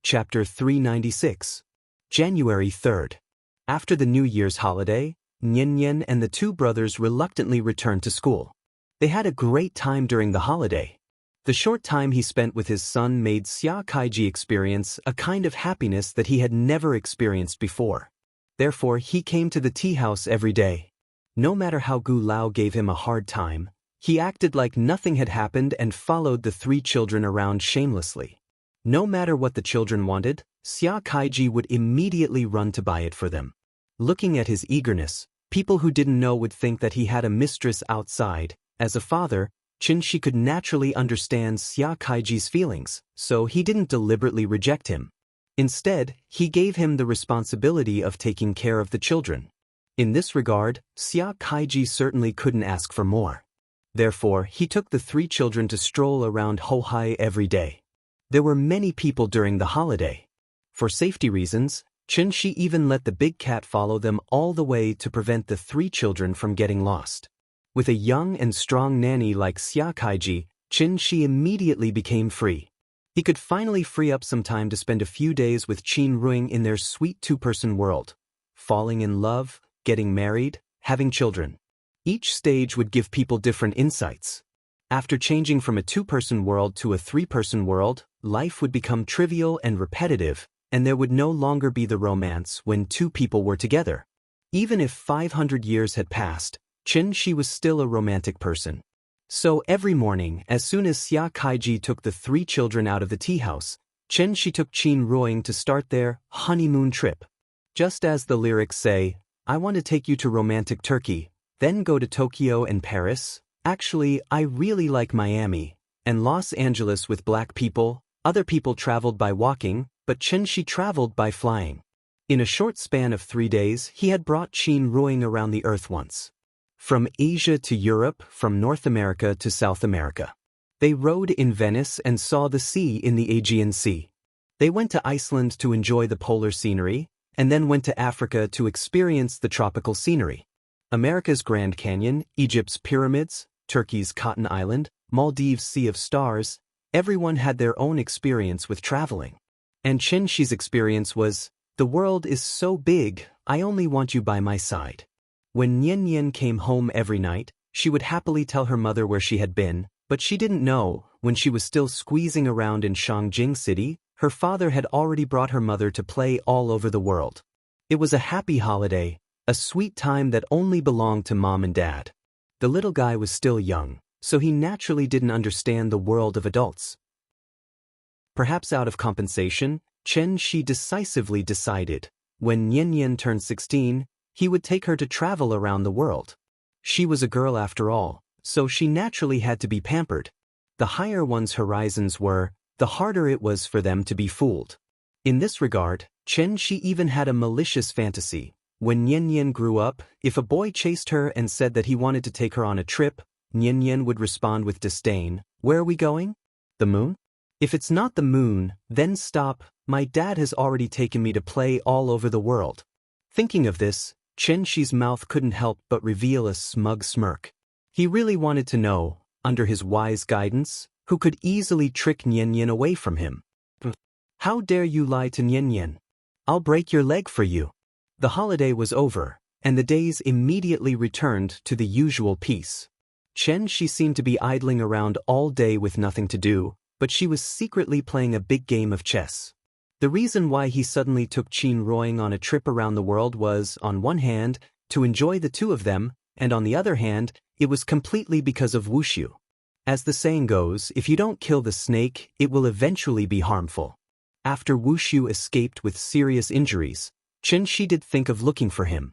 Chapter 396. January 3rd. After the New Year's holiday, Nian and the two brothers reluctantly returned to school. They had a great time during the holiday. The short time he spent with his son made Xia Kaiji experience a kind of happiness that he had never experienced before. Therefore, he came to the tea house every day. No matter how Gu Lao gave him a hard time, he acted like nothing had happened and followed the three children around shamelessly. No matter what the children wanted, Xia Kaiji would immediately run to buy it for them. Looking at his eagerness, people who didn't know would think that he had a mistress outside. As a father, Qin could naturally understand Xia Kaiji's feelings, so he didn't deliberately reject him. Instead, he gave him the responsibility of taking care of the children. In this regard, Xia Kaiji certainly couldn't ask for more. Therefore, he took the three children to stroll around Hohai every day. There were many people during the holiday. For safety reasons, Qin even let the big cat follow them all the way to prevent the three children from getting lost. With a young and strong nanny like Xia Kaiji, Qin immediately became free. He could finally free up some time to spend a few days with Qin Ruing in their sweet two-person world. Falling in love, getting married, having children. Each stage would give people different insights. After changing from a two-person world to a three-person world, life would become trivial and repetitive, and there would no longer be the romance when two people were together. Even if 500 years had passed, Qin was still a romantic person. So every morning, as soon as Xia Kaiji took the three children out of the tea house, Qin took Qin Ruing to start their honeymoon trip. Just as the lyrics say, "I want to take you to romantic Turkey, then go to Tokyo and Paris. Actually, I really like Miami and Los Angeles with black people." Other people traveled by walking, but Qin traveled by flying. In a short span of 3 days, he had brought Qin Ruing around the earth once. From Asia to Europe, from North America to South America. They rode in Venice and saw the sea in the Aegean Sea. They went to Iceland to enjoy the polar scenery, and then went to Africa to experience the tropical scenery. America's Grand Canyon, Egypt's pyramids, Turkey's Cotton Island, Maldives' Sea of Stars, everyone had their own experience with traveling. And Qin's experience was, "The world is so big, I only want you by my side." When Nian came home every night, she would happily tell her mother where she had been, but she didn't know, when she was still squeezing around in Shangjing City, her father had already brought her mother to play all over the world. It was a happy holiday, a sweet time that only belonged to mom and dad. The little guy was still young, so he naturally didn't understand the world of adults. Perhaps out of compensation, Qin decisively decided, when Nian turned 16, he would take her to travel around the world. She was a girl after all, so she naturally had to be pampered. The higher one's horizons were, the harder it was for them to be fooled. In this regard, Qin even had a malicious fantasy. When Nian grew up, if a boy chased her and said that he wanted to take her on a trip, Nian would respond with disdain, "Where are we going? The moon? If it's not the moon, then stop, my dad has already taken me to play all over the world." Thinking of this, Qin's mouth couldn't help but reveal a smug smirk. He really wanted to know, under his wise guidance, who could easily trick Nian away from him. "How dare you lie to Nian? I'll break your leg for you." The holiday was over, and the days immediately returned to the usual peace. Qin seemed to be idling around all day with nothing to do, but she was secretly playing a big game of chess. The reason why he suddenly took Qin Ruing on a trip around the world was, on one hand, to enjoy the two of them, and on the other hand, it was completely because of Wushu. As the saying goes, if you don't kill the snake, it will eventually be harmful. After Wushu escaped with serious injuries, Qin did think of looking for him.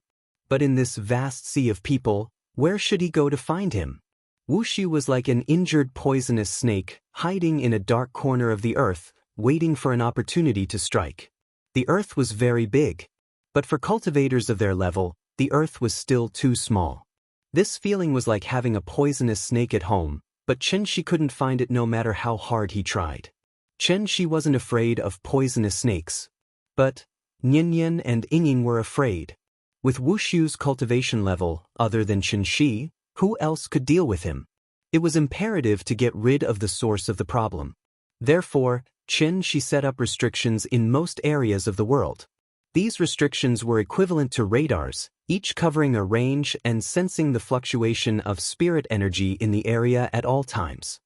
But in this vast sea of people, where should he go to find him? Wushu was like an injured poisonous snake, hiding in a dark corner of the earth, waiting for an opportunity to strike. The earth was very big. But for cultivators of their level, the earth was still too small. This feeling was like having a poisonous snake at home, but Qin couldn't find it no matter how hard he tried. Qin wasn't afraid of poisonous snakes. But Nian and Ying were afraid. With Wushu's cultivation level, other than Qin, who else could deal with him? It was imperative to get rid of the source of the problem. Therefore, She set up restrictions in most areas of the world. These restrictions were equivalent to radars, each covering a range and sensing the fluctuation of spirit energy in the area at all times.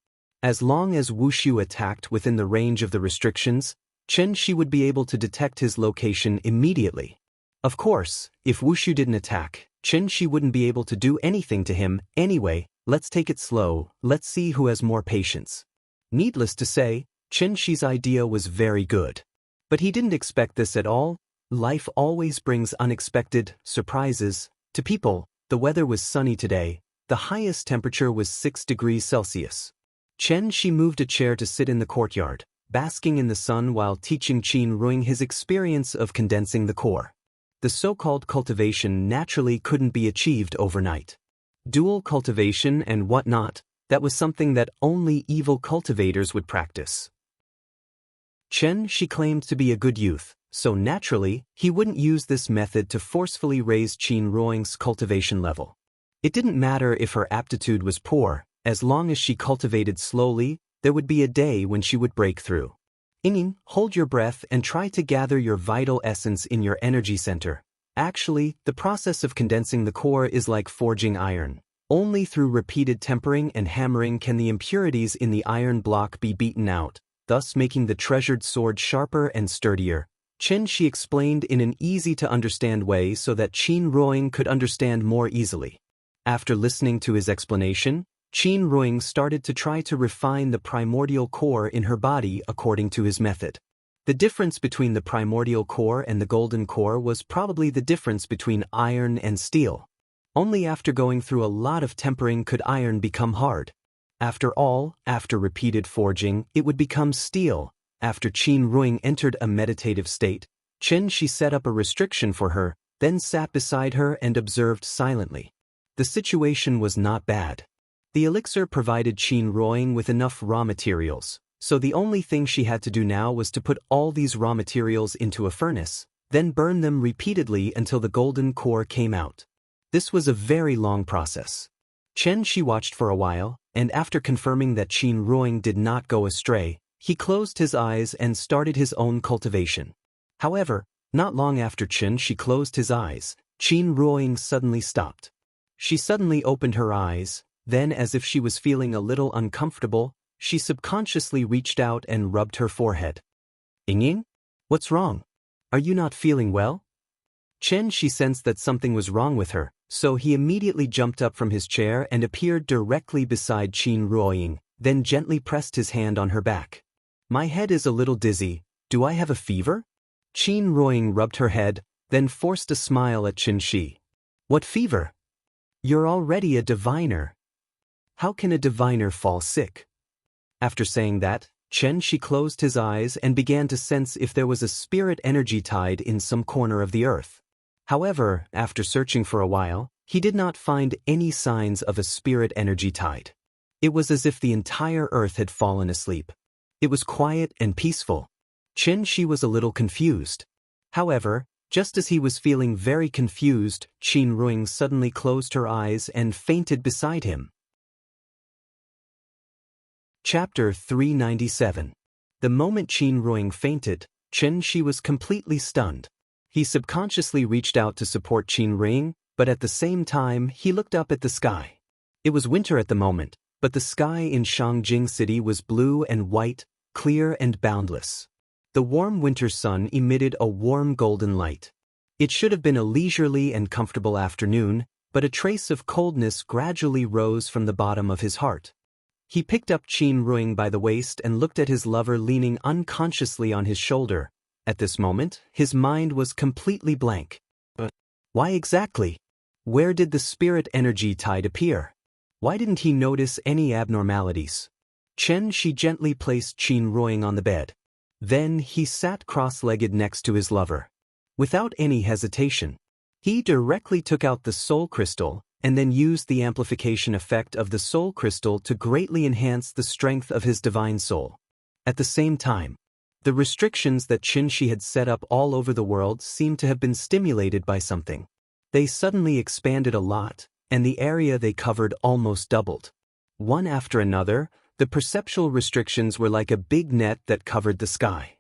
As long as Wushu attacked within the range of the restrictions, Shi would be able to detect his location immediately. Of course, if Wushu didn't attack, Shi wouldn't be able to do anything to him anyway. Let's take it slow, let's see who has more patience. Needless to say, Shi's idea was very good. But he didn't expect this at all. Life always brings unexpected surprises to people. The weather was sunny today. The highest temperature was 6 degrees Celsius. Shi moved a chair to sit in the courtyard, basking in the sun while teaching Qin Ruing his experience of condensing the core. The so-called cultivation naturally couldn't be achieved overnight. Dual cultivation and whatnot, that was something that only evil cultivators would practice. Shi claimed to be a good youth, so naturally, he wouldn't use this method to forcefully raise Qin Ruing's cultivation level. It didn't matter if her aptitude was poor, as long as she cultivated slowly, there would be a day when she would break through. Inging, hold your breath and try to gather your vital essence in your energy center. Actually, the process of condensing the core is like forging iron. Only through repeated tempering and hammering can the impurities in the iron block be beaten out, thus making the treasured sword sharper and sturdier. Shi explained in an easy-to-understand way so that Qin Ruing could understand more easily. After listening to his explanation, Qin Ruing started to try to refine the primordial core in her body according to his method. The difference between the primordial core and the golden core was probably the difference between iron and steel. Only after going through a lot of tempering could iron become hard. After all, after repeated forging, it would become steel. After Qin Ruing entered a meditative state, Shi set up a restriction for her, then sat beside her and observed silently. The situation was not bad. The elixir provided Qin Ruing with enough raw materials, so the only thing she had to do now was to put all these raw materials into a furnace, then burn them repeatedly until the golden core came out. This was a very long process. Shi watched for a while, and after confirming that Qin Ruing did not go astray, he closed his eyes and started his own cultivation. However, not long after Shi closed his eyes, Qin Ruing suddenly stopped. She suddenly opened her eyes, then as if she was feeling a little uncomfortable, she subconsciously reached out and rubbed her forehead. Inging? What's wrong? Are you not feeling well? Shi sensed that something was wrong with her, so he immediately jumped up from his chair and appeared directly beside Qin Ruing, then gently pressed his hand on her back. My head is a little dizzy. Do I have a fever? Qin Ruing rubbed her head, then forced a smile at Shi. What fever? You're already a diviner. How can a diviner fall sick? After saying that, Shi closed his eyes and began to sense if there was a spirit energy tide in some corner of the earth. However, after searching for a while, he did not find any signs of a spirit energy tide. It was as if the entire earth had fallen asleep. It was quiet and peaceful. Shi was a little confused. However, just as he was feeling very confused, Qin Ruing suddenly closed her eyes and fainted beside him. Chapter 397. The moment Qin Ruing fainted, Shi was completely stunned. He subconsciously reached out to support Qin Ruing, but at the same time he looked up at the sky. It was winter at the moment, but the sky in Shangjing City was blue and white, clear and boundless. The warm winter sun emitted a warm golden light. It should have been a leisurely and comfortable afternoon, but a trace of coldness gradually rose from the bottom of his heart. He picked up Qin Ruing by the waist and looked at his lover leaning unconsciously on his shoulder. At this moment, his mind was completely blank. But why exactly? Where did the spirit energy tide appear? Why didn't he notice any abnormalities? She gently placed Qin Ruing on the bed. Then he sat cross-legged next to his lover. Without any hesitation, he directly took out the soul crystal and then used the amplification effect of the soul crystal to greatly enhance the strength of his divine soul. At the same time, the restrictions that Shi had set up all over the world seemed to have been stimulated by something. They suddenly expanded a lot, and the area they covered almost doubled. One after another, The perceptual restrictions were like a big net that covered the sky.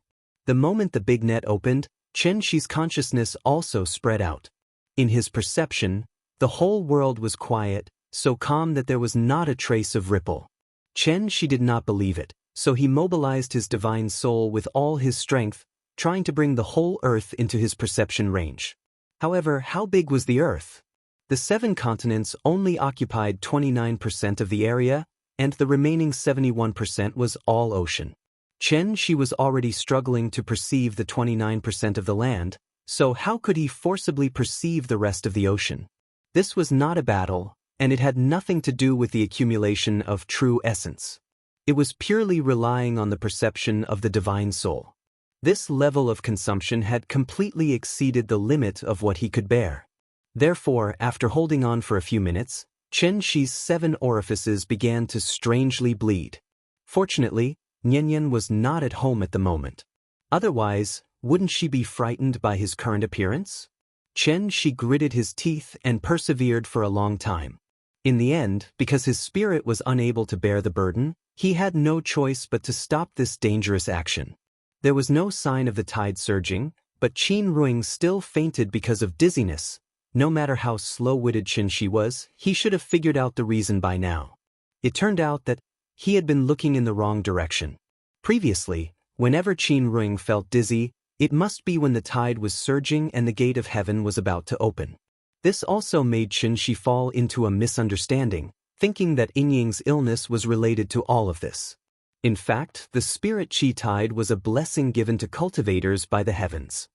The moment the big net opened, Chen Shi's consciousness also spread out. In his perception, the whole world was quiet, so calm that there was not a trace of ripple. Chen Shi did not believe it, so he mobilized his divine soul with all his strength, trying to bring the whole earth into his perception range. However, how big was the earth? The 7 continents only occupied 29% of the area, and the remaining 71% was all ocean. Chen Shi was already struggling to perceive the 29% of the land, so how could he forcibly perceive the rest of the ocean? This was not a battle, and it had nothing to do with the accumulation of true essence. It was purely relying on the perception of the divine soul. This level of consumption had completely exceeded the limit of what he could bear. Therefore, after holding on for a few minutes, Chen Shi's 7 orifices began to strangely bleed. Fortunately, Nian was not at home at the moment. Otherwise, wouldn't she be frightened by his current appearance? Chen Shi gritted his teeth and persevered for a long time. In the end, because his spirit was unable to bear the burden, he had no choice but to stop this dangerous action. There was no sign of the tide surging, but Qin Ruing still fainted because of dizziness. No matter how slow-witted Chen Shi was, he should have figured out the reason by now. It turned out that he had been looking in the wrong direction. Previously, whenever Qin Ruing felt dizzy, it must be when the tide was surging and the gate of heaven was about to open. This also made Chen Shi fall into a misunderstanding, thinking that Yingying's illness was related to all of this. In fact, the spirit qi tide was a blessing given to cultivators by the heavens.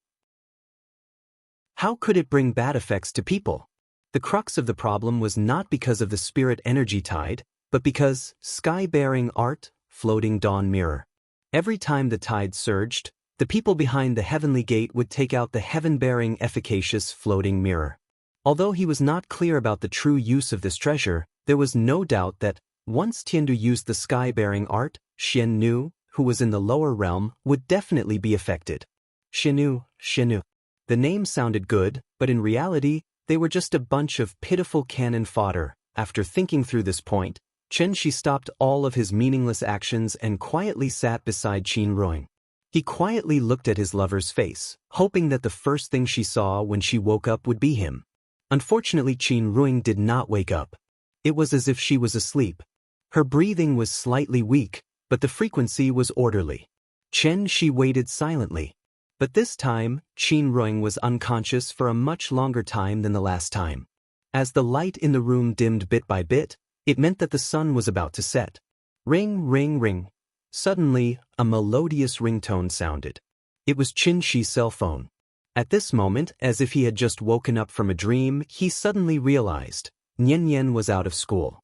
How could it bring bad effects to people? The crux of the problem was not because of the spirit energy tide, but because sky-bearing art, floating dawn mirror. Every time the tide surged, the people behind the heavenly gate would take out the heaven-bearing efficacious floating mirror. Although he was not clear about the true use of this treasure, there was no doubt that, once Tiandu used the sky-bearing art, Xiannu, who was in the lower realm, would definitely be affected. Xiannu. The name sounded good, but in reality, they were just a bunch of pitiful cannon fodder. After thinking through this point, Chen Shi stopped all of his meaningless actions and quietly sat beside Qin Ruing. He quietly looked at his lover's face, hoping that the first thing she saw when she woke up would be him. Unfortunately, Qin Ruing did not wake up. It was as if she was asleep. Her breathing was slightly weak, but the frequency was orderly. Chen Shi waited silently. But this time, Qin Ruing was unconscious for a much longer time than the last time. As the light in the room dimmed bit by bit, it meant that the sun was about to set. Ring, ring, ring. Suddenly, a melodious ringtone sounded. It was Qin Shi's cell phone. At this moment, as if he had just woken up from a dream, he suddenly realized Nian was out of school.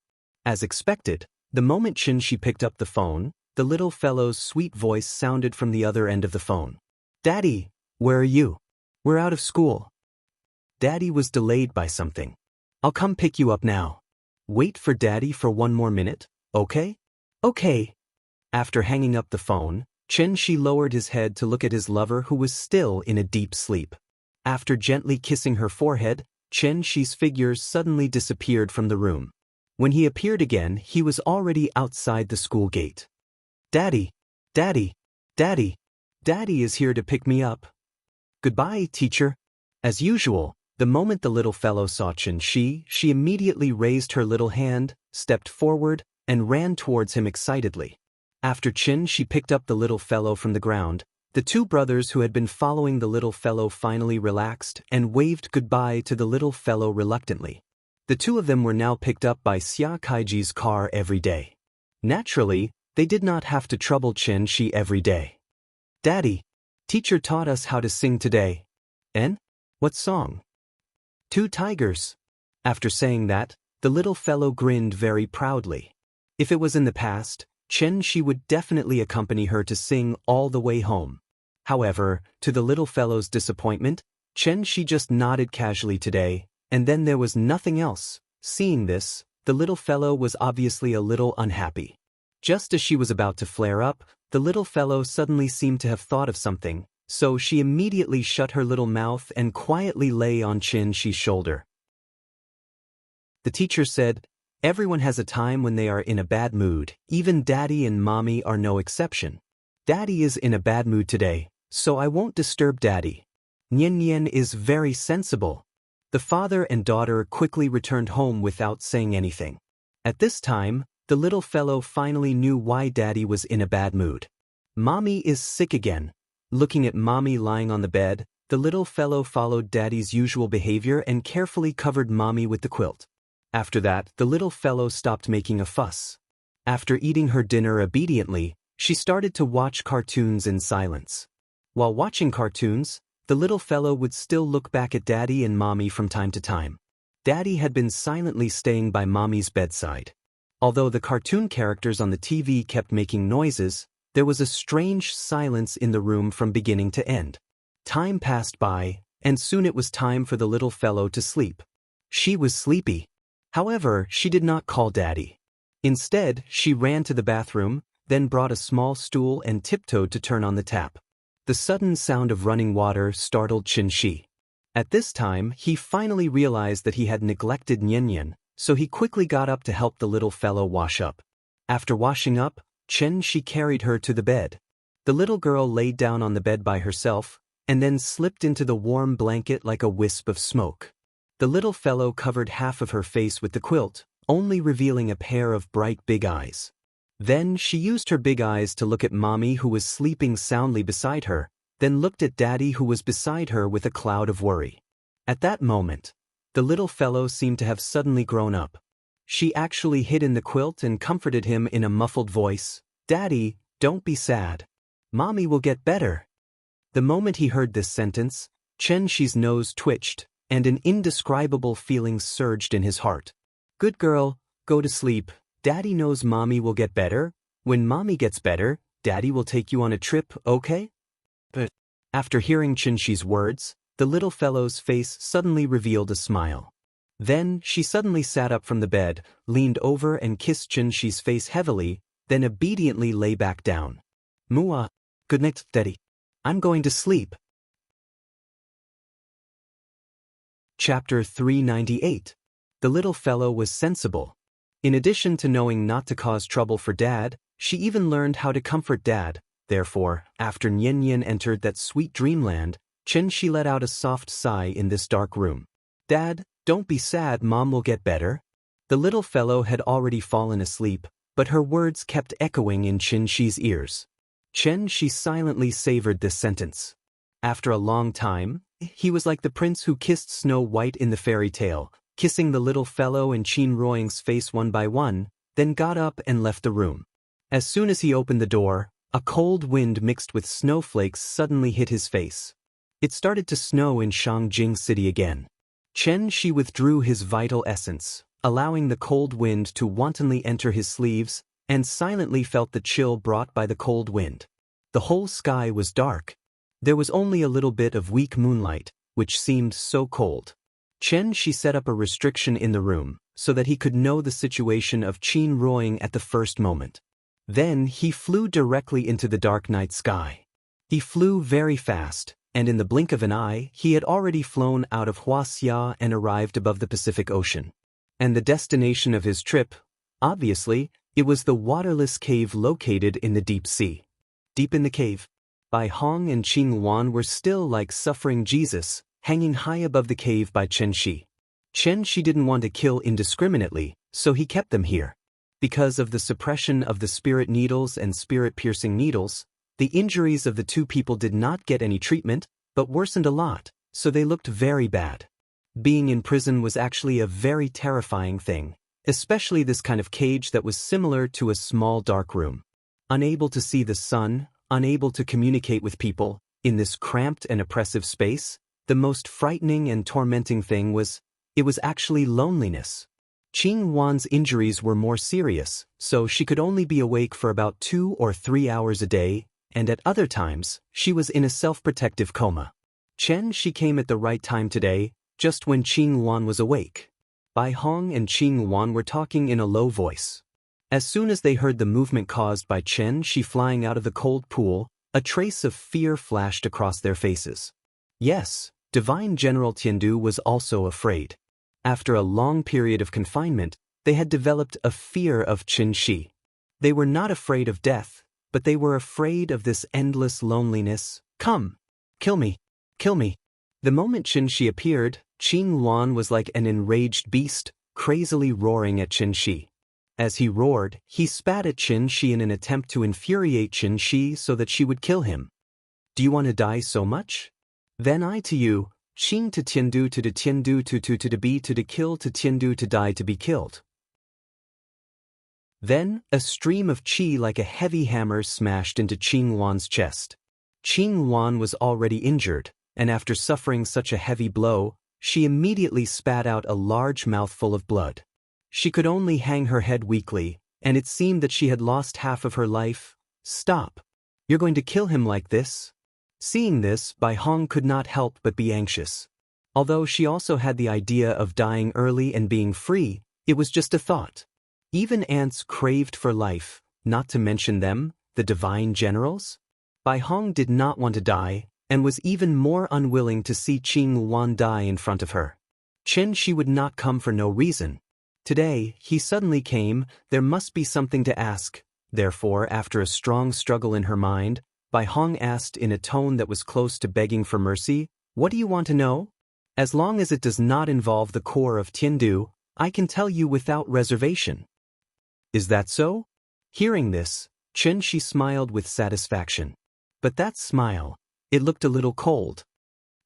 As expected, the moment Qin Shi picked up the phone, the little fellow's sweet voice sounded from the other end of the phone. "Daddy, where are you? We're out of school." Daddy was delayed by something. "I'll come pick you up now." "Wait for Daddy for 1 more minute, okay?" "Okay." After hanging up the phone, Chen Shi lowered his head to look at his lover who was still in a deep sleep. After gently kissing her forehead, Chen Shi's figure suddenly disappeared from the room. When he appeared again, he was already outside the school gate. "Daddy! Daddy! Daddy! Daddy is here to pick me up." "Goodbye, teacher." As usual, the moment the little fellow saw Chen Shi, she immediately raised her little hand, stepped forward, and ran towards him excitedly. After Chen Shi picked up the little fellow from the ground, the 2 brothers who had been following the little fellow finally relaxed and waved goodbye to the little fellow reluctantly. The 2 of them were now picked up by Xia Kaiji's car every day. Naturally, they did not have to trouble Chen Shi every day. "Daddy, teacher taught us how to sing today." "And? What song?" "Two Tigers." After saying that, the little fellow grinned very proudly. If it was in the past, Chen Shi would definitely accompany her to sing all the way home. However, to the little fellow's disappointment, Chen Shi just nodded casually today, and then there was nothing else. Seeing this, the little fellow was obviously a little unhappy. Just as she was about to flare up, the little fellow suddenly seemed to have thought of something, so she immediately shut her little mouth and quietly lay on Chen Shi's shoulder. The teacher said, Everyone has a time when they are in a bad mood, even Daddy and Mommy are no exception. Daddy is in a bad mood today, so I won't disturb Daddy. Nian Nian is very sensible. The father and daughter quickly returned home without saying anything. At this time, the little fellow finally knew why Daddy was in a bad mood. Mommy is sick again. Looking at Mommy lying on the bed, the little fellow followed Daddy's usual behavior and carefully covered Mommy with the quilt. After that, the little fellow stopped making a fuss. After eating her dinner obediently, she started to watch cartoons in silence. While watching cartoons, the little fellow would still look back at Daddy and Mommy from time to time. Daddy had been silently staying by Mommy's bedside. Although the cartoon characters on the TV kept making noises, there was a strange silence in the room from beginning to end. Time passed by, and soon it was time for the little fellow to sleep. She was sleepy. However, she did not call Daddy. Instead, she ran to the bathroom, then brought a small stool and tiptoed to turn on the tap. The sudden sound of running water startled Qin Shi. At this time, he finally realized that he had neglected Nian Nian, so he quickly got up to help the little fellow wash up. After washing up, Qin Shi carried her to the bed. The little girl laid down on the bed by herself, and then slipped into the warm blanket like a wisp of smoke. The little fellow covered half of her face with the quilt, only revealing a pair of bright big eyes. Then she used her big eyes to look at Mommy, who was sleeping soundly beside her, then looked at Daddy, who was beside her with a cloud of worry. At that moment, the little fellow seemed to have suddenly grown up. She actually hid in the quilt and comforted him in a muffled voice. "Daddy, don't be sad. Mommy will get better." The moment he heard this sentence, Qin Shi's nose twitched, and an indescribable feeling surged in his heart. "Good girl, go to sleep. Daddy knows Mommy will get better. When Mommy gets better, Daddy will take you on a trip, okay?" But after hearing Qin Shi's words, the little fellow's face suddenly revealed a smile. Then she suddenly sat up from the bed, leaned over and kissed Qin Shi's face heavily, then obediently lay back down. "Mua, good night, Daddy. I'm going to sleep." Chapter 398. The little fellow was sensible. In addition to knowing not to cause trouble for Dad, she even learned how to comfort Dad. Therefore, after Nian Nian entered that sweet dreamland, Qin Shi let out a soft sigh in this dark room. "Dad, don't be sad, Mom will get better." The little fellow had already fallen asleep, but her words kept echoing in Qin Shi's ears. Qin Shi silently savored this sentence. After a long time, he was like the prince who kissed Snow White in the fairy tale, kissing the little fellow and Qin Ruoying's face one by one, then got up and left the room. As soon as he opened the door, a cold wind mixed with snowflakes suddenly hit his face. It started to snow in Shangjing City again. Qin Shi withdrew his vital essence, allowing the cold wind to wantonly enter his sleeves, and silently felt the chill brought by the cold wind. The whole sky was dark. There was only a little bit of weak moonlight, which seemed so cold. Qin Shi set up a restriction in the room, so that he could know the situation of Qin Ruoying at the first moment. Then he flew directly into the dark night sky. He flew very fast, and in the blink of an eye, he had already flown out of Huaxia and arrived above the Pacific Ocean. And the destination of his trip, obviously, it was the waterless cave located in the deep sea. Deep in the cave, Bai Hong and Qing Wan were still like suffering Jesus, hanging high above the cave by Qin Shi. Qin Shi didn't want to kill indiscriminately, so he kept them here. Because of the suppression of the spirit needles and spirit-piercing needles, the injuries of the two people did not get any treatment, but worsened a lot, so they looked very bad. Being in prison was actually a very terrifying thing, especially this kind of cage that was similar to a small dark room. Unable to see the sun, unable to communicate with people, in this cramped and oppressive space, the most frightening and tormenting thing was, it was actually loneliness. Qing Wan's injuries were more serious, so she could only be awake for about 2 or 3 hours a day, and at other times, she was in a self-protective coma. Qin Shi came at the right time today, just when Qing Wan was awake. Bai Hong and Qing Wan were talking in a low voice. As soon as they heard the movement caused by Qin Shi flying out of the cold pool, a trace of fear flashed across their faces. Yes, Divine General Tiandu was also afraid. After a long period of confinement, They had developed a fear of Qin Shi. They were not afraid of death, but they were afraid of this endless loneliness. Come! Kill me! Kill me! The moment Qin Shi appeared, Qin Luan was like an enraged beast, crazily roaring at Qin Shi. As he roared, he spat at Qin Shi in an attempt to infuriate Qin Shi so that she would kill him. Do you want to die so much? Then I to you, Qin to Tiandu to Tiandu to be to kill to Tiandu to die to be killed. Then, a stream of qi like a heavy hammer smashed into Qin Luan's chest. Qin Luan was already injured, and after suffering such a heavy blow, she immediately spat out a large mouthful of blood. She could only hang her head weakly, and it seemed that she had lost half of her life. Stop! You're going to kill him like this? Seeing this, Bai Hong could not help but be anxious. Although she also had the idea of dying early and being free, it was just a thought. Even ants craved for life, not to mention them, the divine generals. Bai Hong did not want to die, and was even more unwilling to see Qin Luan die in front of her. Qin Shi would not come for no reason. Today, he suddenly came, there must be something to ask. Therefore, after a strong struggle in her mind, Bai Hong asked in a tone that was close to begging for mercy, "What do you want to know? As long as it does not involve the core of Tiandu, I can tell you without reservation." Is that so? Hearing this, Qin Shi smiled with satisfaction. But that smile, it looked a little cold.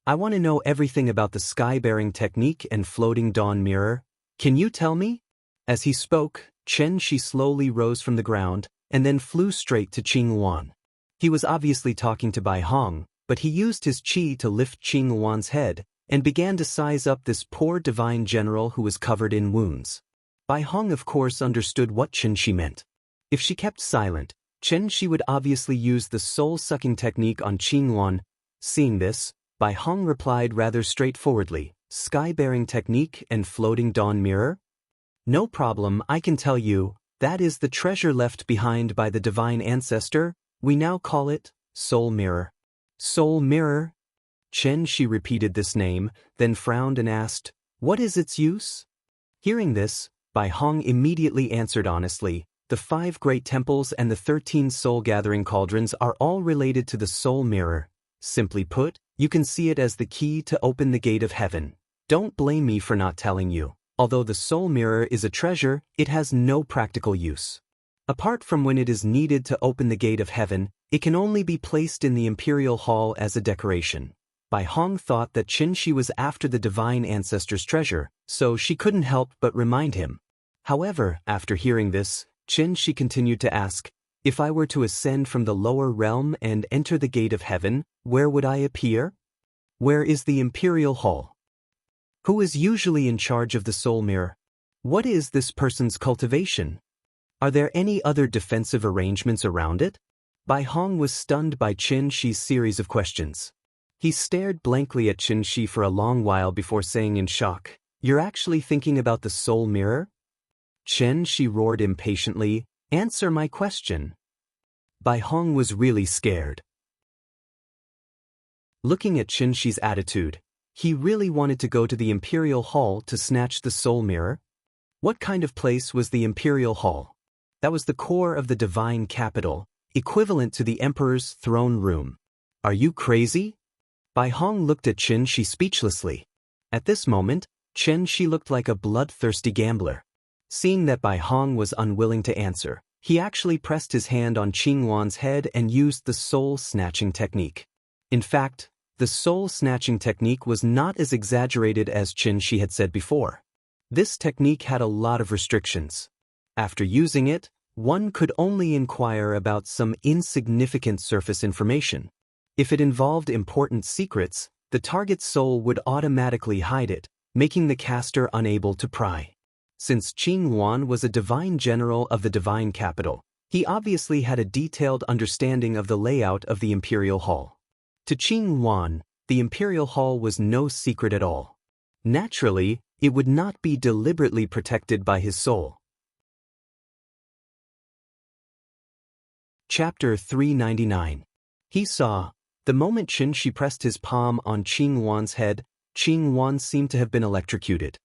I want to know everything about the sky-bearing technique and floating dawn mirror. Can you tell me? As he spoke, Qin Shi slowly rose from the ground, and then flew straight to Qin Luan. He was obviously talking to Bai Hong, but he used his qi to lift Qin Luan's head, and began to size up this poor divine general who was covered in wounds. Bai Hong of course understood what Qin Shi meant. If she kept silent, Qin Shi would obviously use the soul-sucking technique on Qin Luan. Seeing this, Bai Hong replied rather straightforwardly, "Sky-bearing technique and floating dawn mirror? No problem, I can tell you, that is the treasure left behind by the divine ancestor. We now call it soul mirror." Soul mirror? Qin Shi repeated this name, then frowned and asked, "What is its use?" Hearing this, Bai Hong immediately answered honestly, "The 5 great temples and the 13 soul-gathering cauldrons are all related to the soul mirror. Simply put, you can see it as the key to open the gate of heaven. Don't blame me for not telling you. Although the soul mirror is a treasure, it has no practical use. Apart from when it is needed to open the gate of heaven, it can only be placed in the imperial hall as a decoration." Bai Hong thought that Qin Shi was after the divine ancestor's treasure, so she couldn't help but remind him. However, after hearing this, Qin Shi continued to ask, "If I were to ascend from the lower realm and enter the gate of heaven, where would I appear? Where is the imperial hall? Who is usually in charge of the soul mirror? What is this person's cultivation? Are there any other defensive arrangements around it?" Bai Hong was stunned by Qin Shi's series of questions. He stared blankly at Qin Shi for a long while before saying in shock, "You're actually thinking about the soul mirror?" Qin Shi roared impatiently, "Answer my question." Bai Hong was really scared. Looking at Qin Shi's attitude, he really wanted to go to the imperial hall to snatch the soul mirror. What kind of place was the imperial hall? That was the core of the divine capital, equivalent to the emperor's throne room. Are you crazy? Bai Hong looked at Qin Shi speechlessly. At this moment, Qin Shi looked like a bloodthirsty gambler. Seeing that Bai Hong was unwilling to answer, he actually pressed his hand on Qin Luan's head and used the soul-snatching technique. In fact, the soul-snatching technique was not as exaggerated as Qin Shi had said before. This technique had a lot of restrictions. After using it, one could only inquire about some insignificant surface information. If it involved important secrets, the target's soul would automatically hide it, making the caster unable to pry. Since Qin Luan was a divine general of the divine capital, he obviously had a detailed understanding of the layout of the imperial hall. To Qin Luan, the imperial hall was no secret at all. Naturally, it would not be deliberately protected by his soul. Chapter 399. He saw. The moment Qin Shi pressed his palm on Qin Luan's head, Qin Luan seemed to have been electrocuted.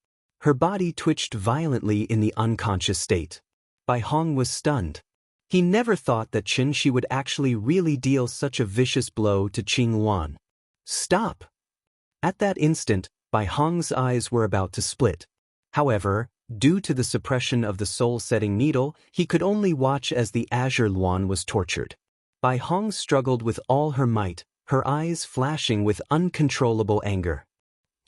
Her body twitched violently in the unconscious state. Bai Hong was stunned. He never thought that Qin Shi would actually really deal such a vicious blow to Qing Yuan. Stop! At that instant, Bai Hong's eyes were about to split. However, due to the suppression of the soul-setting needle, he could only watch as the Azure Luan was tortured. Bai Hong struggled with all her might, her eyes flashing with uncontrollable anger.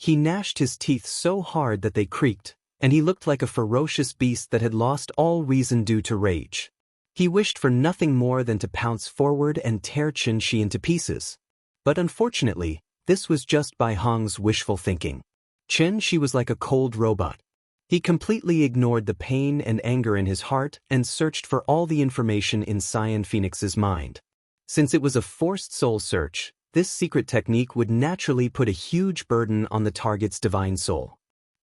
He gnashed his teeth so hard that they creaked, and he looked like a ferocious beast that had lost all reason due to rage. He wished for nothing more than to pounce forward and tear Qin Shi into pieces. But unfortunately, this was just Bai Hong's wishful thinking. Qin Shi was like a cold robot. He completely ignored the pain and anger in his heart and searched for all the information in Cyan Phoenix's mind. Since it was a forced soul search, this secret technique would naturally put a huge burden on the target's divine soul.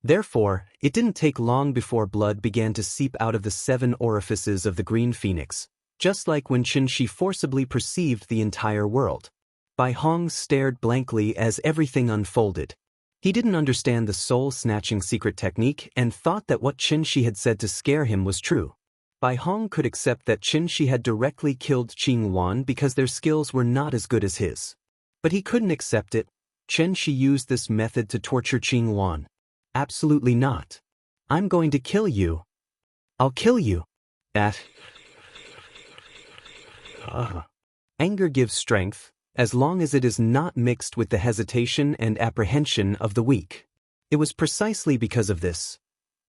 Therefore, it didn't take long before blood began to seep out of the 7 orifices of the Green Phoenix, just like when Qin Shi forcibly perceived the entire world. Bai Hong stared blankly as everything unfolded. He didn't understand the soul-snatching secret technique and thought that what Qin Shi had said to scare him was true. Bai Hong could accept that Qin Shi had directly killed Qing Yuan because their skills were not as good as his. But he couldn't accept it. Qin Shi used this method to torture Qing Yuan. Absolutely not. I'm going to kill you. I'll kill you. Anger gives strength, as long as it is not mixed with the hesitation and apprehension of the weak. It was precisely because of this.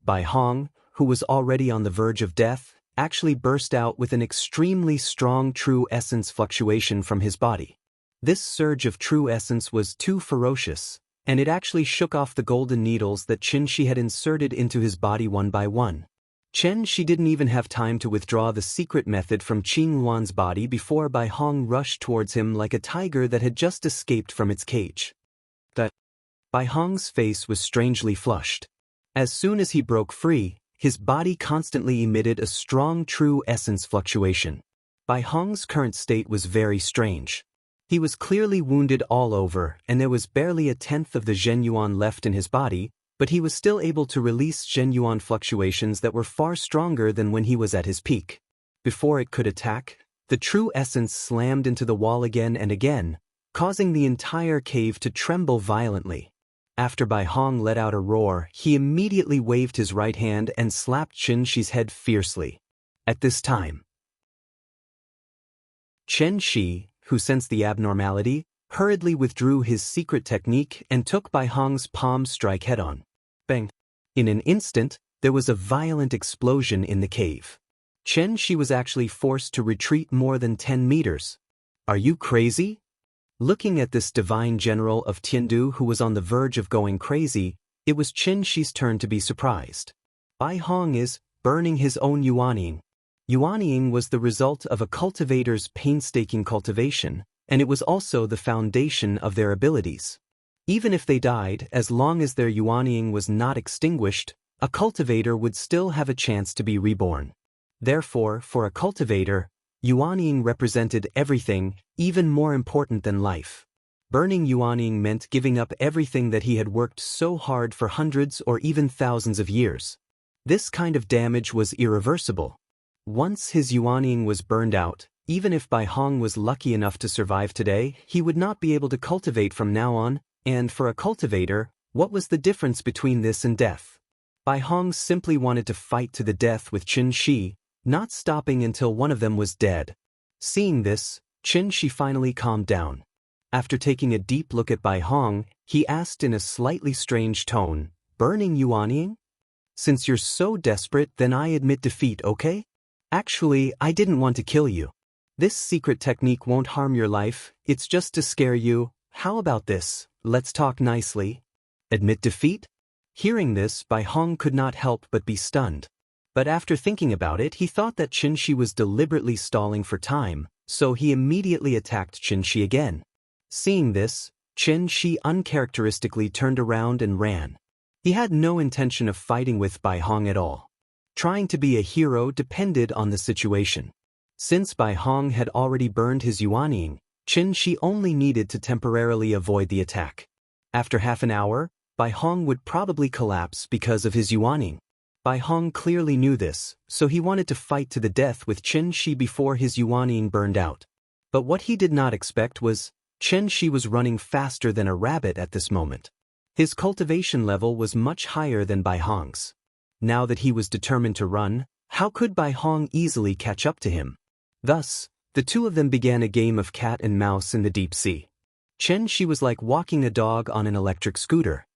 Bai Hong, who was already on the verge of death, actually burst out with an extremely strong true essence fluctuation from his body. This surge of true essence was too ferocious, and it actually shook off the golden needles that Qin Shi had inserted into his body one by one. Qin Shi didn't even have time to withdraw the secret method from Qing Yuan's body before Bai Hong rushed towards him like a tiger that had just escaped from its cage. Bai Hong's face was strangely flushed. As soon as he broke free, his body constantly emitted a strong true essence fluctuation. Bai Hong's current state was very strange. He was clearly wounded all over, and there was barely a tenth of the Zhen Yuan left in his body, but he was still able to release Zhen Yuan fluctuations that were far stronger than when he was at his peak. Before it could attack, the true essence slammed into the wall again and again, causing the entire cave to tremble violently. After Bai Hong let out a roar, he immediately waved his right hand and slapped Qin Shi's head fiercely. At this time, Qin Shi, who sensed the abnormality, hurriedly withdrew his secret technique and took Bai Hong's palm strike head-on. Bang! In an instant, there was a violent explosion in the cave. Qin Shi was actually forced to retreat more than 10 meters. Are you crazy? Looking at this divine general of Tiandu who was on the verge of going crazy, it was Qin Shi's turn to be surprised. Bai Hong is burning his own Yuanying. Yuanying was the result of a cultivator's painstaking cultivation, and it was also the foundation of their abilities. Even if they died, as long as their Yuanying was not extinguished, a cultivator would still have a chance to be reborn. Therefore, for a cultivator, Yuanying represented everything, even more important than life. Burning Yuanying meant giving up everything that he had worked so hard for hundreds or even thousands of years. This kind of damage was irreversible. Once his Yuanying was burned out, even if Bai Hong was lucky enough to survive today, he would not be able to cultivate from now on, and for a cultivator, what was the difference between this and death? Bai Hong simply wanted to fight to the death with Qin Shi, not stopping until one of them was dead. Seeing this, Qin Shi finally calmed down. After taking a deep look at Bai Hong, he asked in a slightly strange tone, "Burning Yuanying? Since you're so desperate, then I admit defeat, okay? Actually, I didn't want to kill you. This secret technique won't harm your life, it's just to scare you. How about this? Let's talk nicely." Admit defeat? Hearing this, Bai Hong could not help but be stunned. But after thinking about it, he thought that Qin Shi was deliberately stalling for time, so he immediately attacked Qin Shi again. Seeing this, Qin Shi uncharacteristically turned around and ran. He had no intention of fighting with Bai Hong at all. Trying to be a hero depended on the situation. Since Bai Hong had already burned his Yuanying, Qin Shi only needed to temporarily avoid the attack. After half an hour, Bai Hong would probably collapse because of his yuaning. Bai Hong clearly knew this, so he wanted to fight to the death with Chen Shi before his yuaning burned out. But what he did not expect was, Chen Shi was running faster than a rabbit at this moment. His cultivation level was much higher than Bai Hong's. Now that he was determined to run, how could Bai Hong easily catch up to him? Thus, the two of them began a game of cat and mouse in the deep sea. Chen Shi was like walking a dog on an electric scooter.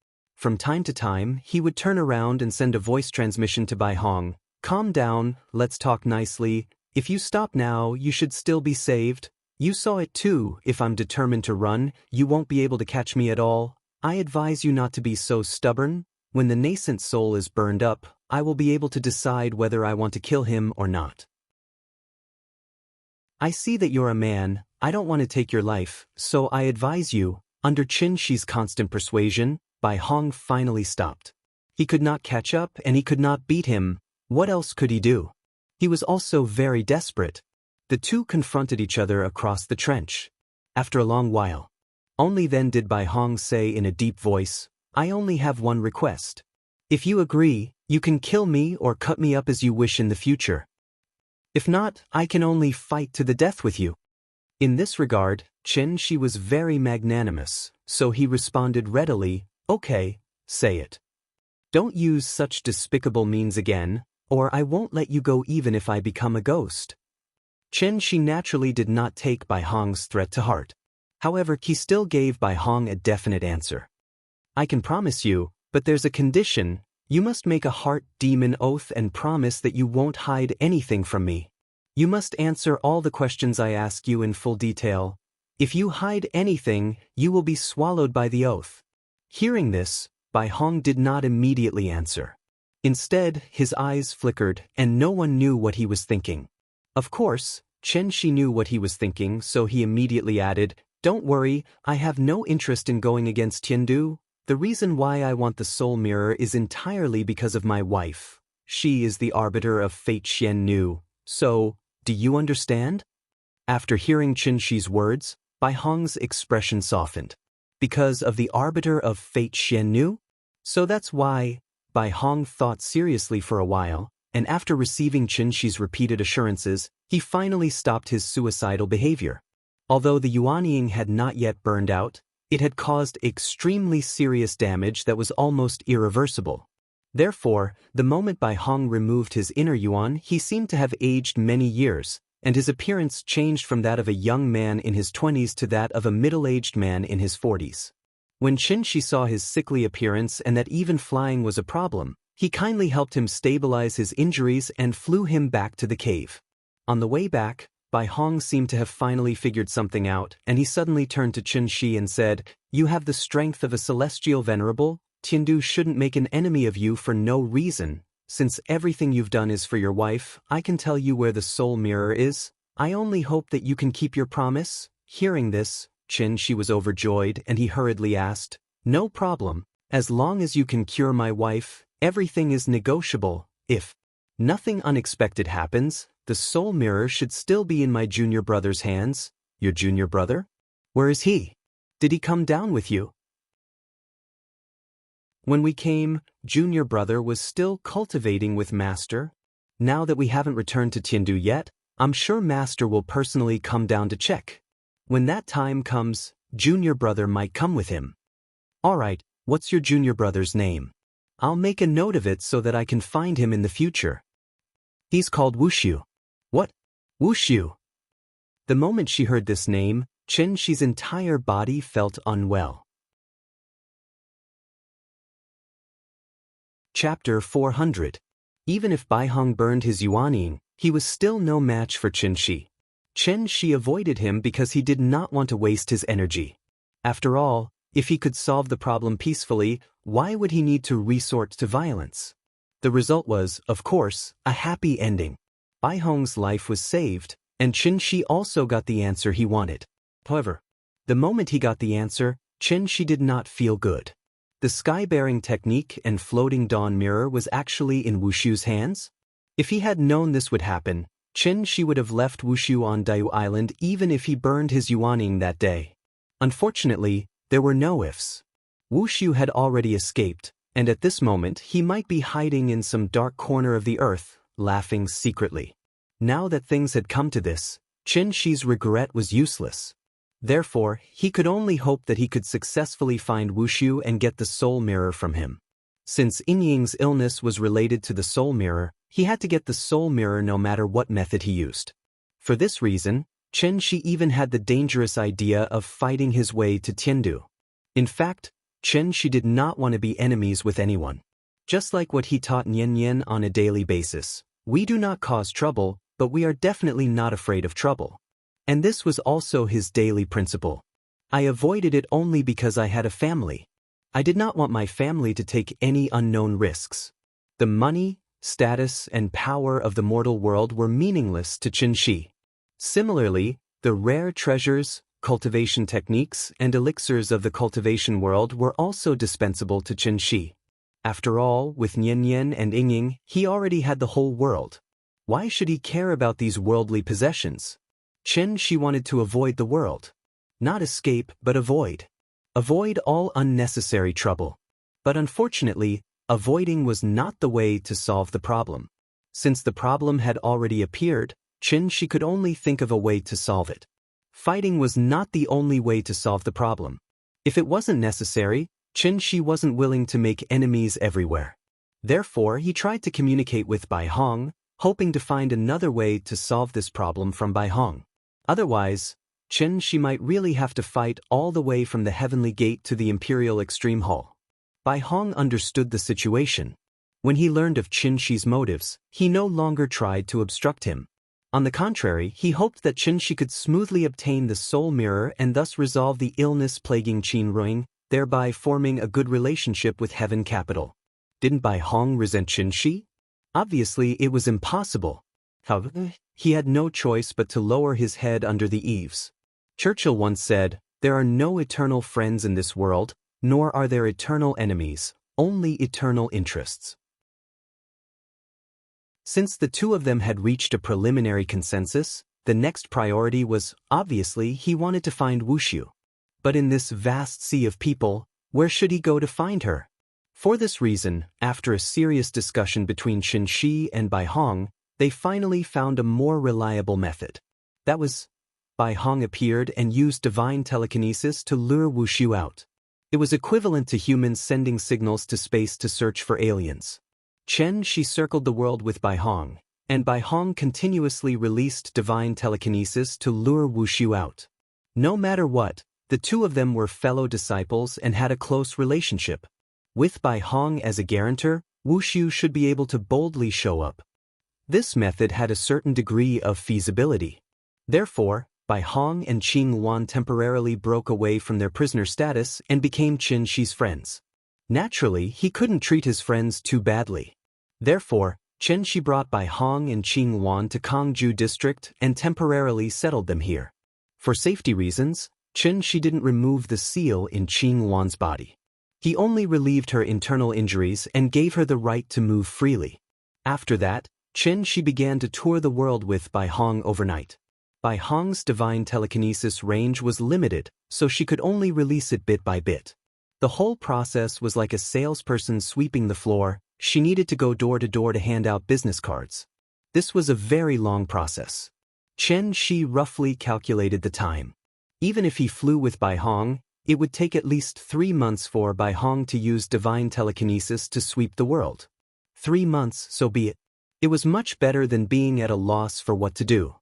From time to time, he would turn around and send a voice transmission to Bai Hong. Calm down, let's talk nicely. If you stop now, you should still be saved. You saw it too. If I'm determined to run, you won't be able to catch me at all. I advise you not to be so stubborn. When the nascent soul is burned up, I will be able to decide whether I want to kill him or not. I see that you're a man. I don't want to take your life, so I advise you. Under Chen Shi's constant persuasion, Bai Hong finally stopped. He could not catch up and he could not beat him. What else could he do? He was also very desperate. The two confronted each other across the trench. After a long while, only then did Bai Hong say in a deep voice, I only have one request. If you agree, you can kill me or cut me up as you wish in the future. If not, I can only fight to the death with you. In this regard, Chen Shi was very magnanimous, so he responded readily, okay, say it. Don't use such despicable means again, or I won't let you go even if I become a ghost. Chen Shi naturally did not take Bai Hong's threat to heart. However, he still gave Bai Hong a definite answer. I can promise you, but there's a condition. You must make a heart demon oath and promise that you won't hide anything from me. You must answer all the questions I ask you in full detail. If you hide anything, you will be swallowed by the oath. Hearing this, Bai Hong did not immediately answer. Instead, his eyes flickered, and no one knew what he was thinking. Of course, Chen Shi knew what he was thinking, so he immediately added, Don't worry, I have no interest in going against Tiandu. The reason why I want the soul mirror is entirely because of my wife. She is the arbiter of fate Xian Nu. So, do you understand? After hearing Chen Shi's words, Bai Hong's expression softened. Because of the arbiter of fate Xian Nu? So that's why. Bai Hong thought seriously for a while, and after receiving Chen Shi's repeated assurances, he finally stopped his suicidal behavior. Although the yuanying had not yet burned out, it had caused extremely serious damage that was almost irreversible. Therefore, the moment Bai Hong removed his inner yuan, he seemed to have aged many years, and his appearance changed from that of a young man in his 20s to that of a middle-aged man in his 40s. When Chen Shi saw his sickly appearance and that even flying was a problem, he kindly helped him stabilize his injuries and flew him back to the cave. On the way back, Bai Hong seemed to have finally figured something out, and he suddenly turned to Chen Shi and said, You have the strength of a celestial venerable. Tiandu shouldn't make an enemy of you for no reason. Since everything you've done is for your wife, I can tell you where the soul mirror is. I only hope that you can keep your promise. Hearing this, Chen Shi was overjoyed and he hurriedly asked, No problem. As long as you can cure my wife, everything is negotiable. If nothing unexpected happens, the soul mirror should still be in my junior brother's hands. Your junior brother? Where is he? Did he come down with you? When we came, junior brother was still cultivating with master. Now that we haven't returned to Tiandu yet, I'm sure master will personally come down to check. When that time comes, junior brother might come with him. Alright, what's your junior brother's name? I'll make a note of it so that I can find him in the future. He's called Wushu. What? Wushu? The moment she heard this name, Chen Shi's entire body felt unwell. Chapter 400. Even if Bai Hong burned his yuanying, he was still no match for Chen Shi. Chen Shi avoided him because he did not want to waste his energy. After all, if he could solve the problem peacefully, why would he need to resort to violence? The result was, of course, a happy ending. Bai Hong's life was saved, and Chen Shi also got the answer he wanted. However, the moment he got the answer, Chen Shi did not feel good. The sky-bearing technique and floating dawn mirror was actually in Wushu's hands? If he had known this would happen, Chen Shi would have left Wushu on Diu Island even if he burned his yuanying that day. Unfortunately, there were no ifs. Wushu had already escaped, and at this moment he might be hiding in some dark corner of the earth, laughing secretly. Now that things had come to this, Qin Shi's regret was useless. Therefore, he could only hope that he could successfully find Wushu and get the soul mirror from him. Since Yingying's illness was related to the soul mirror, he had to get the soul mirror no matter what method he used. For this reason, Qin Shi even had the dangerous idea of fighting his way to Tiandu. In fact, Qin Shi did not want to be enemies with anyone. Just like what he taught Nian on a daily basis, we do not cause trouble, but we are definitely not afraid of trouble. And this was also his daily principle. I avoided it only because I had a family. I did not want my family to take any unknown risks. The money, status, and power of the mortal world were meaningless to Qin Shi. Similarly, the rare treasures, cultivation techniques, and elixirs of the cultivation world were also dispensable to Qin Shi. After all, with Nian and Yingying, he already had the whole world. Why should he care about these worldly possessions? Qin Shi wanted to avoid the world. Not escape, but avoid. Avoid all unnecessary trouble. But unfortunately, avoiding was not the way to solve the problem. Since the problem had already appeared, Qin Shi could only think of a way to solve it. Fighting was not the only way to solve the problem. If it wasn't necessary, Qin Shi wasn't willing to make enemies everywhere. Therefore, he tried to communicate with Bai Hong, hoping to find another way to solve this problem from Bai Hong. Otherwise, Qin Shi might really have to fight all the way from the Heavenly Gate to the Imperial Extreme Hall. Bai Hong understood the situation. When he learned of Qin Shi's motives, he no longer tried to obstruct him. On the contrary, he hoped that Qin Shi could smoothly obtain the soul mirror and thus resolve the illness plaguing Qin Ruing, thereby forming a good relationship with Heaven Capital. Didn't Bai Hong resent Qin Shi? Obviously, it was impossible. However, he had no choice but to lower his head under the eaves. Churchill once said, "There are no eternal friends in this world, nor are there eternal enemies, only eternal interests." Since the two of them had reached a preliminary consensus, the next priority was, obviously, he wanted to find Wushu. But in this vast sea of people, where should he go to find her? For this reason, after a serious discussion between Qin Shi and Bai Hong, they finally found a more reliable method. That was, Bai Hong appeared and used divine telekinesis to lure Wushu out. It was equivalent to humans sending signals to space to search for aliens. Qin Shi circled the world with Bai Hong, and Bai Hong continuously released divine telekinesis to lure Wushu out. No matter what, the two of them were fellow disciples and had a close relationship. With Bai Hong as a guarantor, Wushu should be able to boldly show up. This method had a certain degree of feasibility. Therefore, Bai Hong and Qing Luan temporarily broke away from their prisoner status and became Qin Shi's friends. Naturally, he couldn't treat his friends too badly. Therefore, Qin Shi brought Bai Hong and Qing Luan to Kangju district and temporarily settled them here. For safety reasons, Qin Shi didn't remove the seal in Qing Luan's body. He only relieved her internal injuries and gave her the right to move freely. After that, Qin Shi began to tour the world with Bai Hong overnight. Bai Hong's divine telekinesis range was limited, so she could only release it bit by bit. The whole process was like a salesperson sweeping the floor. She needed to go door to door to hand out business cards. This was a very long process. Qin Shi roughly calculated the time. Even if he flew with Bai Hong, it would take at least 3 months for Bai Hong to use divine telekinesis to sweep the world. 3 months, so be it. It was much better than being at a loss for what to do.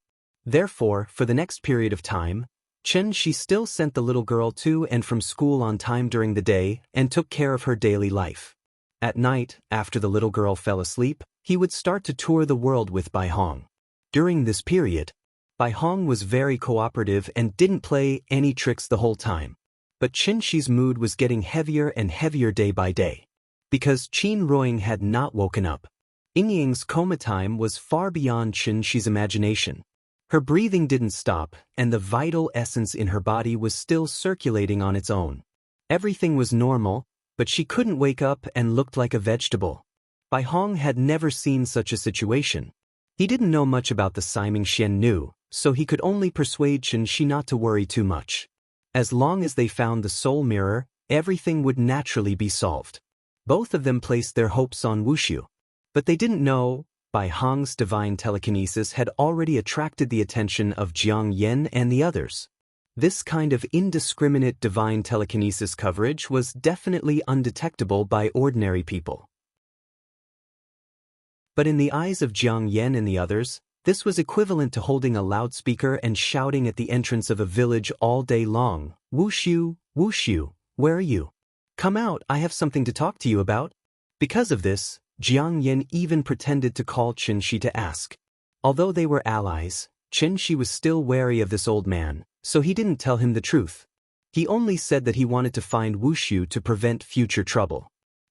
Therefore, for the next period of time, Qin Shi still sent the little girl to and from school on time during the day and took care of her daily life. At night, after the little girl fell asleep, he would start to tour the world with Bai Hong. During this period, Bai Hong was very cooperative and didn't play any tricks the whole time. But Qin Shi's mood was getting heavier and heavier day by day. Because Qin Ruing had not woken up. Yingying's coma time was far beyond Qin Shi's imagination. Her breathing didn't stop, and the vital essence in her body was still circulating on its own. Everything was normal, but she couldn't wake up and looked like a vegetable. Bai Hong had never seen such a situation. He didn't know much about the Siming Xian Nu, so he could only persuade Qin Shi not to worry too much. As long as they found the soul mirror, everything would naturally be solved. Both of them placed their hopes on Wushu. But they didn't know, Bai Hong's divine telekinesis had already attracted the attention of Jiang Yan and the others. This kind of indiscriminate divine telekinesis coverage was definitely undetectable by ordinary people. But in the eyes of Jiang Yan and the others, this was equivalent to holding a loudspeaker and shouting at the entrance of a village all day long, "Wushu, Wushu, where are you? Come out, I have something to talk to you about." Because of this, Jiang Yan even pretended to call Qin Shi to ask. Although they were allies, Qin Shi was still wary of this old man, so he didn't tell him the truth. He only said that he wanted to find Wushu to prevent future trouble.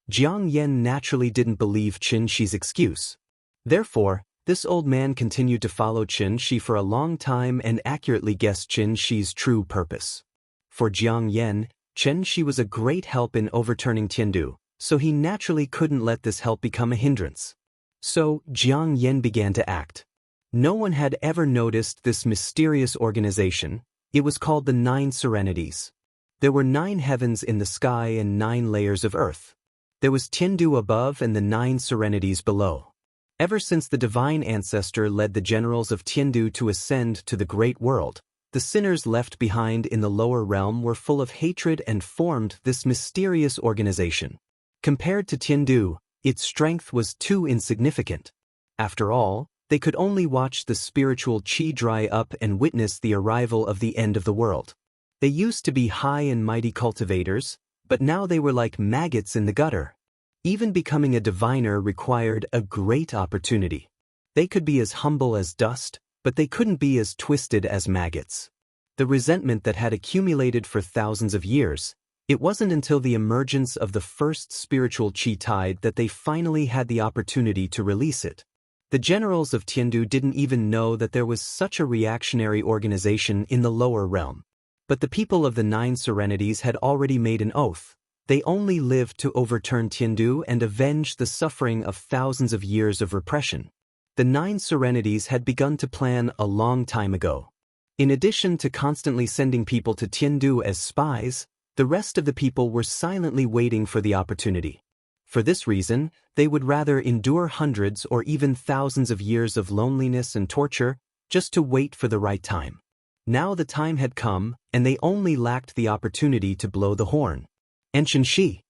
Jiang Yan naturally didn't believe Qin Shi's excuse. Therefore, this old man continued to follow Qin Shi for a long time and accurately guessed Qin Shi's true purpose. For Jiang Yan, Qin Shi was a great help in overturning Tiandu, so he naturally couldn't let this help become a hindrance. So, Jiang Yan began to act. No one had ever noticed this mysterious organization. It was called the 9 Serenities. There were 9 heavens in the sky and 9 layers of earth. There was Tiandu above and the 9 Serenities below. Ever since the divine ancestor led the generals of Tiandu to ascend to the great world, the sinners left behind in the lower realm were full of hatred and formed this mysterious organization. Compared to Tiandu, its strength was too insignificant. After all, they could only watch the spiritual qi dry up and witness the arrival of the end of the world. They used to be high and mighty cultivators, but now they were like maggots in the gutter. Even becoming a diviner required a great opportunity. They could be as humble as dust, but they couldn't be as twisted as maggots. The resentment that had accumulated for thousands of years, it wasn't until the emergence of the first spiritual qi tide that they finally had the opportunity to release it. The generals of Tiandu didn't even know that there was such a reactionary organization in the lower realm. But the people of the 9 Serenities had already made an oath. They only lived to overturn Tiandu and avenge the suffering of thousands of years of repression. The 9 Serenities had begun to plan a long time ago. In addition to constantly sending people to Tiandu as spies, the rest of the people were silently waiting for the opportunity. For this reason, they would rather endure hundreds or even thousands of years of loneliness and torture just to wait for the right time. Now the time had come, and they only lacked the opportunity to blow the horn. Qin Shi.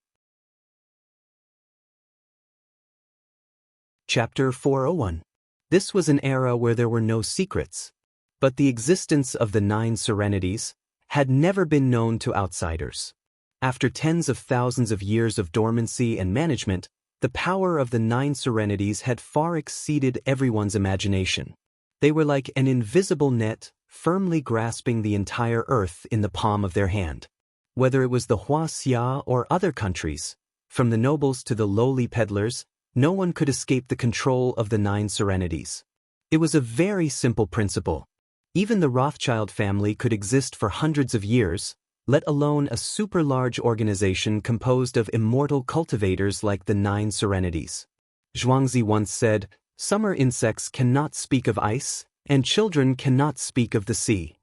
Chapter 401. This was an era where there were no secrets. But the existence of the 9 Serenities had never been known to outsiders. After tens of thousands of years of dormancy and management, the power of the 9 Serenities had far exceeded everyone's imagination. They were like an invisible net, firmly grasping the entire earth in the palm of their hand. Whether it was the Huaxia or other countries, from the nobles to the lowly peddlers, no one could escape the control of the 9 Serenities. It was a very simple principle. Even the Rothschild family could exist for hundreds of years, let alone a super-large organization composed of immortal cultivators like the 9 Serenities. Zhuangzi once said, "Summer insects cannot speak of ice, and children cannot speak of the sea."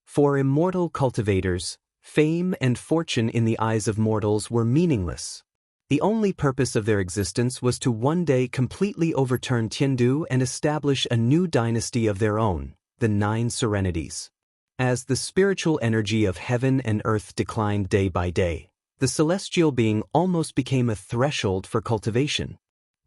For immortal cultivators, fame and fortune in the eyes of mortals were meaningless. The only purpose of their existence was to one day completely overturn Tiandu and establish a new dynasty of their own, the 9 Serenities. As the spiritual energy of heaven and earth declined day by day, the celestial being almost became a threshold for cultivation.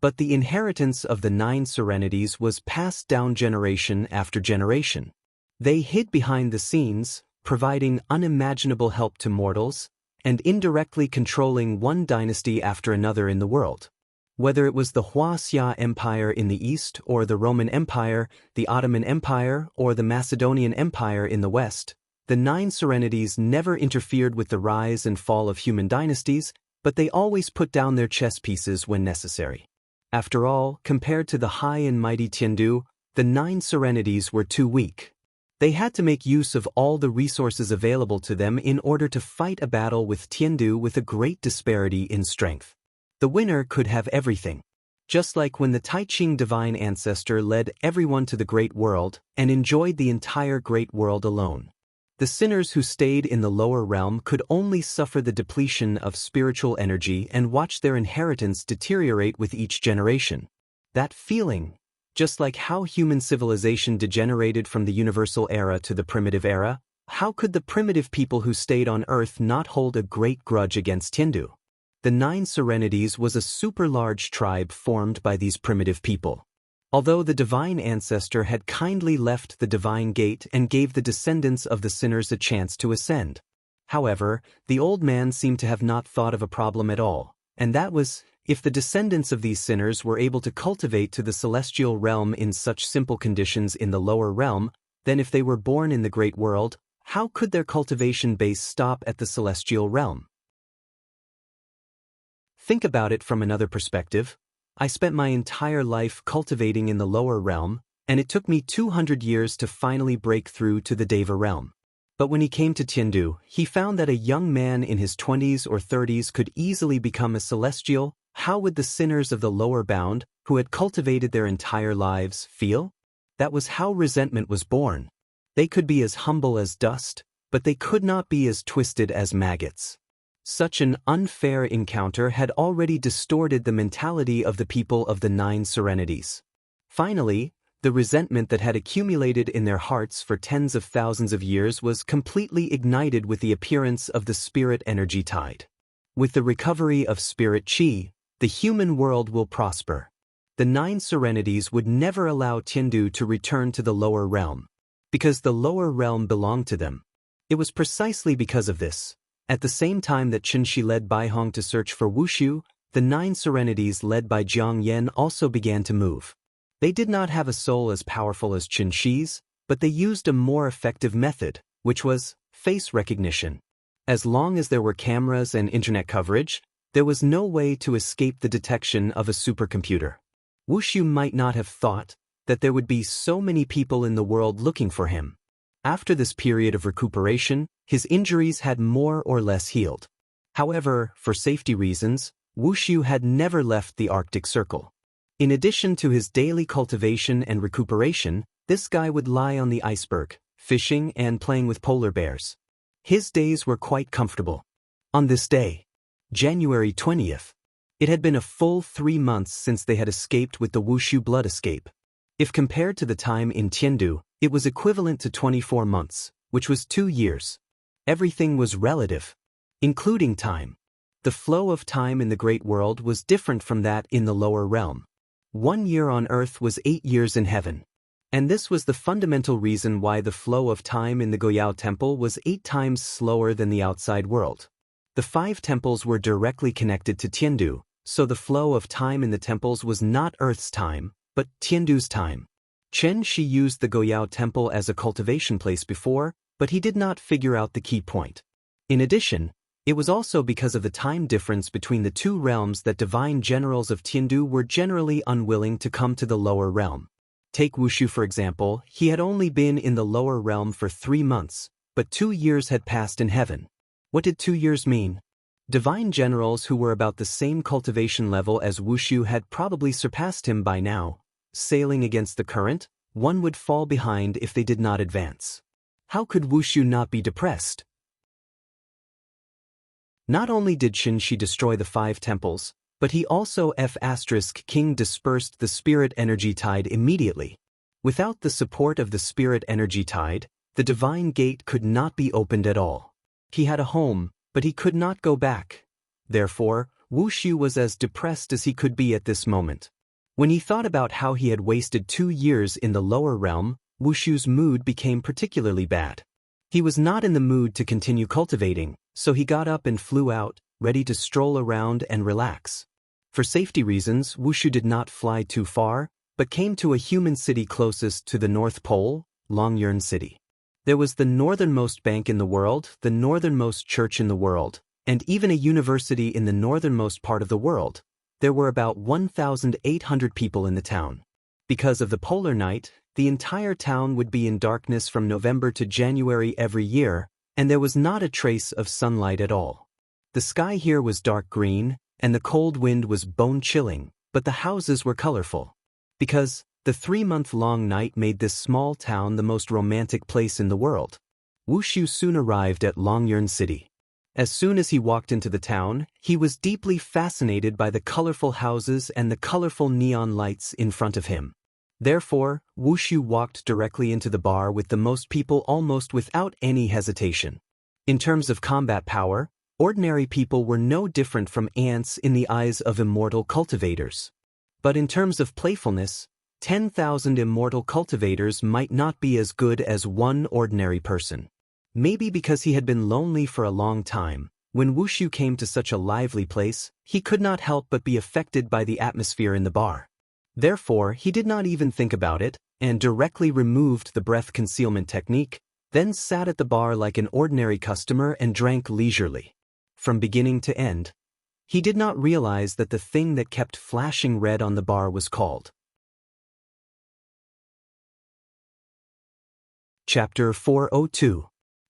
But the inheritance of the 9 Serenities was passed down generation after generation. They hid behind the scenes, providing unimaginable help to mortals, and indirectly controlling one dynasty after another in the world. Whether it was the Huaxia Empire in the east or the Roman Empire, the Ottoman Empire, or the Macedonian Empire in the west, the 9 Serenities never interfered with the rise and fall of human dynasties, but they always put down their chess pieces when necessary. After all, compared to the high and mighty Tiandu, the 9 Serenities were too weak. They had to make use of all the resources available to them in order to fight a battle with Tiandu with a great disparity in strength. The winner could have everything. Just like when the Taiqing divine ancestor led everyone to the great world and enjoyed the entire great world alone. The sinners who stayed in the lower realm could only suffer the depletion of spiritual energy and watch their inheritance deteriorate with each generation. That feeling, just like how human civilization degenerated from the universal era to the primitive era, how could the primitive people who stayed on Earth not hold a great grudge against Tindu? The Nine Serenities was a super-large tribe formed by these primitive people. Although the divine ancestor had kindly left the divine gate and gave the descendants of the sinners a chance to ascend. However, the old man seemed to have not thought of a problem at all, and that was, if the descendants of these sinners were able to cultivate to the celestial realm in such simple conditions in the lower realm, then if they were born in the great world, how could their cultivation base stop at the celestial realm? Think about it from another perspective. I spent my entire life cultivating in the lower realm, and it took me 200 years to finally break through to the Deva realm. But when he came to Tindu, he found that a young man in his 20s or 30s could easily become a celestial. How would the sinners of the lower bound, who had cultivated their entire lives, feel? That was how resentment was born. They could be as humble as dust, but they could not be as twisted as maggots. Such an unfair encounter had already distorted the mentality of the people of the Nine Serenities. Finally, the resentment that had accumulated in their hearts for tens of thousands of years was completely ignited with the appearance of the spirit energy tide. With the recovery of spirit chi, the human world will prosper. The Nine Serenities would never allow Tindu to return to the lower realm, because the lower realm belonged to them. It was precisely because of this. At the same time that Qinshi led Baihong to search for Wushu, the Nine Serenities led by Jiang Yan also began to move. They did not have a soul as powerful as Qinshi's, but they used a more effective method, which was face recognition. As long as there were cameras and internet coverage, there was no way to escape the detection of a supercomputer. Wushu might not have thought that there would be so many people in the world looking for him. After this period of recuperation, his injuries had more or less healed. However, for safety reasons, Wushu had never left the Arctic Circle. In addition to his daily cultivation and recuperation, this guy would lie on the iceberg, fishing and playing with polar bears. His days were quite comfortable. On this day, January 20th, it had been a full 3 months since they had escaped with the Wushu blood escape. If compared to the time in Tiandu, it was equivalent to 24 months, which was 2 years. Everything was relative, including time. The flow of time in the great world was different from that in the lower realm. 1 year on earth was 8 years in heaven. And this was the fundamental reason why the flow of time in the Goyao Temple was 8 times slower than the outside world. The 5 temples were directly connected to Tiandu, so the flow of time in the temples was not Earth's time, but Tiandu's time. Chen Shi used the Goyao Temple as a cultivation place before, but he did not figure out the key point. In addition, it was also because of the time difference between the two realms that divine generals of Tiandu were generally unwilling to come to the lower realm. Take Wushu for example, he had only been in the lower realm for 3 months, but 2 years had passed in heaven. What did 2 years mean? Divine generals who were about the same cultivation level as Wushu had probably surpassed him by now. Sailing against the current, one would fall behind if they did not advance. How could Wushu not be depressed? Not only did Qinshi destroy the 5 temples, but he also King dispersed the spirit energy tide immediately. Without the support of the spirit energy tide, the divine gate could not be opened at all. He had a home, but he could not go back. Therefore, Wushu was as depressed as he could be at this moment. When he thought about how he had wasted 2 years in the lower realm, Wushu's mood became particularly bad. He was not in the mood to continue cultivating, so he got up and flew out, ready to stroll around and relax. For safety reasons, Wushu did not fly too far, but came to a human city closest to the North Pole, Longyurn City. There was the northernmost bank in the world, the northernmost church in the world, and even a university in the northernmost part of the world. There were about 1,800 people in the town. Because of the polar night, the entire town would be in darkness from November to January every year, and there was not a trace of sunlight at all. The sky here was dark green, and the cold wind was bone-chilling, but the houses were colorful. Because the 3-month-long night made this small town the most romantic place in the world. Wushu soon arrived at Longyern City. As soon as he walked into the town, he was deeply fascinated by the colorful houses and the colorful neon lights in front of him. Therefore, Wushu walked directly into the bar with the most people almost without any hesitation. In terms of combat power, ordinary people were no different from ants in the eyes of immortal cultivators. But in terms of playfulness, 10,000 immortal cultivators might not be as good as one ordinary person. Maybe because he had been lonely for a long time, when Wushu came to such a lively place, he could not help but be affected by the atmosphere in the bar. Therefore, he did not even think about it, and directly removed the breath concealment technique, then sat at the bar like an ordinary customer and drank leisurely. From beginning to end, he did not realize that the thing that kept flashing red on the bar was called. Chapter 402.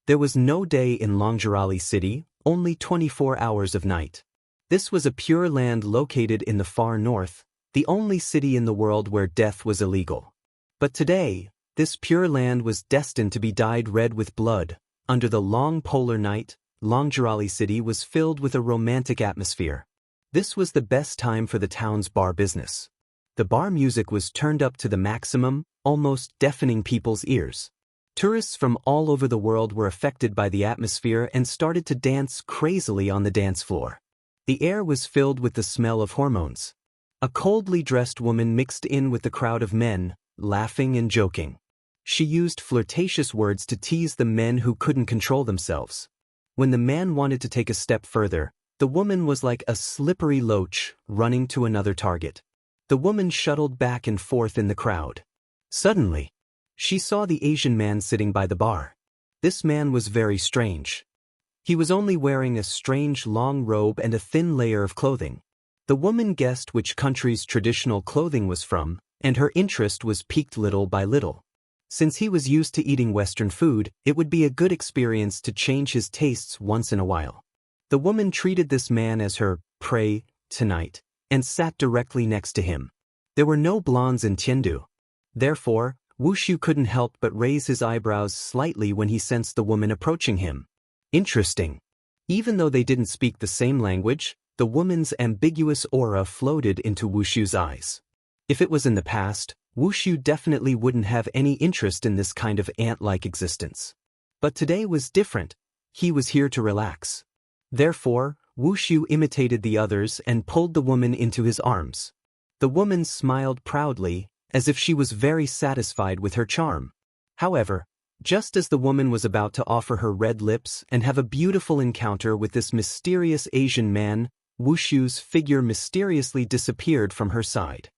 There was no day in Longjirali City, only 24 hours of night. This was a pure land located in the far north, the only city in the world where death was illegal. But today, this pure land was destined to be dyed red with blood. Under the long polar night, Longjirali City was filled with a romantic atmosphere. This was the best time for the town's bar business. The bar music was turned up to the maximum, almost deafening people's ears. Tourists from all over the world were affected by the atmosphere and started to dance crazily on the dance floor. The air was filled with the smell of hormones. A coldly dressed woman mixed in with the crowd of men, laughing and joking. She used flirtatious words to tease the men who couldn't control themselves. When the man wanted to take a step further, the woman was like a slippery loach running to another target. The woman shuttled back and forth in the crowd. Suddenly, she saw the Asian man sitting by the bar. This man was very strange. He was only wearing a strange long robe and a thin layer of clothing. The woman guessed which country's traditional clothing was from, and her interest was piqued little by little. Since he was used to eating Western food, it would be a good experience to change his tastes once in a while. The woman treated this man as her prey tonight, and sat directly next to him. There were no blondes in Tiandu. Therefore, Wushu couldn't help but raise his eyebrows slightly when he sensed the woman approaching him. Interesting. Even though they didn't speak the same language, the woman's ambiguous aura floated into Wushu's eyes. If it was in the past, Wushu definitely wouldn't have any interest in this kind of ant-like existence. But today was different. He was here to relax. Therefore, Wushu imitated the others and pulled the woman into his arms. The woman smiled proudly, as if she was very satisfied with her charm. However, just as the woman was about to offer her red lips and have a beautiful encounter with this mysterious Asian man, Wushu's figure mysteriously disappeared from her side.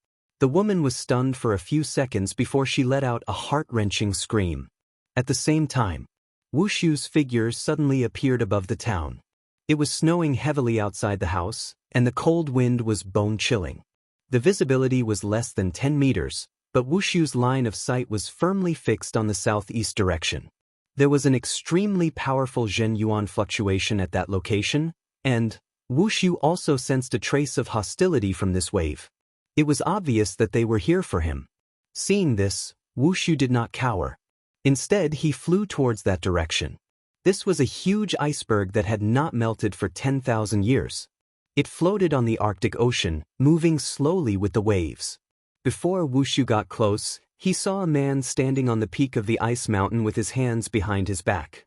The woman was stunned for a few seconds before she let out a heart-wrenching scream. At the same time, Wushu's figure suddenly appeared above the town. It was snowing heavily outside the house, and the cold wind was bone-chilling. The visibility was less than 10 meters, but Wushu's line of sight was firmly fixed on the southeast direction. There was an extremely powerful Zhen Yuan fluctuation at that location, and Wushu also sensed a trace of hostility from this wave. It was obvious that they were here for him. Seeing this, Wushu did not cower. Instead, he flew towards that direction. This was a huge iceberg that had not melted for 10,000 years. It floated on the Arctic Ocean, moving slowly with the waves. Before Wushu got close, he saw a man standing on the peak of the ice mountain with his hands behind his back.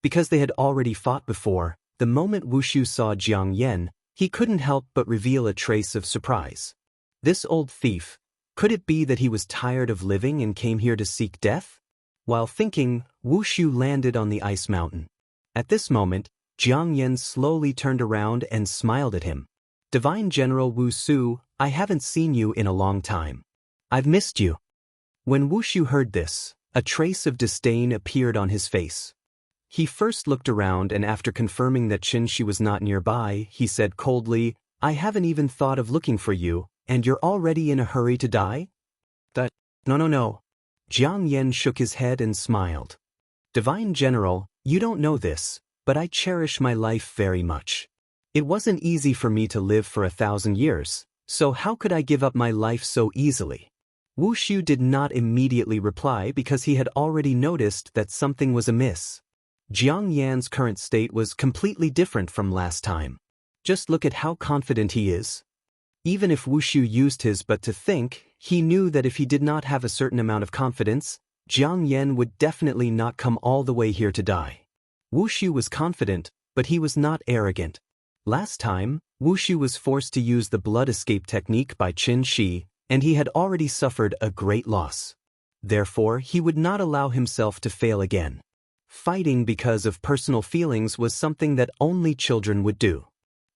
Because they had already fought before, the moment Wushu saw Jiang Yan, he couldn't help but reveal a trace of surprise. This old thief, could it be that he was tired of living and came here to seek death? While thinking, Wushu landed on the ice mountain. At this moment, Jiang Yan slowly turned around and smiled at him. Divine General Wu Su, I haven't seen you in a long time. I've missed you. When Wushu heard this, a trace of disdain appeared on his face. He first looked around and after confirming that Qin Shi was not nearby, he said coldly, I haven't even thought of looking for you, and you're already in a hurry to die? No. Jiang Yan shook his head and smiled. Divine General, you don't know this, but I cherish my life very much. It wasn't easy for me to live for 1,000 years, so how could I give up my life so easily? Wu Xiu did not immediately reply because he had already noticed that something was amiss. Jiang Yan's current state was completely different from last time. Just look at how confident he is. Even if Wu Xiu used his but to think, he knew that if he did not have a certain amount of confidence, Jiang Yan would definitely not come all the way here to die. Wu Xiu was confident, but he was not arrogant. Last time, Wu Xiu was forced to use the blood escape technique by Qin Shi, and he had already suffered a great loss. Therefore, he would not allow himself to fail again. Fighting because of personal feelings was something that only children would do.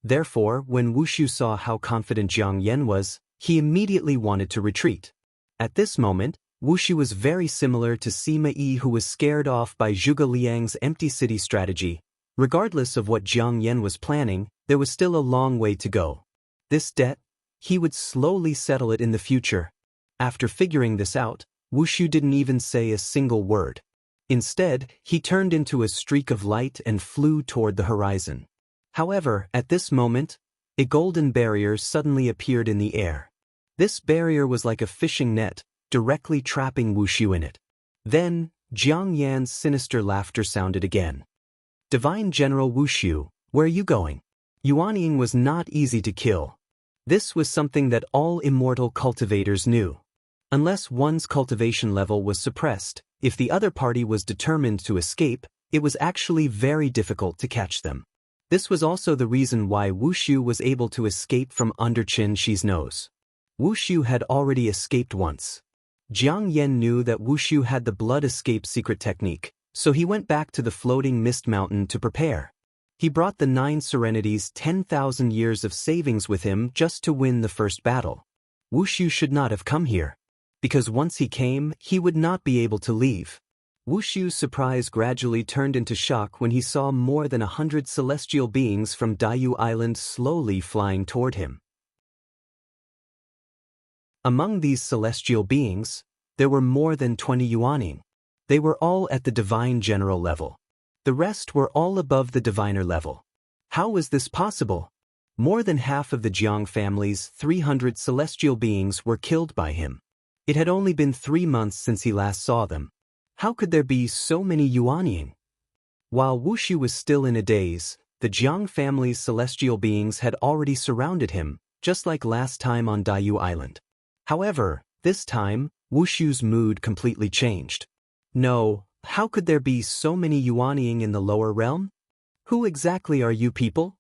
Therefore, when Wu Xiu saw how confident Jiang Yan was, he immediately wanted to retreat. At this moment, Wu Xiu was very similar to Sima Yi, who was scared off by Zhuge Liang's empty city strategy. Regardless of what Jiang Yan was planning, there was still a long way to go. This debt, he would slowly settle it in the future. After figuring this out, Wu Xiu didn't even say a single word. Instead, he turned into a streak of light and flew toward the horizon. However, at this moment, a golden barrier suddenly appeared in the air. This barrier was like a fishing net, directly trapping Wu Xiu in it. Then, Jiang Yan's sinister laughter sounded again. Divine General Wu Xiu, where are you going? Yuanying was not easy to kill. This was something that all immortal cultivators knew. Unless one's cultivation level was suppressed, if the other party was determined to escape, it was actually very difficult to catch them. This was also the reason why Wu Xiu was able to escape from under Qin Shi's nose. Wu Xiu had already escaped once. Jiang Yan knew that Wu Xiu had the blood escape secret technique, so he went back to the floating mist mountain to prepare. He brought the 9 Serenities' 10,000 years of savings with him just to win the first battle. Wu Xiu should not have come here, because once he came, he would not be able to leave. Wu Xiu's surprise gradually turned into shock when he saw more than 100 celestial beings from Daiyu Island slowly flying toward him. Among these celestial beings, there were more than 20 Yuanying. They were all at the divine general level. The rest were all above the diviner level. How was this possible? More than half of the Jiang family's 300 celestial beings were killed by him. It had only been 3 months since he last saw them. How could there be so many Yuanying? While Wu Xiu was still in a daze, the Jiang family's celestial beings had already surrounded him, just like last time on Daiyu Island. However, this time, Wu Xiu's mood completely changed. No, how could there be so many Yuanying in the lower realm? Who exactly are you people?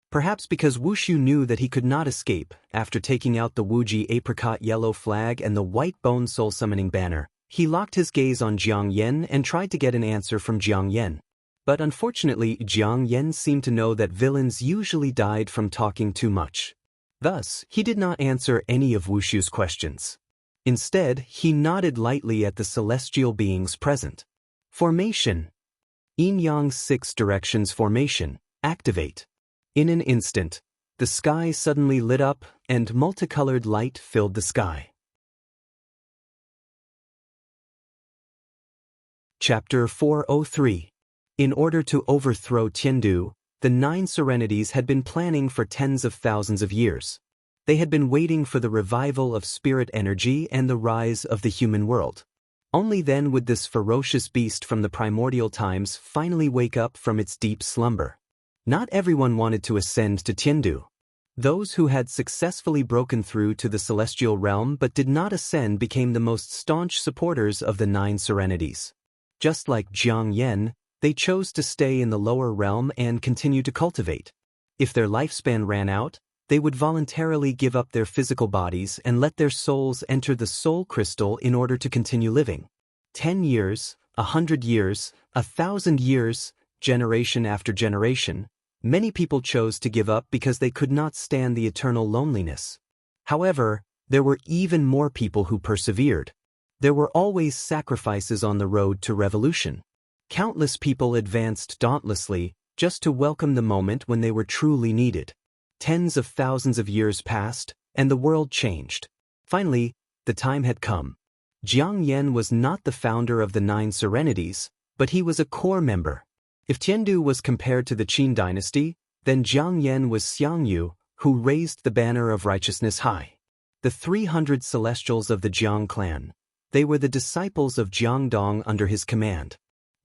Perhaps because Wu Xiu knew that he could not escape, after taking out the Wuji apricot yellow flag and the white bone soul summoning banner, he locked his gaze on Jiang Yan and tried to get an answer from Jiang Yan. But unfortunately, Jiang Yan seemed to know that villains usually died from talking too much. Thus, he did not answer any of Wu Xiu's questions. Instead, he nodded lightly at the celestial beings present. Formation. Yin-Yang 6 Directions Formation. Activate. In an instant, the sky suddenly lit up and multicolored light filled the sky. Chapter 403. In order to overthrow Tiandu, the 9 Serenities had been planning for tens of thousands of years. They had been waiting for the revival of spirit energy and the rise of the human world. Only then would this ferocious beast from the primordial times finally wake up from its deep slumber. Not everyone wanted to ascend to Tiandu. Those who had successfully broken through to the celestial realm but did not ascend became the most staunch supporters of the 9 Serenities. Just like Jiang Yan, they chose to stay in the lower realm and continue to cultivate. If their lifespan ran out, they would voluntarily give up their physical bodies and let their souls enter the soul crystal in order to continue living. 10 years, 100 years, 1,000 years, generation after generation, many people chose to give up because they could not stand the eternal loneliness. However, there were even more people who persevered. There were always sacrifices on the road to revolution. Countless people advanced dauntlessly just to welcome the moment when they were truly needed. Tens of thousands of years passed, and the world changed. Finally, the time had come. Jiang Yan was not the founder of the 9 Serenities, but he was a core member. If Tiandu was compared to the Qin dynasty, then Jiang Yan was Xiangyu, who raised the banner of righteousness high. the 300 celestials of the Jiang clan. They were the disciples of Jiang Dong under his command.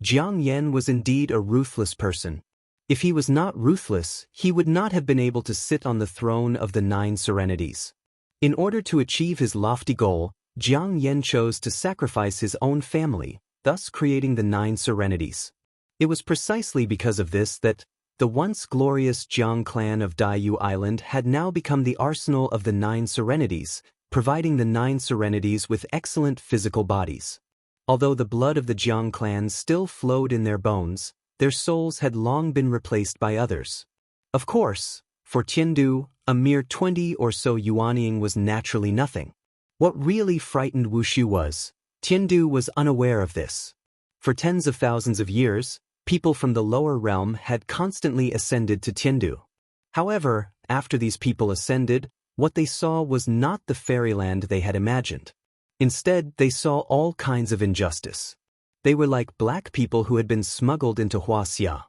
Jiang Yan was indeed a ruthless person. If he was not ruthless, he would not have been able to sit on the throne of the 9 serenities. In order to achieve his lofty goal, Jiang Yan chose to sacrifice his own family, thus creating the 9 serenities. It was precisely because of this that the once glorious Jiang clan of Daiyu Island had now become the arsenal of the 9 serenities, providing the 9 serenities with excellent physical bodies. Although the blood of the Jiang clan still flowed in their bones, their souls had long been replaced by others. Of course, for Tiandu, a mere 20 or so yuanying was naturally nothing. What really frightened Wushu was, Tiandu was unaware of this. For tens of thousands of years, people from the lower realm had constantly ascended to Tiandu. However, after these people ascended, what they saw was not the fairyland they had imagined. Instead, they saw all kinds of injustice. They were like black people who had been smuggled into Huaxia.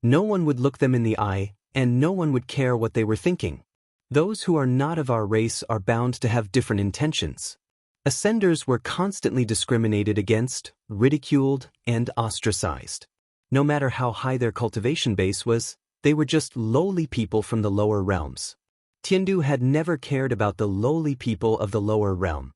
No one would look them in the eye, and no one would care what they were thinking. Those who are not of our race are bound to have different intentions. Ascenders were constantly discriminated against, ridiculed, and ostracized. No matter how high their cultivation base was, they were just lowly people from the lower realms. Tiandu had never cared about the lowly people of the lower realm.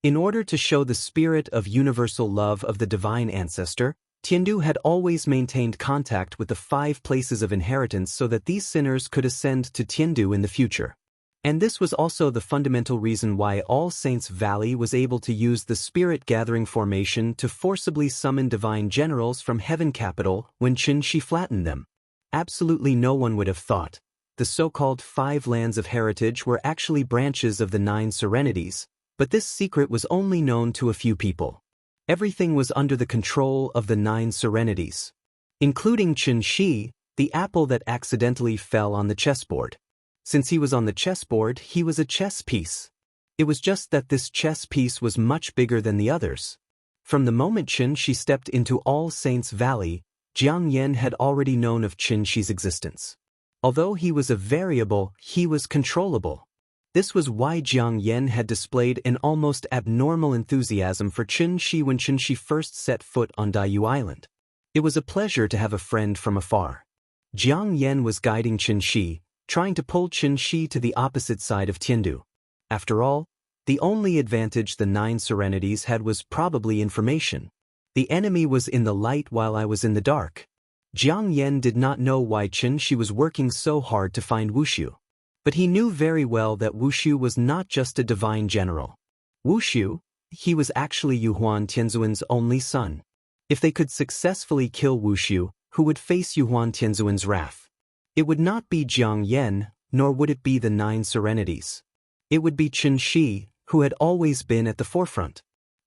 In order to show the spirit of universal love of the divine ancestor, Tiandu had always maintained contact with the 5 places of inheritance so that these sinners could ascend to Tiandu in the future. And this was also the fundamental reason why All Saints Valley was able to use the spirit-gathering formation to forcibly summon divine generals from Heaven Capital when Qin Shi flattened them. Absolutely no one would have thought. The so-called 5 lands of heritage were actually branches of the 9 serenities, but this secret was only known to a few people. Everything was under the control of the 9 serenities, including Qin Shi, the apple that accidentally fell on the chessboard. Since he was on the chessboard, he was a chess piece. It was just that this chess piece was much bigger than the others. From the moment Qin Shi stepped into All Saints Valley, Jiang Yan had already known of Qin Shi's existence. Although he was a variable, he was controllable. This was why Jiang Yan had displayed an almost abnormal enthusiasm for Qin Shi when Qin Shi first set foot on Daiyu Island. It was a pleasure to have a friend from afar. Jiang Yan was guiding Qin Shi, trying to pull Qin Shi to the opposite side of Tiandu. After all, the only advantage the 9 serenities had was probably information. The enemy was in the light while I was in the dark. Jiang Yan did not know why Qin Shi was working so hard to find Wushu. But he knew very well that Wushu was not just a divine general. Wushu, he was actually Yuhuan Tianzuan's only son. If they could successfully kill Wushu, who would face Yuhuan Tianzuan's wrath? It would not be Jiang Yan, nor would it be the 9 serenities. It would be Qin Shi, who had always been at the forefront.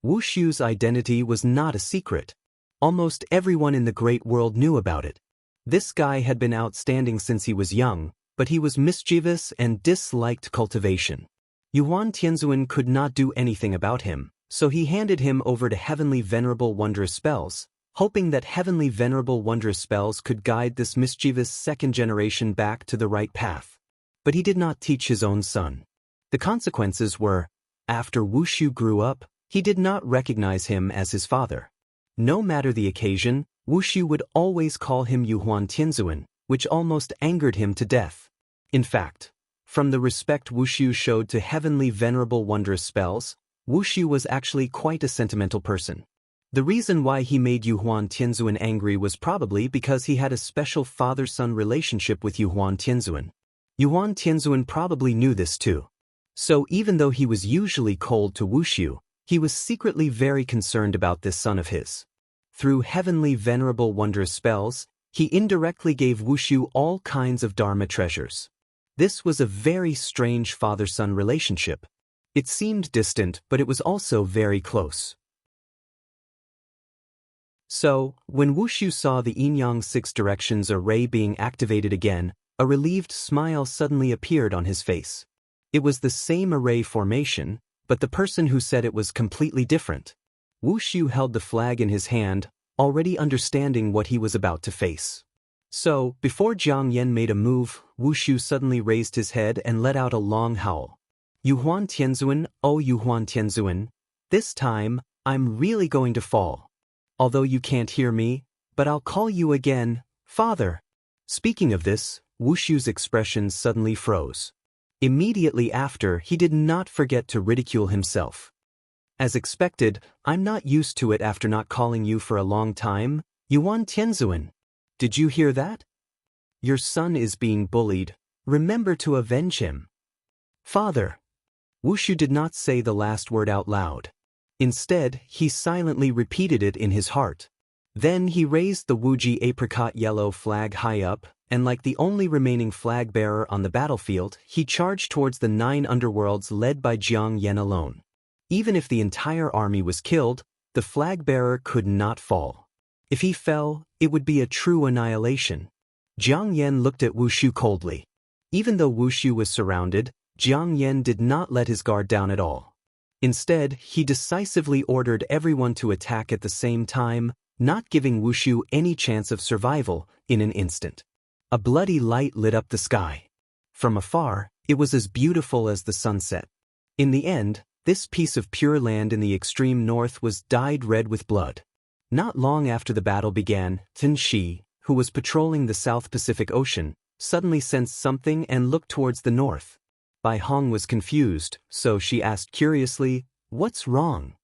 Wushu's identity was not a secret. Almost everyone in the great world knew about it. This guy had been outstanding since he was young, but he was mischievous and disliked cultivation. Yuhuan Tianzuan could not do anything about him, so he handed him over to Heavenly Venerable Wondrous Spells, hoping that Heavenly Venerable Wondrous Spells could guide this mischievous second generation back to the right path. But he did not teach his own son. The consequences were, after Wushu grew up, he did not recognize him as his father. No matter the occasion, Wushu would always call him Yuhuan Tianzuan, which almost angered him to death. In fact, from the respect Wushu showed to Heavenly Venerable Wondrous Spells, Wushu was actually quite a sentimental person. The reason why he made Yuhuan Tianzuan angry was probably because he had a special father-son relationship with Yuhuan Tianzuan. Yuhuan Tianzuan probably knew this too. So even though he was usually cold to Wushu, he was secretly very concerned about this son of his. Through Heavenly Venerable Wondrous Spells, he indirectly gave Wushu all kinds of Dharma treasures. This was a very strange father-son relationship. It seemed distant, but it was also very close. So, when Wushu saw the Yin-Yang 6 directions array being activated again, a relieved smile suddenly appeared on his face. It was the same array formation, but the person who said it was completely different. Wushu held the flag in his hand, already understanding what he was about to face. So, before Jiang Yan made a move, Wu Shu suddenly raised his head and let out a long howl. Yuhuan Tianzuan, oh Yuhuan Tianzuan, this time, I'm really going to fall. Although you can't hear me, but I'll call you again, Father. Speaking of this, Wu Shu's expression suddenly froze. Immediately after, he did not forget to ridicule himself. As expected, I'm not used to it after not calling you for a long time, Yuan Tianzuan. Did you hear that? Your son is being bullied. Remember to avenge him. Father. Wu Shu did not say the last word out loud. Instead, he silently repeated it in his heart. Then he raised the Wuji apricot yellow flag high up, and like the only remaining flag bearer on the battlefield, he charged towards the 9 underworlds led by Jiang Yan alone. Even if the entire army was killed, the flag bearer could not fall. If he fell, it would be a true annihilation. Jiang Yan looked at Wu Shu coldly. Even though Wu Shu was surrounded, Jiang Yan did not let his guard down at all. Instead, he decisively ordered everyone to attack at the same time, not giving Wu Shu any chance of survival in an instant. A bloody light lit up the sky. From afar, it was as beautiful as the sunset. In the end, this piece of pure land in the extreme north was dyed red with blood. Not long after the battle began, Tin Shi, who was patrolling the South Pacific Ocean, suddenly sensed something and looked towards the north. Bai Hong was confused, so she asked curiously, "What's wrong?"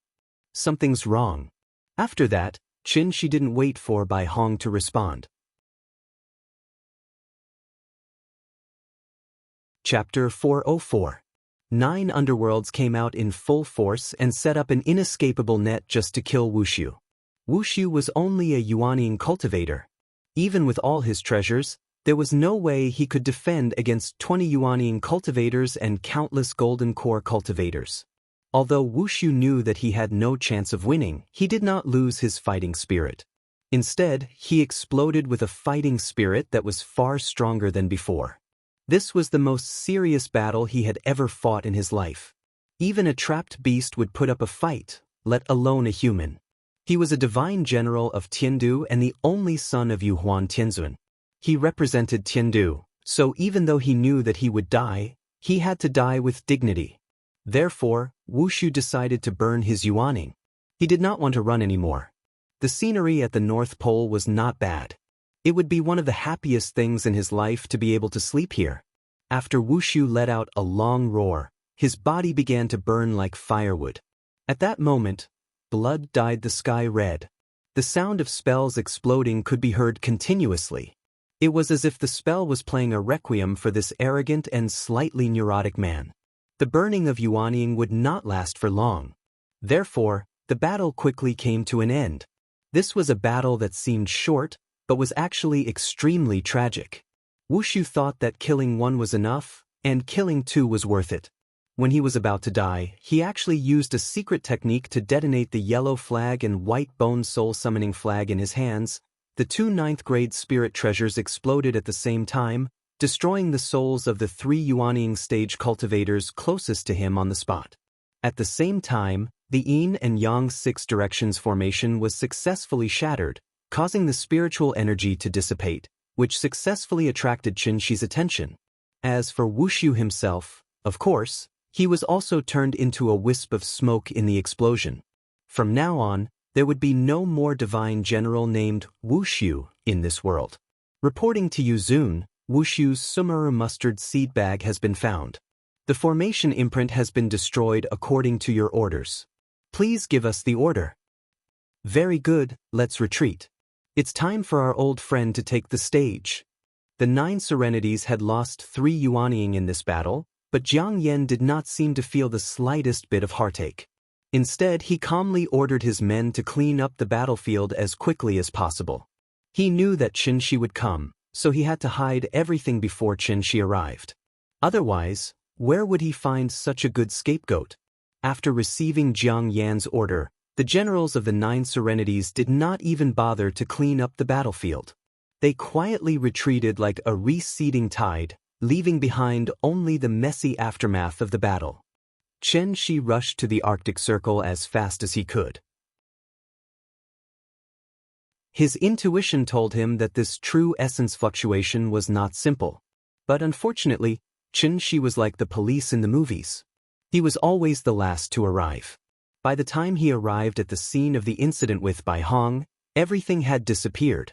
"Something's wrong." After that, Qin Shi didn't wait for Bai Hong to respond. Chapter 404. 9 underworlds came out in full force and set up an inescapable net just to kill Wu Shu. Wu Shu was only a Yuanian cultivator. Even with all his treasures, there was no way he could defend against 20 Yuanian cultivators and countless golden core cultivators. Although Wu Shu knew that he had no chance of winning, he did not lose his fighting spirit. Instead, he exploded with a fighting spirit that was far stronger than before. This was the most serious battle he had ever fought in his life. Even a trapped beast would put up a fight, let alone a human. He was a divine general of Tiandu and the only son of Yuhuan Tianzun. He represented Tiandu, so even though he knew that he would die, he had to die with dignity. Therefore, Wu Shu decided to burn his Yuaning. He did not want to run anymore. The scenery at the North Pole was not bad. It would be one of the happiest things in his life to be able to sleep here. After Wu Shu let out a long roar, his body began to burn like firewood. At that moment, blood dyed the sky red. The sound of spells exploding could be heard continuously. It was as if the spell was playing a requiem for this arrogant and slightly neurotic man. The burning of Yuanying would not last for long. Therefore, the battle quickly came to an end. This was a battle that seemed short, but was actually extremely tragic. Wu Shu thought that killing one was enough, and killing two was worth it. When he was about to die, he actually used a secret technique to detonate the yellow flag and white bone soul summoning flag in his hands. The 2 9th-grade spirit treasures exploded at the same time, destroying the souls of the 3 Yuanying stage cultivators closest to him on the spot. At the same time, the Yin and Yang 6 directions formation was successfully shattered, causing the spiritual energy to dissipate, which successfully attracted Qin Shi's attention. As for Wu Shu himself, of course, he was also turned into a wisp of smoke in the explosion. From now on, there would be no more divine general named Wu Shu in this world. Reporting to Yuzun, Wu Shu's Sumeru mustard seed bag has been found. The formation imprint has been destroyed according to your orders. Please give us the order. Very good, let's retreat. It's time for our old friend to take the stage. The 9 Serenities had lost 3 Yuanying in this battle, but Jiang Yan did not seem to feel the slightest bit of heartache. Instead, he calmly ordered his men to clean up the battlefield as quickly as possible. He knew that Qin Shi would come, so he had to hide everything before Qin Shi arrived. Otherwise, where would he find such a good scapegoat? After receiving Jiang Yan's order, the generals of the 9 Serenities did not even bother to clean up the battlefield. They quietly retreated like a receding tide, leaving behind only the messy aftermath of the battle. Qin Shi rushed to the Arctic Circle as fast as he could. His intuition told him that this true essence fluctuation was not simple. But unfortunately, Chen Shi was like the police in the movies. He was always the last to arrive. By the time he arrived at the scene of the incident with Bai Hong, everything had disappeared.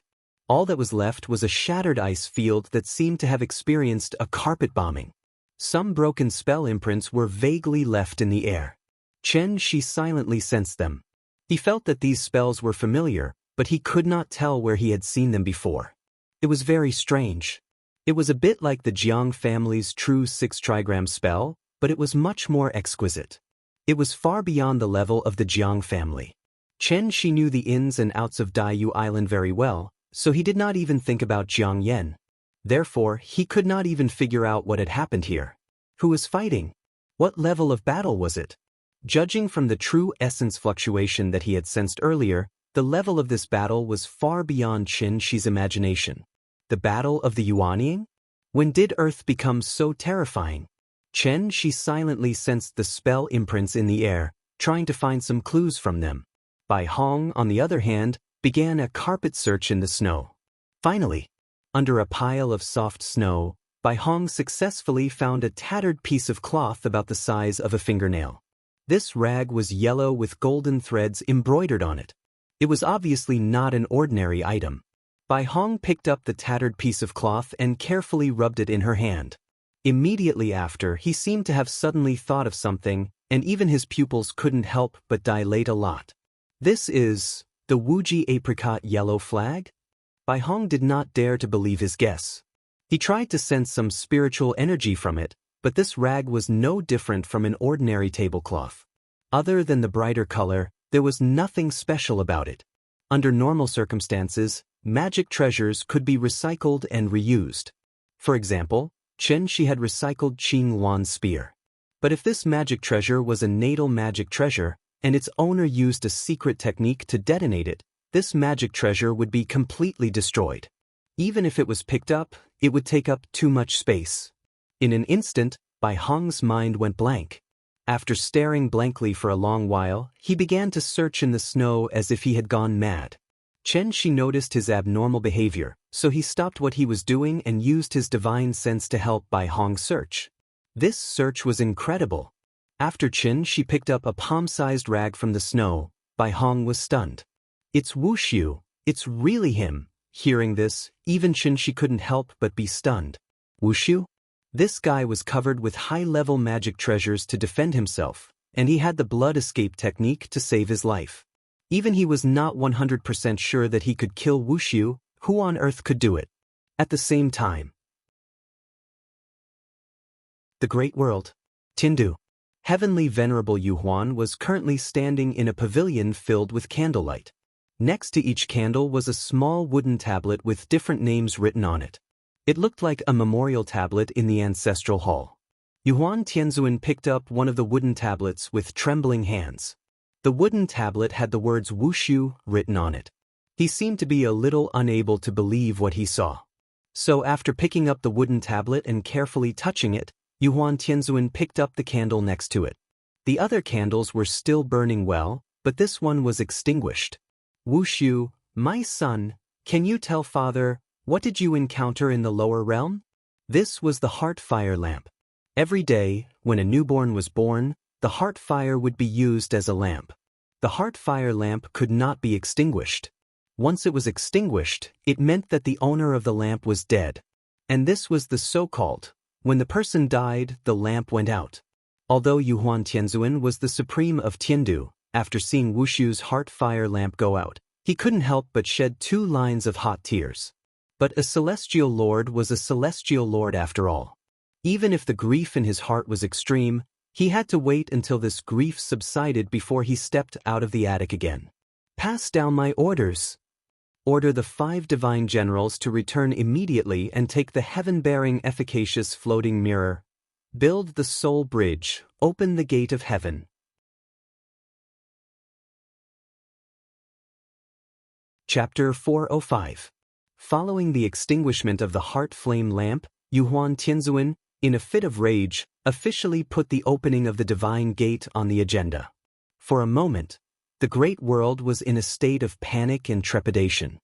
All that was left was a shattered ice field that seemed to have experienced a carpet bombing. Some broken spell imprints were vaguely left in the air. Chen Shi silently sensed them. He felt that these spells were familiar, but he could not tell where he had seen them before. It was very strange. It was a bit like the Jiang family's true 6-trigram spell, but it was much more exquisite. It was far beyond the level of the Jiang family. Chen Shi knew the ins and outs of Daiyu Island very well, so he did not even think about Jiang Yan. Therefore, he could not even figure out what had happened here. Who was fighting? What level of battle was it? Judging from the true essence fluctuation that he had sensed earlier, the level of this battle was far beyond Chen Shi's imagination. The battle of the Yuanying? When did Earth become so terrifying? Chen Shi silently sensed the spell imprints in the air, trying to find some clues from them. Bai Hong, on the other hand, began a carpet search in the snow. Finally, under a pile of soft snow, Bai Hong successfully found a tattered piece of cloth about the size of a fingernail. This rag was yellow with golden threads embroidered on it. It was obviously not an ordinary item. Bai Hong picked up the tattered piece of cloth and carefully rubbed it in her hand. Immediately after, he seemed to have suddenly thought of something, and even his pupils couldn't help but dilate a lot. This is the Wuji apricot yellow flag? Bai Hong did not dare to believe his guess. He tried to sense some spiritual energy from it, but this rag was no different from an ordinary tablecloth. Other than the brighter color, there was nothing special about it. Under normal circumstances, magic treasures could be recycled and reused. For example, Chen Shi had recycled Qing Wan's spear. But if this magic treasure was a natal magic treasure, and its owner used a secret technique to detonate it, this magic treasure would be completely destroyed. Even if it was picked up, it would take up too much space. In an instant, Bai Hong's mind went blank. After staring blankly for a long while, he began to search in the snow as if he had gone mad. Chen Shi noticed his abnormal behavior, so he stopped what he was doing and used his divine sense to help Bai Hong search. This search was incredible. After Chen Shi picked up a palm-sized rag from the snow, Bai Hong was stunned. It's Wuxiu, it's really him. Hearing this, even Chen Shi couldn't help but be stunned. Wuxiu? This guy was covered with high-level magic treasures to defend himself, and he had the blood escape technique to save his life. Even he was not 100% sure that he could kill Wuxiu. Who on earth could do it? At the same time. The Great World. Tindu. Heavenly Venerable Yu Huan was currently standing in a pavilion filled with candlelight. Next to each candle was a small wooden tablet with different names written on it. It looked like a memorial tablet in the ancestral hall. Yuhuan Tianzuan picked up one of the wooden tablets with trembling hands. The wooden tablet had the words Wuxiu written on it. He seemed to be a little unable to believe what he saw. So after picking up the wooden tablet and carefully touching it, Yuhuan Tianzuan picked up the candle next to it. The other candles were still burning well, but this one was extinguished. Wuxiu, my son, can you tell father, what did you encounter in the lower realm? This was the heart fire lamp. Every day, when a newborn was born, the heart fire would be used as a lamp. The heart fire lamp could not be extinguished. Once it was extinguished, it meant that the owner of the lamp was dead. And this was the so-called, when the person died, the lamp went out. Although Yuhuan Tianzuan was the supreme of Tiandu, after seeing Wuxiu's heart fire lamp go out, he couldn't help but shed 2 lines of hot tears. But a celestial lord was a celestial lord after all. Even if the grief in his heart was extreme, he had to wait until this grief subsided before he stepped out of the attic again. Pass down my orders. Order the 5 divine generals to return immediately and take the heaven-bearing efficacious floating mirror. Build the soul bridge, open the gate of heaven. Chapter 405. Following the extinguishment of the heart flame lamp, Yuhuan Tianzuan, in a fit of rage, officially put the opening of the divine gate on the agenda. For a moment, the great world was in a state of panic and trepidation.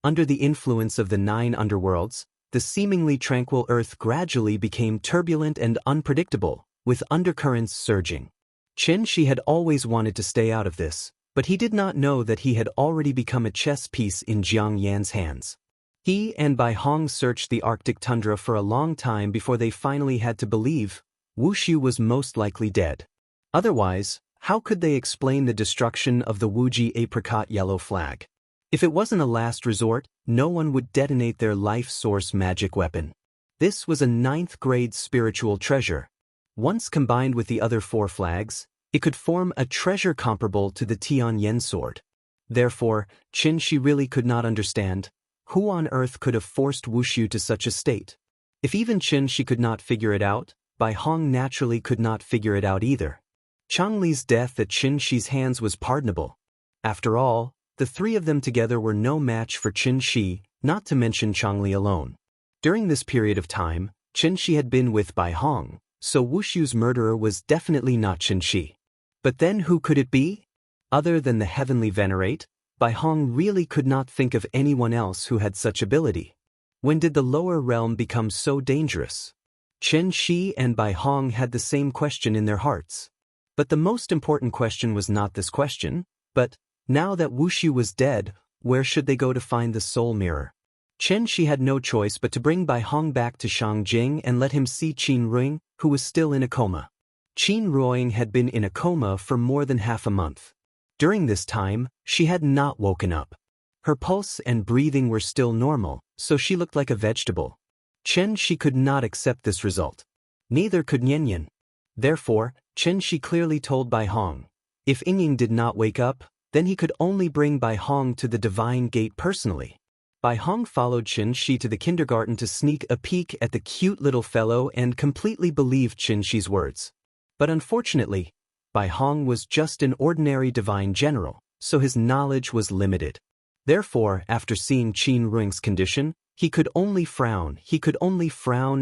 Under the influence of the 9 underworlds, the seemingly tranquil earth gradually became turbulent and unpredictable, with undercurrents surging. Chen Shi had always wanted to stay out of this, but he did not know that he had already become a chess piece in Jiang Yan's hands. He and Bai Hong searched the Arctic tundra for a long time before they finally had to believe Wu Xiu was most likely dead. Otherwise, how could they explain the destruction of the Wuji apricot yellow flag? If it wasn't a last resort, no one would detonate their life source magic weapon. This was a 9th-grade spiritual treasure. Once combined with the other 4 flags, it could form a treasure comparable to the Tianyan sword. Therefore, Qin Shi really could not understand who on earth could have forced Wu Xiu to such a state. If even Qin Shi could not figure it out, Bai Hong naturally could not figure it out either. Chang Li's death at Qin Shi's hands was pardonable. After all, the 3 of them together were no match for Qin Shi, not to mention Chang Li alone. During this period of time, Qin Shi had been with Bai Hong, so Wu Xiu's murderer was definitely not Qin Shi. But then who could it be? Other than the heavenly venerate, Bai Hong really could not think of anyone else who had such ability. When did the lower realm become so dangerous? Chen Shi and Bai Hong had the same question in their hearts. But the most important question was not this question, but, now that Wu Xiu was dead, where should they go to find the soul mirror? Chen Shi had no choice but to bring Bai Hong back to Shangjing and let him see Qin Ruing, who was still in a coma. Qin Ruing had been in a coma for more than half a month. During this time, she had not woken up. Her pulse and breathing were still normal, so she looked like a vegetable. Chen Shi could not accept this result. Neither could Nian. Therefore, Chen Shi clearly told Bai Hong, if Ying did not wake up, then he could only bring Bai Hong to the Divine Gate personally. Bai Hong followed Chen Shi to the kindergarten to sneak a peek at the cute little fellow and completely believed Chen Shi's words. But unfortunately, Bai Hong was just an ordinary divine general, so his knowledge was limited. Therefore, after seeing Qin Ruing's condition, he could only frown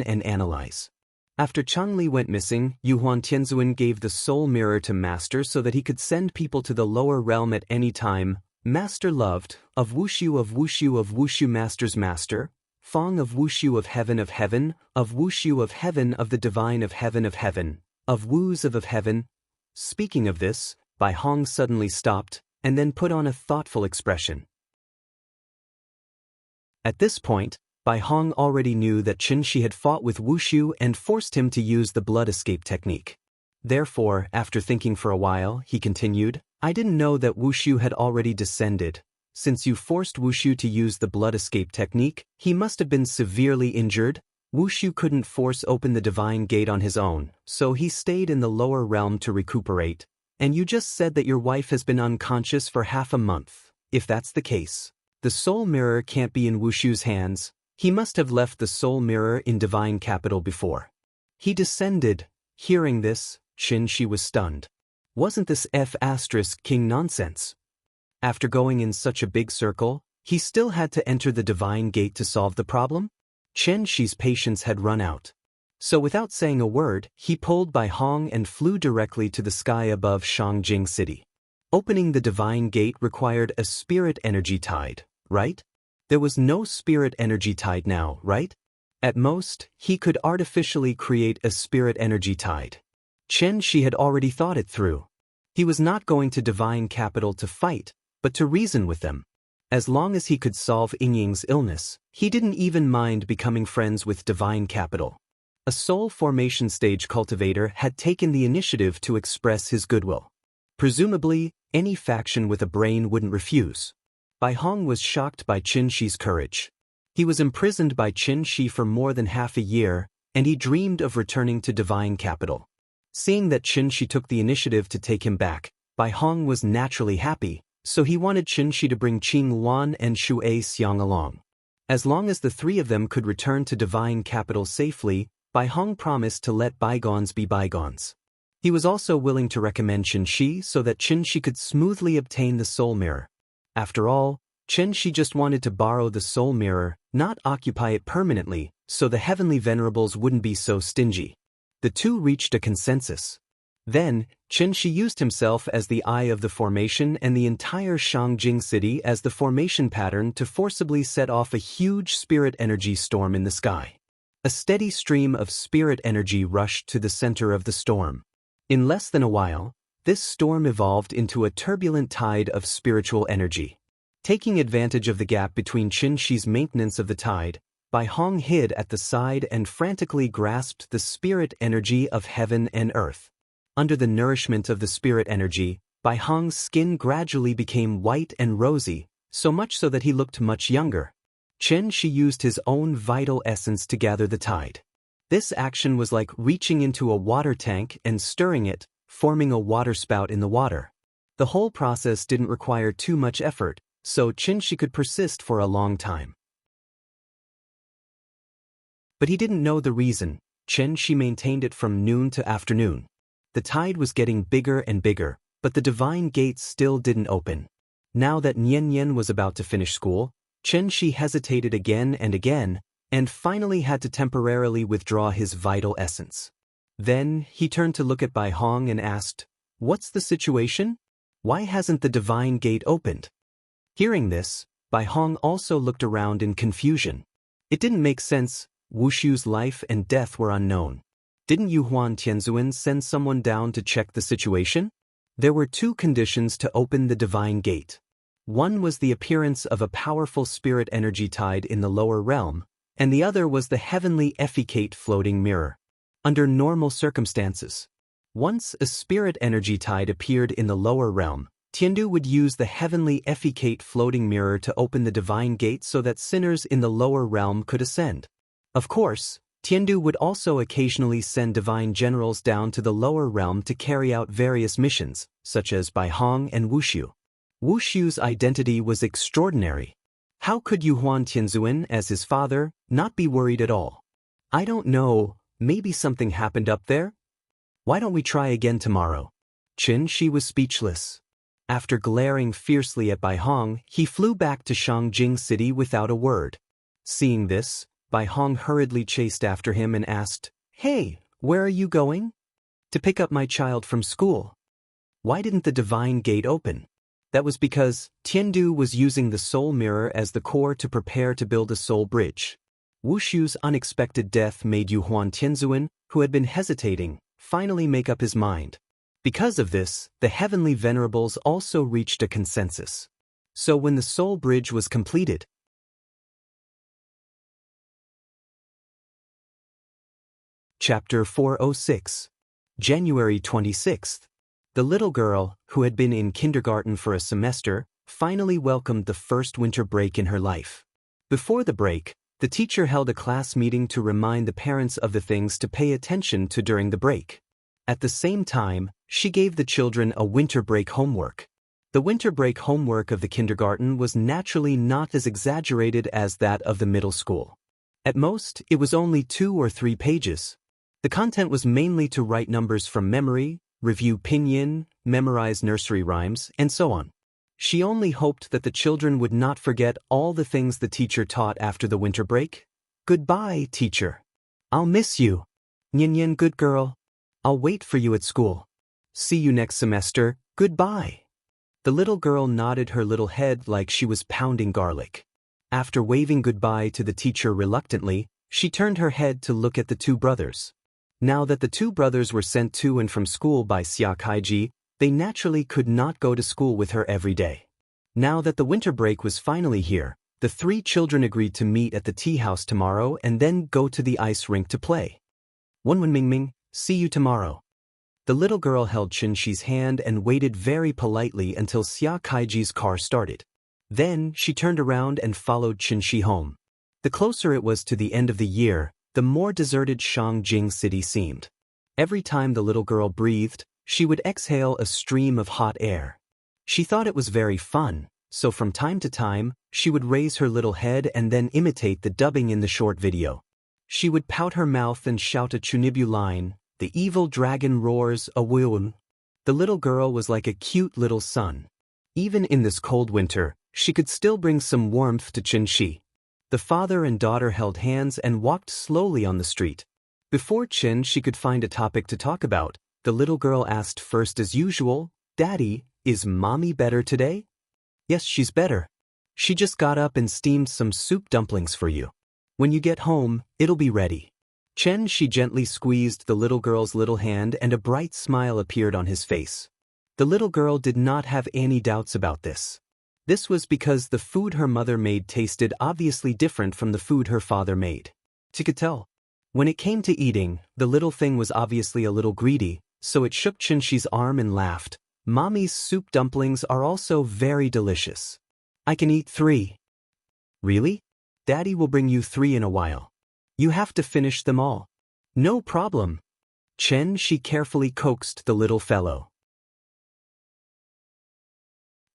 and analyze. After Chang Li went missing, Yuhuan Tianzuan gave the soul mirror to Master so that he could send people to the lower realm at any time. Master loved, of Wu Xiu of Wu Xiu of Wu Xiu Master's Master, Fong of Wu Xiu of Heaven, of Wu Xiu of Heaven of the Divine of Heaven, of Wu's of Heaven. Speaking of this, Bai Hong suddenly stopped, and then put on a thoughtful expression. At this point, Bai Hong already knew that Qin Shi had fought with Wu Xiu and forced him to use the blood escape technique. Therefore, after thinking for a while, he continued, I didn't know that Wu Xiu had already descended. Since you forced Wu Xiu to use the blood escape technique, he must have been severely injured. Wu Xiu couldn't force open the Divine Gate on his own, so he stayed in the lower realm to recuperate. And you just said that your wife has been unconscious for half a month. If that's the case, the soul mirror can't be in Wu Xiu's hands. He must have left the soul mirror in Divine Capital before he descended. Hearing this, Qin Shi was stunned. Wasn't this King nonsense? After going in such a big circle, he still had to enter the Divine Gate to solve the problem? Chen Shi's patience had run out. So without saying a word, he pulled Bai Hong and flew directly to the sky above Shangjing City. Opening the Divine Gate required a spirit energy tide, right? There was no spirit energy tide now, right? At most, he could artificially create a spirit energy tide. Chen Shi had already thought it through. He was not going to Divine Capital to fight, but to reason with them. As long as he could solve Ying's illness, he didn't even mind becoming friends with Divine Capital. A soul formation stage cultivator had taken the initiative to express his goodwill. Presumably, any faction with a brain wouldn't refuse. Bai Hong was shocked by Qin Shi's courage. He was imprisoned by Qin Shi for more than half a year, and he dreamed of returning to Divine Capital. Seeing that Qin Shi took the initiative to take him back, Bai Hong was naturally happy, so he wanted Qin Shi to bring Qing Luan and Xue Xiang along. As long as the 3 of them could return to Divine Capital safely, Bai Hong promised to let bygones be bygones. He was also willing to recommend Qin Shi so that Qin Shi could smoothly obtain the soul mirror. After all, Qin Shi just wanted to borrow the soul mirror, not occupy it permanently, so the heavenly venerables wouldn't be so stingy. The 2 reached a consensus. Then, Qinshi used himself as the eye of the formation and the entire Shangjing city as the formation pattern to forcibly set off a huge spirit energy storm in the sky. A steady stream of spirit energy rushed to the center of the storm. In less than a while, this storm evolved into a turbulent tide of spiritual energy. Taking advantage of the gap between Qinshi's maintenance of the tide, Bai Hong hid at the side and frantically grasped the spirit energy of heaven and earth. Under the nourishment of the spirit energy, Bai Hong's skin gradually became white and rosy, so much so that he looked much younger. Qinshi used his own vital essence to gather the tide. This action was like reaching into a water tank and stirring it, forming a waterspout in the water. The whole process didn't require too much effort, so Qinshi could persist for a long time. But he didn't know the reason. Qinshi maintained it from noon to afternoon. The tide was getting bigger and bigger, but the divine gates still didn't open. Now that Nian was about to finish school, Qinshi hesitated again and finally had to temporarily withdraw his vital essence. Then, he turned to look at Bai Hong and asked, "What's the situation? Why hasn't the divine gate opened?" Hearing this, Bai Hong also looked around in confusion. It didn't make sense. Wushu's life and death were unknown. Didn't Yuhuan Tianzuan send someone down to check the situation? There were two conditions to open the divine gate. One was the appearance of a powerful spirit energy tide in the lower realm, and the other was the heavenly efficate floating mirror. Under normal circumstances, once a spirit energy tide appeared in the lower realm, Tiandu would use the heavenly efficate floating mirror to open the divine gate so that sinners in the lower realm could ascend. Of course, Tiandu would also occasionally send divine generals down to the lower realm to carry out various missions, such as Bai Hong and Wushu. Wushu's identity was extraordinary. How could Yuhuan Tianzuan, as his father, not be worried at all? "I don't know, maybe something happened up there? Why don't we try again tomorrow?" Qinshi was speechless. After glaring fiercely at Bai Hong, he flew back to Shangjing City without a word. Seeing this, Bai Hong hurriedly chased after him and asked, "Hey, where are you going?" "To pick up my child from school." "Why didn't the divine gate open?" That was because Tiandu was using the soul mirror as the core to prepare to build a soul bridge. Wushu's unexpected death made Yuhuan Tianzuan, who had been hesitating, finally make up his mind. Because of this, the heavenly venerables also reached a consensus. So when the soul bridge was completed, Chapter 406, January 26th. The little girl, who had been in kindergarten for a semester, finally welcomed the first winter break in her life. Before the break, the teacher held a class meeting to remind the parents of the things to pay attention to during the break. At the same time, she gave the children a winter break homework. The winter break homework of the kindergarten was naturally not as exaggerated as that of the middle school. At most, it was only 2 or 3 pages. The content was mainly to write numbers from memory, review pinyin, memorize nursery rhymes, and so on. She only hoped that the children would not forget all the things the teacher taught after the winter break. "Goodbye, teacher. I'll miss you. Nian, good girl. I'll wait for you at school. See you next semester. Goodbye." The little girl nodded her little head like she was pounding garlic. After waving goodbye to the teacher reluctantly, she turned her head to look at the 2 brothers. Now that the 2 brothers were sent to and from school by Xia Kaiji, they naturally could not go to school with her every day. Now that the winter break was finally here, the 3 children agreed to meet at the tea house tomorrow and then go to the ice rink to play. "Wenwen Mingming, see you tomorrow." The little girl held Qinshi's hand and waited very politely until Xia Kaiji's car started. Then, she turned around and followed Qinshi home. The closer it was to the end of the year, the more deserted Shangjing City seemed. Every time the little girl breathed, she would exhale a stream of hot air. She thought it was very fun, so from time to time, she would raise her little head and then imitate the dubbing in the short video. She would pout her mouth and shout a Chunibu line, "The evil dragon roars, a woon." The little girl was like a cute little sun. Even in this cold winter, she could still bring some warmth to Qinshi. The father and daughter held hands and walked slowly on the street. Before Qin she could find a topic to talk about, The little girl asked first as usual, "Daddy, is Mommy better today?" "Yes, she's better. She just got up and steamed some soup dumplings for you. When you get home, it'll be ready." She gently squeezed the little girl's little hand and a bright smile appeared on his face. The little girl did not have any doubts about this. This was because the food her mother made tasted obviously different from the food her father made. She could tell. When it came to eating, the little thing was obviously a little greedy, so it shook Chinchi's arm and laughed. "Mommy's soup dumplings are also very delicious. I can eat 3. "Really? Daddy will bring you 3 in a while. You have to finish them all." "No problem." She carefully coaxed the little fellow.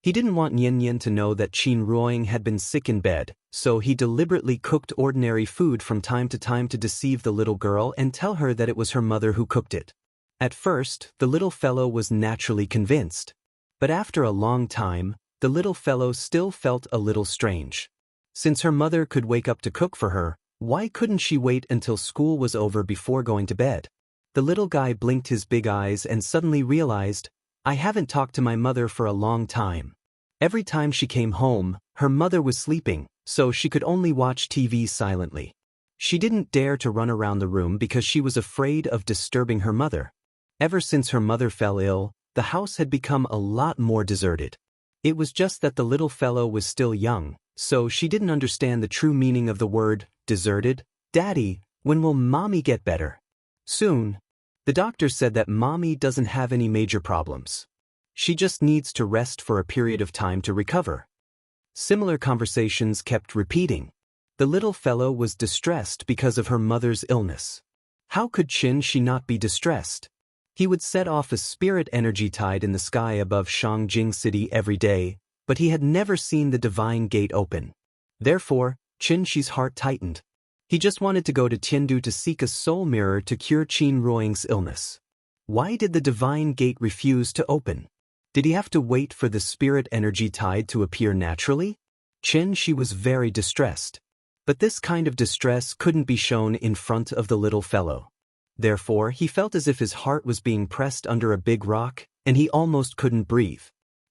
He didn't want Nian to know that Qin Ruoying had been sick in bed, so he deliberately cooked ordinary food from time to time to deceive the little girl and tell her that it was her mother who cooked it. At first, the little fellow was naturally convinced. But after a long time, the little fellow still felt a little strange. Since her mother could wake up to cook for her, why couldn't she wait until school was over before going to bed? The little guy blinked his big eyes and suddenly realized, "I haven't talked to my mother for a long time." Every time she came home, her mother was sleeping, so she could only watch TV silently. She didn't dare to run around the room because she was afraid of disturbing her mother. Ever since her mother fell ill, the house had become a lot more deserted. It was just that the little fellow was still young, so she didn't understand the true meaning of the word, deserted. "Daddy, when will Mommy get better?" "Soon. The doctor said that Mommy doesn't have any major problems. She just needs to rest for a period of time to recover." Similar conversations kept repeating. The little fellow was distressed because of her mother's illness. How could she not be distressed? He would set off a spirit energy tide in the sky above Shangjing City every day, but he had never seen the divine gate open. Therefore, Chinchi's heart tightened. He just wanted to go to Tiandu to seek a soul mirror to cure Qin Ruoying's illness. Why did the divine gate refuse to open? Did he have to wait for the spirit energy tide to appear naturally? She was very distressed. But this kind of distress couldn't be shown in front of the little fellow. Therefore, he felt as if his heart was being pressed under a big rock, and he almost couldn't breathe.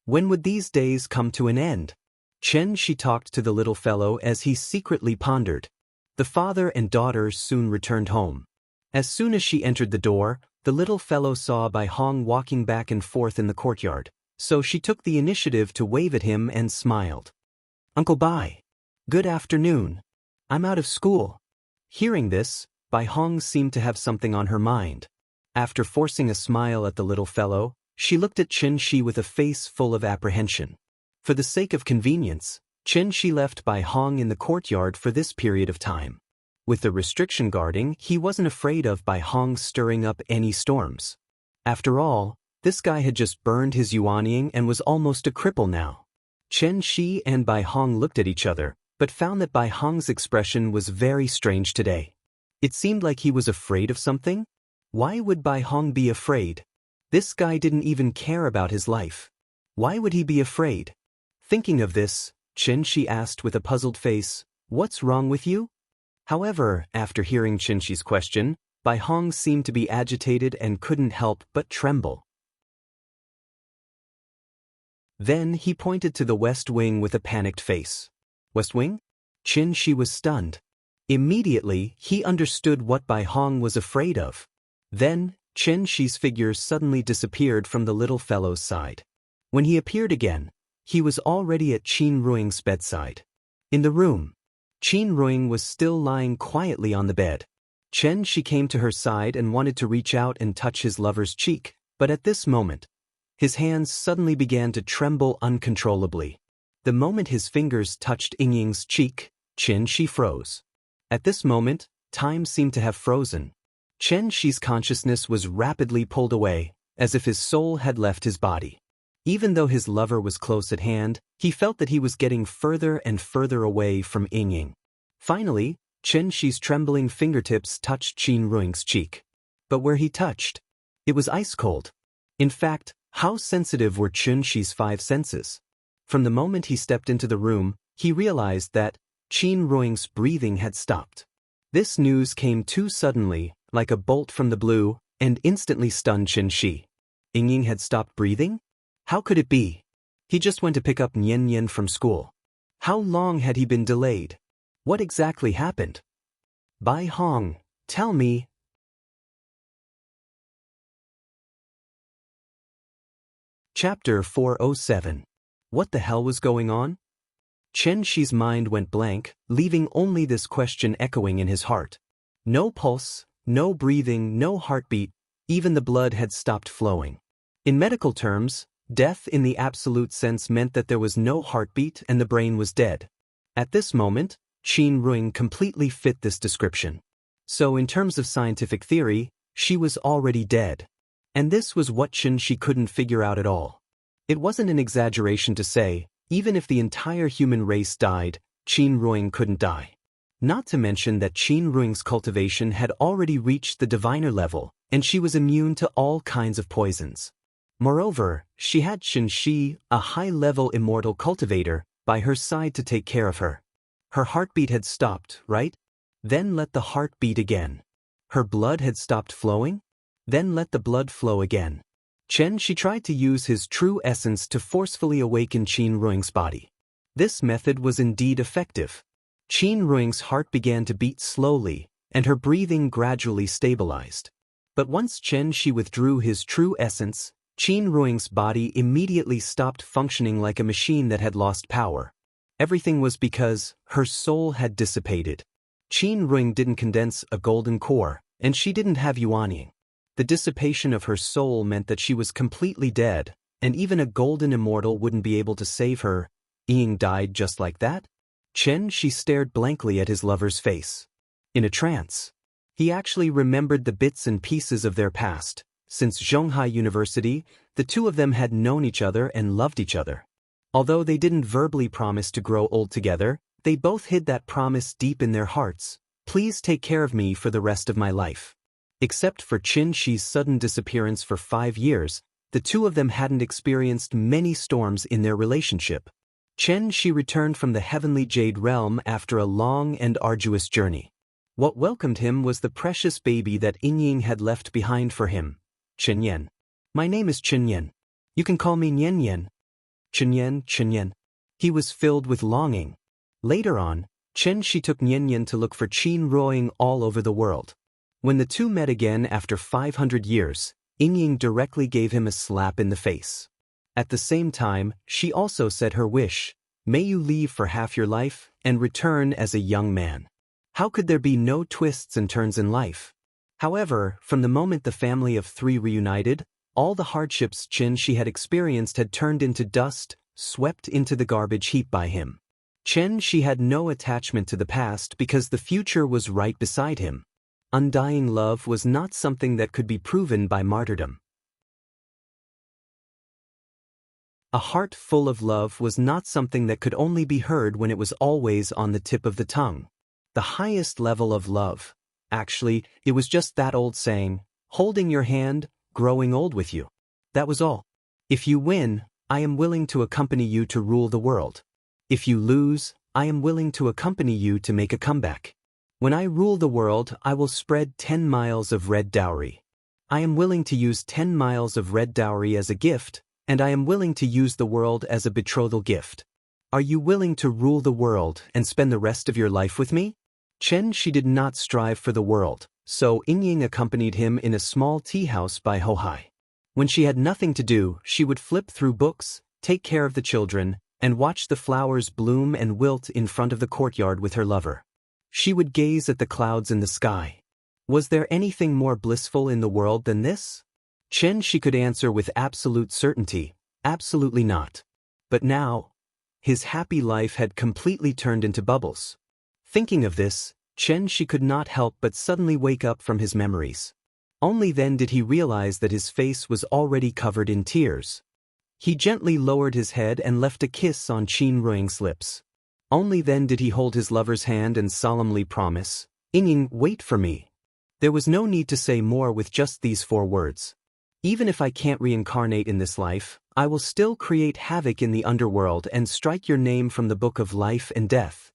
When would these days come to an end? She talked to the little fellow as he secretly pondered. The father and daughter soon returned home. As soon as she entered the door, the little fellow saw Bai Hong walking back and forth in the courtyard, so she took the initiative to wave at him and smiled. "Uncle Bai. Good afternoon. I'm out of school." Hearing this, Bai Hong seemed to have something on her mind. After forcing a smile at the little fellow, she looked at Chin-shi with a face full of apprehension. For the sake of convenience, Chin-shi left Bai Hong in the courtyard for this period of time. With the restriction guarding, he wasn't afraid of Bai Hong stirring up any storms. After all, this guy had just burned his yuanying and was almost a cripple now. Chen-shi and Bai Hong looked at each other, but found that Bai Hong's expression was very strange today. It seemed like he was afraid of something. Why would Bai Hong be afraid? This guy didn't even care about his life. Why would he be afraid? Thinking of this, Chen-shi asked with a puzzled face, "What's wrong with you?" However, after hearing Chen-shi's question, Bai Hong seemed to be agitated and couldn't help but tremble. Then he pointed to the west wing with a panicked face. "West wing?" Chen-shi was stunned. Immediately, he understood what Bai Hong was afraid of. Then, Chen-shi's figure suddenly disappeared from the little fellow's side. When he appeared again, he was already at Qin Ruoying's bedside. In the room, Qin Ruoying was still lying quietly on the bed. She came to her side and wanted to reach out and touch his lover's cheek, but at this moment, his hands suddenly began to tremble uncontrollably. The moment his fingers touched Yingying's cheek, Chen-shi froze. At this moment, time seemed to have frozen. Chen-shi's consciousness was rapidly pulled away, as if his soul had left his body. Even though his lover was close at hand, he felt that he was getting further and further away from Yingying. Finally, Chen-shi's trembling fingertips touched Qin Ruoying's cheek. But where he touched, it was ice cold. In fact, how sensitive were Chen-shi's 5 senses? From the moment he stepped into the room, he realized that Qin Ruoying's breathing had stopped. This news came too suddenly, like a bolt from the blue, and instantly stunned Qin Shi. Ying had stopped breathing? How could it be? He just went to pick up Nian from school. How long had he been delayed? What exactly happened? Bai Hong, tell me. Chapter 407. What the hell was going on? Chen Shi's mind went blank, leaving only this question echoing in his heart. No pulse, no breathing, no heartbeat, even the blood had stopped flowing. In medical terms, death in the absolute sense meant that there was no heartbeat and the brain was dead. At this moment, Qin Ruing completely fit this description. So in terms of scientific theory, she was already dead. And this was what Qin Shi couldn't figure out at all. It wasn't an exaggeration to say, even if the entire human race died, Qin Ruing couldn't die. Not to mention that Qin Ruing's cultivation had already reached the diviner level, and she was immune to all kinds of poisons. Moreover, she had Qin Shi, a high-level immortal cultivator, by her side to take care of her. Her heartbeat had stopped, right? Then let the heart beat again. Her blood had stopped flowing? Then let the blood flow again. Chen Shi tried to use his true essence to forcefully awaken Qin Ruing's body. This method was indeed effective. Qin Ruing's heart began to beat slowly, and her breathing gradually stabilized. But once Chen Shi withdrew his true essence, Qin Ruing's body immediately stopped functioning like a machine that had lost power. Everything was because her soul had dissipated. Qin Ruing didn't condense a golden core, and she didn't have yuanying. The dissipation of her soul meant that she was completely dead, and even a golden immortal wouldn't be able to save her. Ying died just like that? Chen Shi stared blankly at his lover's face. In a trance. He actually remembered the bits and pieces of their past. Since Zhonghai University, the two of them had known each other and loved each other. Although they didn't verbally promise to grow old together, they both hid that promise deep in their hearts. Please take care of me for the rest of my life. Except for Qin Shi's sudden disappearance for 5 years, the two of them hadn't experienced many storms in their relationship. Chen Shi returned from the heavenly Jade Realm after a long and arduous journey. What welcomed him was the precious baby that Ying had left behind for him. Chen. My name is Chen. You can call me Nian. Chen. He was filled with longing. Later on, Chen Shi took Nian to look for Qin Ruing all over the world. When the two met again after 500 years, Ying directly gave him a slap in the face. At the same time, she also said her wish, may you leave for half your life and return as a young man. How could there be no twists and turns in life? However, from the moment the family of 3 reunited, all the hardships Qin Shi had experienced had turned into dust, swept into the garbage heap by him. Chen Shi had no attachment to the past because the future was right beside him. Undying love was not something that could be proven by martyrdom. A heart full of love was not something that could only be heard when it was always on the tip of the tongue. The highest level of love. Actually, it was just that old saying, holding your hand, growing old with you. That was all. If you win, I am willing to accompany you to rule the world. If you lose, I am willing to accompany you to make a comeback. When I rule the world, I will spread 10 miles of red dowry. I am willing to use 10 miles of red dowry as a gift, and I am willing to use the world as a betrothal gift. Are you willing to rule the world and spend the rest of your life with me? Chen Shi did not strive for the world, so Ying accompanied him in a small tea house by Hohai. When she had nothing to do, she would flip through books, take care of the children, and watch the flowers bloom and wilt in front of the courtyard with her lover. She would gaze at the clouds in the sky. Was there anything more blissful in the world than this? Chen Shi could answer with absolute certainty, absolutely not. But now, his happy life had completely turned into bubbles. Thinking of this, Chen Shi could not help but suddenly wake up from his memories. Only then did he realize that his face was already covered in tears. He gently lowered his head and left a kiss on Qin Ruing's lips. Only then did he hold his lover's hand and solemnly promise, Ying, wait for me. There was no need to say more with just these 4 words. Even if I can't reincarnate in this life, I will still create havoc in the underworld and strike your name from the book of life and death.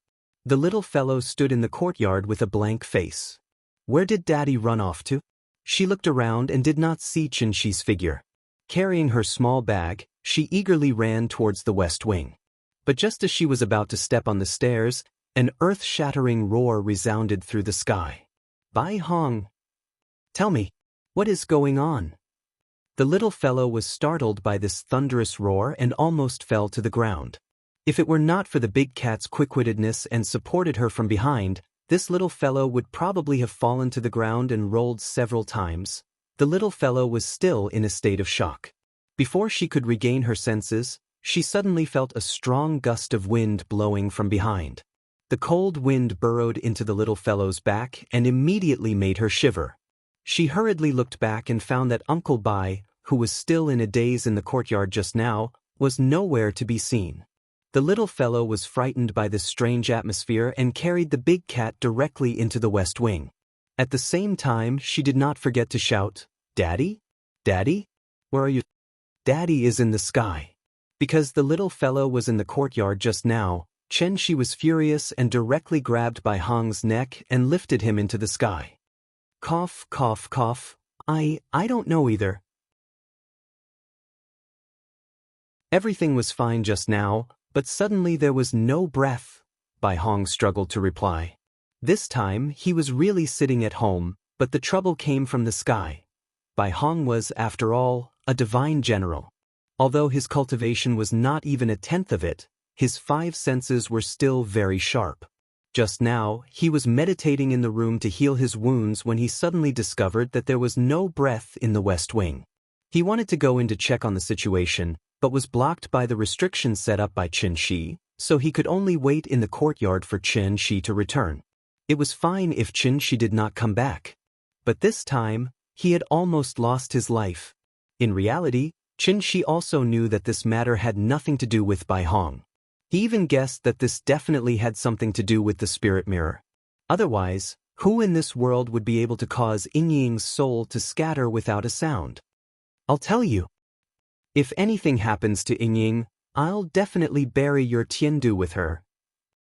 The little fellow stood in the courtyard with a blank face. Where did Daddy run off to? She looked around and did not see Qinshi's figure. Carrying her small bag, she eagerly ran towards the west wing. But just as she was about to step on the stairs, an earth-shattering roar resounded through the sky. Bai Hong! Tell me, what is going on? The little fellow was startled by this thunderous roar and almost fell to the ground. If it were not for the big cat's quick-wittedness and supported her from behind, this little fellow would probably have fallen to the ground and rolled several times. The little fellow was still in a state of shock. Before she could regain her senses, she suddenly felt a strong gust of wind blowing from behind. The cold wind burrowed into the little fellow's back and immediately made her shiver. She hurriedly looked back and found that Uncle Bai, who was still in a daze in the courtyard just now, was nowhere to be seen. The little fellow was frightened by this strange atmosphere and carried the big cat directly into the west wing. At the same time, she did not forget to shout, "Daddy? Daddy? Where are you?" Daddy is in the sky. Because the little fellow was in the courtyard just now, Qinshi was furious and directly grabbed Bai Hong's neck and lifted him into the sky. Cough, cough, cough. I don't know either. Everything was fine just now, but suddenly there was no breath, Bai Hong struggled to reply. This time, he was really sitting at home, but the trouble came from the sky. Bai Hong was, after all, a divine general. Although his cultivation was not even a tenth of it, his 5 senses were still very sharp. Just now, he was meditating in the room to heal his wounds when he suddenly discovered that there was no breath in the west wing. He wanted to go in to check on the situation, but was blocked by the restrictions set up by Qinshi, so he could only wait in the courtyard for Qinshi to return. It was fine if Qinshi did not come back. But this time, he had almost lost his life. In reality, Qinshi also knew that this matter had nothing to do with Bai Hong. He even guessed that this definitely had something to do with the spirit mirror. Otherwise, who in this world would be able to cause Yingying's soul to scatter without a sound? I'll tell you. If anything happens to Yingying, I'll definitely bury your Tiandu with her.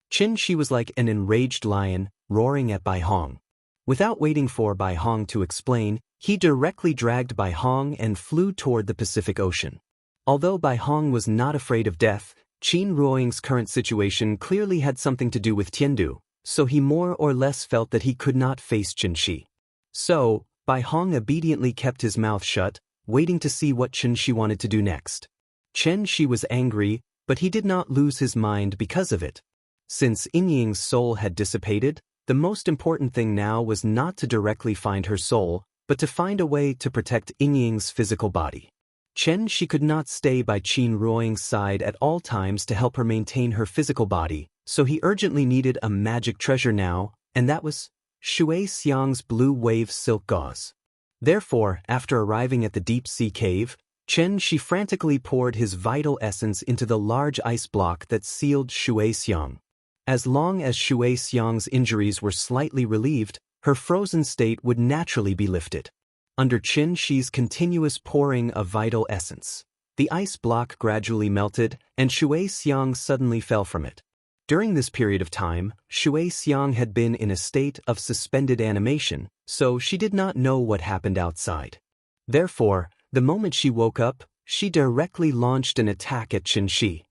Qinshi was like an enraged lion, roaring at Bai Hong. Without waiting for Bai Hong to explain, he directly dragged Bai Hong and flew toward the Pacific Ocean. Although Bai Hong was not afraid of death, Qin Ruoying's current situation clearly had something to do with Tiandu, so he more or less felt that he could not face Qinshi. So, Bai Hong obediently kept his mouth shut, waiting to see what Qinshi wanted to do next. Qinshi was angry, but he did not lose his mind because of it. Since Yingying's soul had dissipated, the most important thing now was not to directly find her soul, but to find a way to protect Yingying's physical body. Qinshi could not stay by Qin Ruoying's side at all times to help her maintain her physical body, so he urgently needed a magic treasure now, and that was Shui Xiang's blue wave silk gauze. Therefore, after arriving at the deep-sea cave, Qinshi frantically poured his vital essence into the large ice block that sealed Shui Xiang. As long as Shui Xiang's injuries were slightly relieved, her frozen state would naturally be lifted. Under Qinshi's continuous pouring of vital essence, the ice block gradually melted, and Shui Xiang suddenly fell from it. During this period of time, Shui Xiang had been in a state of suspended animation, so she did not know what happened outside. Therefore, the moment she woke up, she directly launched an attack at Qinshi.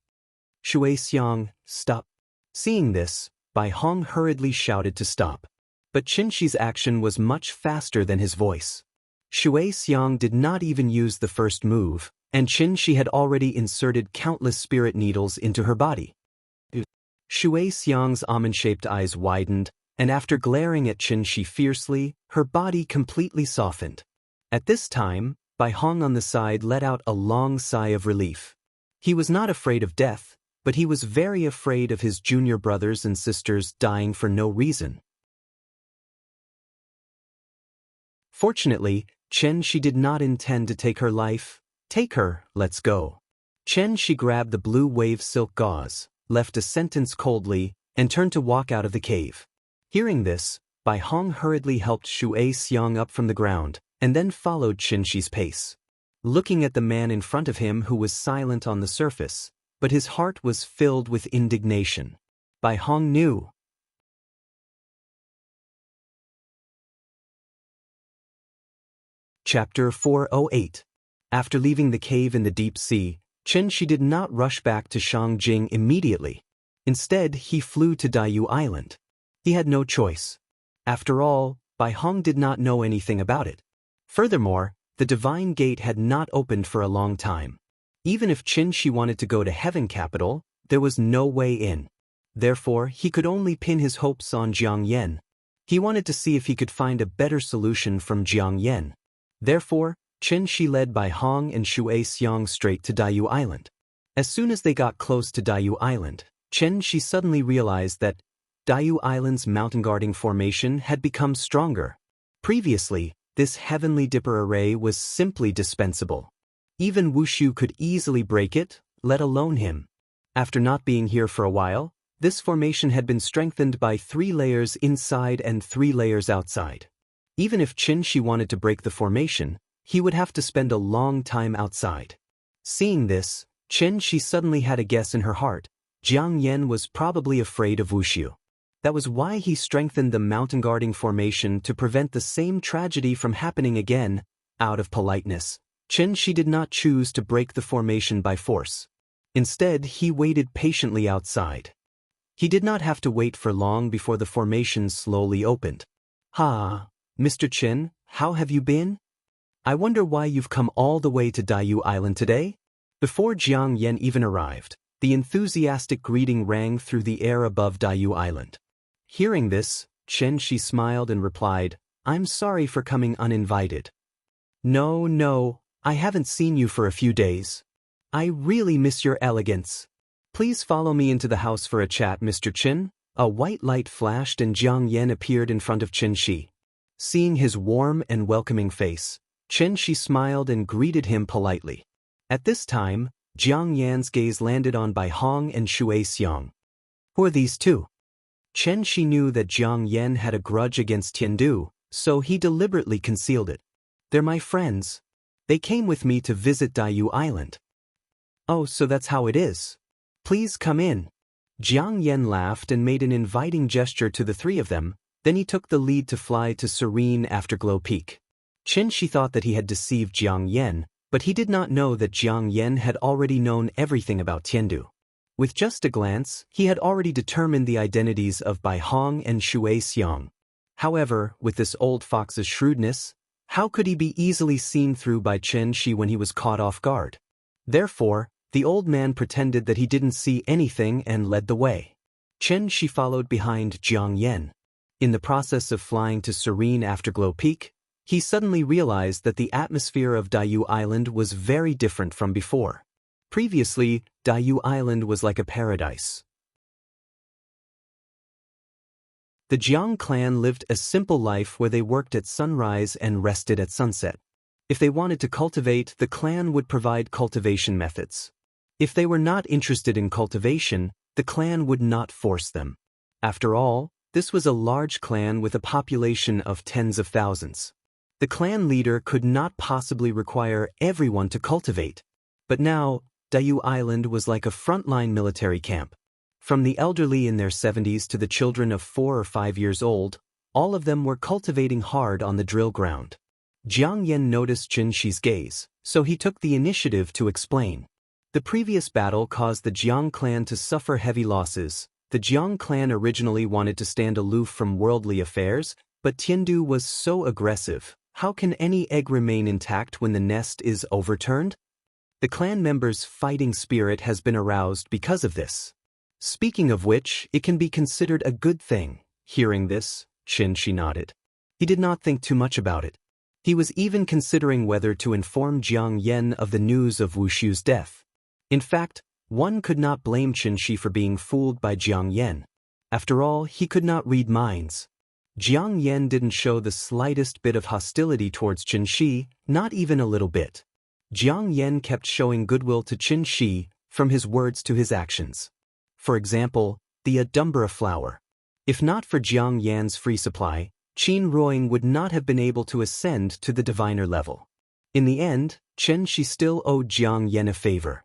Shui Xiang, stop. Seeing this, Bai Hong hurriedly shouted to stop. But Qinshi's action was much faster than his voice. Shui Xiang did not even use the first move, and Qinshi had already inserted countless spirit needles into her body. Shui Xiang's almond-shaped eyes widened, and after glaring at Qinshi fiercely, her body completely softened. At this time, Bai Hong on the side let out a long sigh of relief. He was not afraid of death, but he was very afraid of his junior brothers and sisters dying for no reason. Fortunately, Qinshi did not intend to take her life. Take her, let's go. Qinshi grabbed the blue wave silk gauze, left a sentence coldly, and turned to walk out of the cave. Hearing this, Bai Hong hurriedly helped Shui Xiang up from the ground, and then followed Qinshi's pace. Looking at the man in front of him who was silent on the surface, but his heart was filled with indignation, Bai Hong knew Chapter 408. After leaving the cave in the deep sea, Chen Shi did not rush back to Shangjing immediately. Instead, he flew to Daiyu Island. He had no choice. After all, Bai Hong did not know anything about it. Furthermore, the Divine Gate had not opened for a long time. Even if Qin Shi wanted to go to Heaven Capital, there was no way in. Therefore, he could only pin his hopes on Jiang Yan. He wanted to see if he could find a better solution from Jiang Yan. Therefore, Qin Shi led Bai Hong and Shui Xiang straight to Daiyu Island. As soon as they got close to Daiyu Island, Chen Shi suddenly realized that Daiyu Island's mountain guarding formation had become stronger. Previously, this heavenly dipper array was simply dispensable. Even Wushu could easily break it, let alone him. After not being here for a while, this formation had been strengthened by 3 layers inside and 3 layers outside. Even if Qin Shi wanted to break the formation, he would have to spend a long time outside. Seeing this, Chen Shi suddenly had a guess in her heart. Jiang Yan was probably afraid of Wushu. That was why he strengthened the mountain guarding formation to prevent the same tragedy from happening again. Out of politeness, Chen Shi did not choose to break the formation by force. Instead, he waited patiently outside. He did not have to wait for long before the formation slowly opened. "Ha, Mr. Chen, how have you been? I wonder why you've come all the way to Daiyu Island today?" Before Jiang Yan even arrived, the enthusiastic greeting rang through the air above Daiyu Island. Hearing this, Chen Shi smiled and replied, "I'm sorry for coming uninvited." No, I haven't seen you for a few days. I really miss your elegance. Please follow me into the house for a chat, Mr. Chen." A white light flashed and Jiang Yan appeared in front of Chen Shi. Seeing his warm and welcoming face, Chen Shi smiled and greeted him politely. At this time, Jiang Yan's gaze landed on Bai Hong and Shui Xiang. Who are these two? Chen Shi knew that Jiang Yan had a grudge against Tiandu, so he deliberately concealed it. "They're my friends. They came with me to visit Daiyu Island." "Oh, so that's how it is. Please come in." Jiang Yan laughed and made an inviting gesture to the 3 of them, then he took the lead to fly to serene Afterglow Peak. Chen Shi thought that he had deceived Jiang Yan, but he did not know that Jiang Yan had already known everything about Tiandu. With just a glance, he had already determined the identities of Bai Hong and Shui Xiang. However, with this old fox's shrewdness, how could he be easily seen through by Chen Shi when he was caught off guard? Therefore, the old man pretended that he didn't see anything and led the way. Chen Shi followed behind Jiang Yan. In the process of flying to serene Afterglow Peak, he suddenly realized that the atmosphere of Daiyu Island was very different from before. Previously, Daiyu Island was like a paradise. The Jiang clan lived a simple life where they worked at sunrise and rested at sunset. If they wanted to cultivate, the clan would provide cultivation methods. If they were not interested in cultivation, the clan would not force them. After all, this was a large clan with a population of tens of thousands. The clan leader could not possibly require everyone to cultivate. But now, Daiyu Island was like a frontline military camp. From the elderly in their 70s to the children of 4 or 5 years old, all of them were cultivating hard on the drill ground. Jiang Yan noticed Qin Shi's gaze, so he took the initiative to explain. The previous battle caused the Jiang clan to suffer heavy losses. The Jiang clan originally wanted to stand aloof from worldly affairs, but Tiandu was so aggressive. How can any egg remain intact when the nest is overturned? The clan members' fighting spirit has been aroused because of this. Speaking of which, it can be considered a good thing. Hearing this, Qin Shi nodded. He did not think too much about it. He was even considering whether to inform Jiang Yan of the news of Wushu's death. In fact, one could not blame Qin Shi for being fooled by Jiang Yan. After all, he could not read minds. Jiang Yan didn't show the slightest bit of hostility towards Qin Shi, not even a little bit. Jiang Yan kept showing goodwill to Qin Shi, from his words to his actions. For example, the Adumbra flower. If not for Jiang Yan's free supply, Qin Ruoying would not have been able to ascend to the diviner level. In the end, Chen Shi still owed Jiang Yan a favor.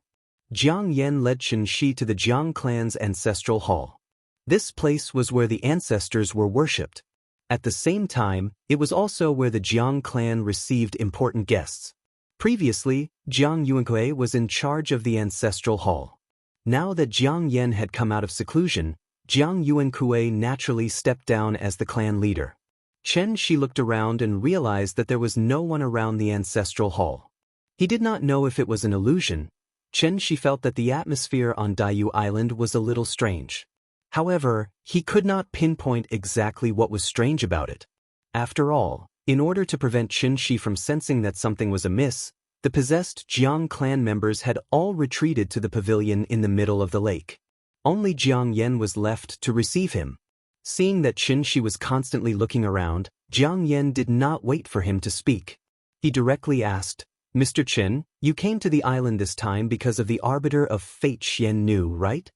Jiang Yan led Qin Shi to the Jiang clan's ancestral hall. This place was where the ancestors were worshipped. At the same time, it was also where the Jiang clan received important guests. Previously, Jiang Yuankui was in charge of the ancestral hall. Now that Jiang Yan had come out of seclusion, Jiang Yuankui naturally stepped down as the clan leader. Chen Shi looked around and realized that there was no one around the ancestral hall. He did not know if it was an illusion. Chen Shi felt that the atmosphere on Daiyu Island was a little strange. However, he could not pinpoint exactly what was strange about it. After all, in order to prevent Chen Shi from sensing that something was amiss, the possessed Jiang clan members had all retreated to the pavilion in the middle of the lake. Only Jiang Yan was left to receive him. Seeing that Chen Shi was constantly looking around, Jiang Yan did not wait for him to speak. He directly asked, "Mr. Chen, you came to the island this time because of the Arbiter of Fate Xian Nu, right?"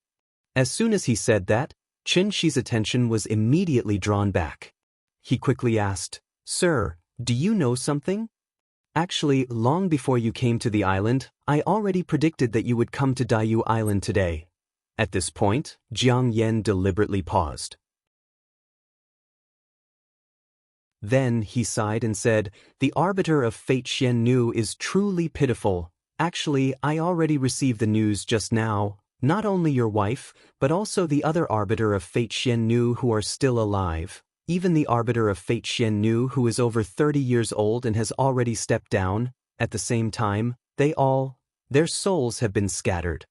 As soon as he said that, Chen Shi's attention was immediately drawn back. He quickly asked, "Sir, do you know something?" "Actually, long before you came to the island, I already predicted that you would come to Daiyu Island today." At this point, Jiang Yan deliberately paused. Then he sighed and said, "The Arbiter of Fate Xian Nu is truly pitiful. Actually, I already received the news just now. Not only your wife, but also the other Arbiter of Fate Xian Nu who are still alive. Even the Arbiter of Fate Xian Nu who is over 30 years old and has already stepped down. At the same time, their souls have been scattered."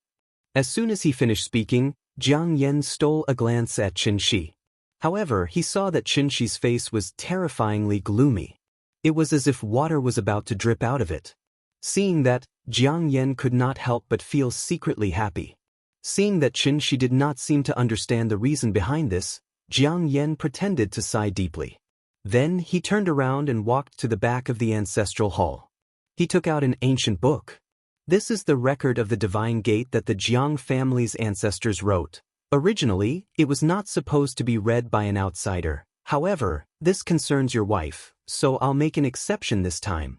As soon as he finished speaking, Jiang Yan stole a glance at Chen Shi. However, he saw that Chen Shi's face was terrifyingly gloomy. It was as if water was about to drip out of it. Seeing that, Jiang Yan could not help but feel secretly happy. Seeing that Chen Shi did not seem to understand the reason behind this, Jiang Yan pretended to sigh deeply. Then he turned around and walked to the back of the ancestral hall. He took out an ancient book. This is the record of the divine gate that the Jiang family's ancestors wrote. Originally, it was not supposed to be read by an outsider. However, this concerns your wife, so I'll make an exception this time.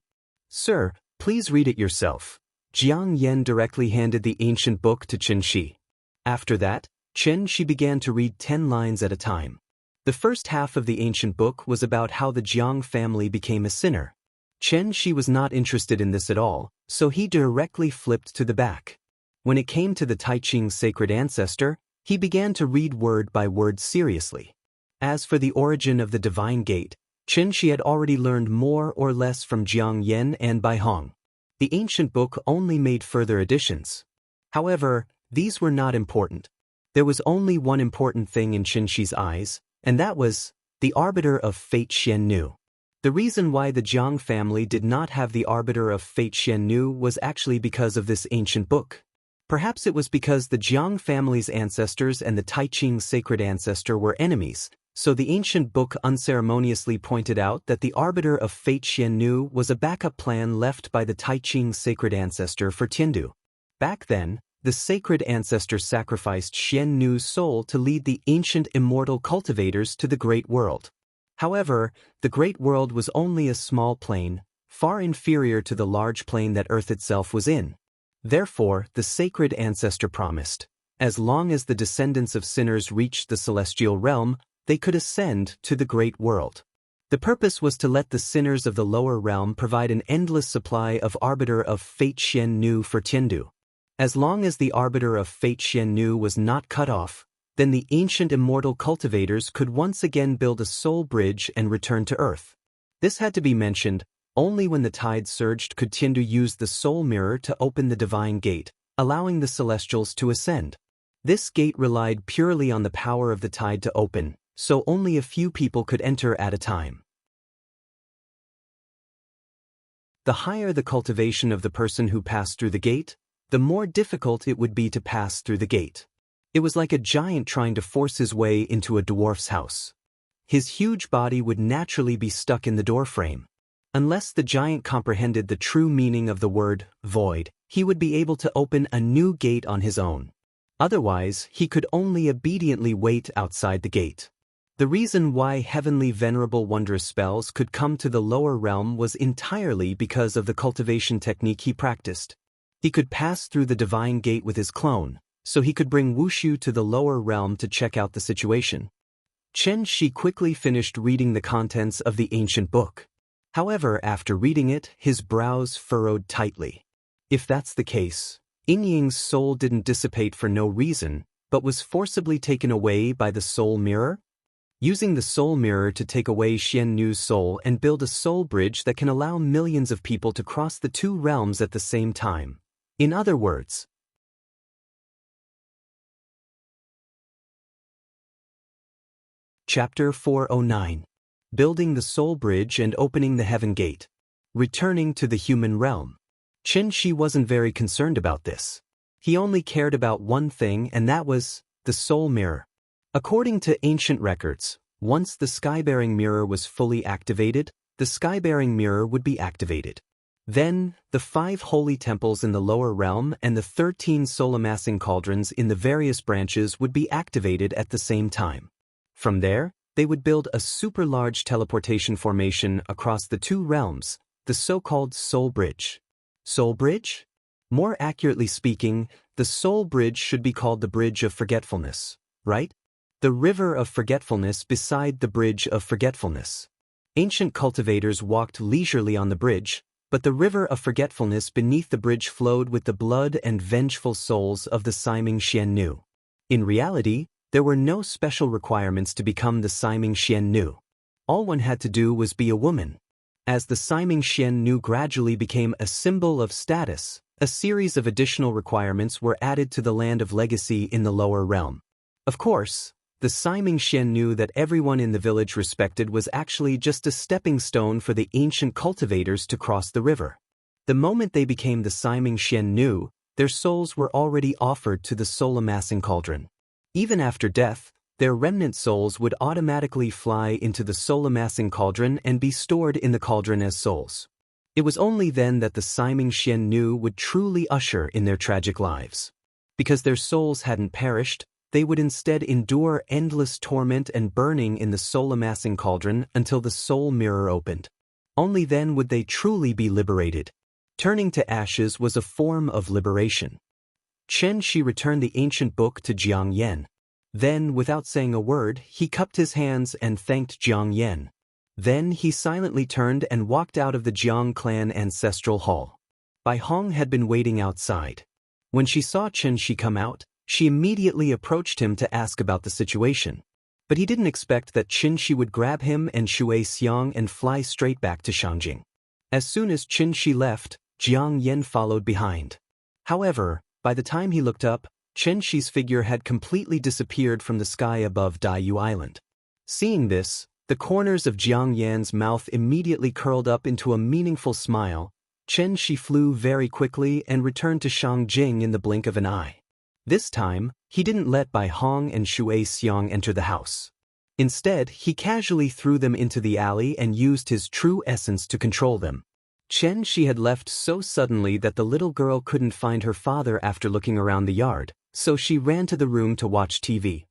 "Sir, please read it yourself." Jiang Yan directly handed the ancient book to Chen Shi. After that, Chen Shi began to read 10 lines at a time. The first half of the ancient book was about how the Jiang family became a sinner. Chen Shi was not interested in this at all, so he directly flipped to the back. When it came to the Tai Ching's sacred ancestor, he began to read word by word seriously. As for the origin of the divine gate, Chen Shi had already learned more or less from Jiang Yan and Bai Hong. The ancient book only made further additions. However, these were not important. There was only one important thing in Chen Shi's eyes, and that was the Arbiter of Fate Xian Nu. The reason why the Jiang family did not have the Arbiter of Fate Xian Nu was actually because of this ancient book. Perhaps it was because the Jiang family's ancestors and the Tai Ching's sacred ancestor were enemies, so the ancient book unceremoniously pointed out that the Arbiter of Fate Xian Nu was a backup plan left by the Tai Ching's sacred ancestor for Tiandu. Back then, the sacred ancestor sacrificed Xian Nu's soul to lead the ancient immortal cultivators to the Great World. However, the Great World was only a small plane, far inferior to the large plane that Earth itself was in. Therefore, the sacred ancestor promised, as long as the descendants of sinners reached the celestial realm, they could ascend to the Great World. The purpose was to let the sinners of the lower realm provide an endless supply of Arbiter of Fate Xian Nu for Tiandu. As long as the Arbiter of Fate Xian Nu was not cut off, then the ancient immortal cultivators could once again build a soul bridge and return to Earth. This had to be mentioned. Only when the tide surged could Tiandu use the soul mirror to open the divine gate, allowing the celestials to ascend. This gate relied purely on the power of the tide to open, so only a few people could enter at a time. The higher the cultivation of the person who passed through the gate, the more difficult it would be to pass through the gate. It was like a giant trying to force his way into a dwarf's house. His huge body would naturally be stuck in the doorframe. Unless the giant comprehended the true meaning of the word void, he would be able to open a new gate on his own. Otherwise, he could only obediently wait outside the gate. The reason why heavenly venerable wondrous spells could come to the lower realm was entirely because of the cultivation technique he practiced. He could pass through the divine gate with his clone, so he could bring Wushu to the lower realm to check out the situation. Chen Shi quickly finished reading the contents of the ancient book. However, after reading it, his brows furrowed tightly. If that's the case, Yin Ying's soul didn't dissipate for no reason, but was forcibly taken away by the soul mirror? Using the soul mirror to take away Xian Nu's soul and build a soul bridge that can allow millions of people to cross the two realms at the same time. In other words, Chapter 409. Building the Soul Bridge and Opening the Heaven Gate. Returning to the human realm. Chen Shi wasn't very concerned about this. He only cared about one thing, and that was the soul mirror. According to ancient records, once the sky-bearing mirror was fully activated, the sky-bearing mirror would be activated. Then, the 5 holy temples in the lower realm and the 13 soul-amassing cauldrons in the various branches would be activated at the same time. From there, they would build a super-large teleportation formation across the two realms, the so-called Soul Bridge. Soul Bridge? More accurately speaking, the Soul Bridge should be called the Bridge of Forgetfulness, right? The river of forgetfulness beside the Bridge of Forgetfulness. Ancient cultivators walked leisurely on the bridge, but the river of forgetfulness beneath the bridge flowed with the blood and vengeful souls of the Siming Xian Nu. In reality, there were no special requirements to become the Siming Xian Nu. All one had to do was be a woman. As the Siming Xian Nu gradually became a symbol of status, a series of additional requirements were added to the land of legacy in the lower realm. Of course, the Siming Xian Nu that everyone in the village respected was actually just a stepping stone for the ancient cultivators to cross the river. The moment they became the Siming Xian Nu, their souls were already offered to the soul-amassing cauldron. Even after death, their remnant souls would automatically fly into the soul-amassing cauldron and be stored in the cauldron as souls. It was only then that the Siming Xian Nu would truly usher in their tragic lives. Because their souls hadn't perished, they would instead endure endless torment and burning in the soul-amassing cauldron until the soul mirror opened. Only then would they truly be liberated. Turning to ashes was a form of liberation. Chen Shi returned the ancient book to Jiang Yan. Then, without saying a word, he cupped his hands and thanked Jiang Yan. Then he silently turned and walked out of the Jiang clan ancestral hall. Bai Hong had been waiting outside. When she saw Chen Shi come out, she immediately approached him to ask about the situation. But he didn't expect that Chen Shi would grab him and Shui Xiang and fly straight back to Shangjing. As soon as Chen Shi left, Jiang Yan followed behind. However, by the time he looked up, Chen Shi's figure had completely disappeared from the sky above Daiyu Island. Seeing this, the corners of Jiang Yan's mouth immediately curled up into a meaningful smile. Chen Shi flew very quickly and returned to Shangjing in the blink of an eye. This time, he didn't let Bai Hong and Shui Xiang enter the house. Instead, he casually threw them into the alley and used his true essence to control them. Chen Shi had left so suddenly that the little girl couldn't find her father after looking around the yard, so she ran to the room to watch TV.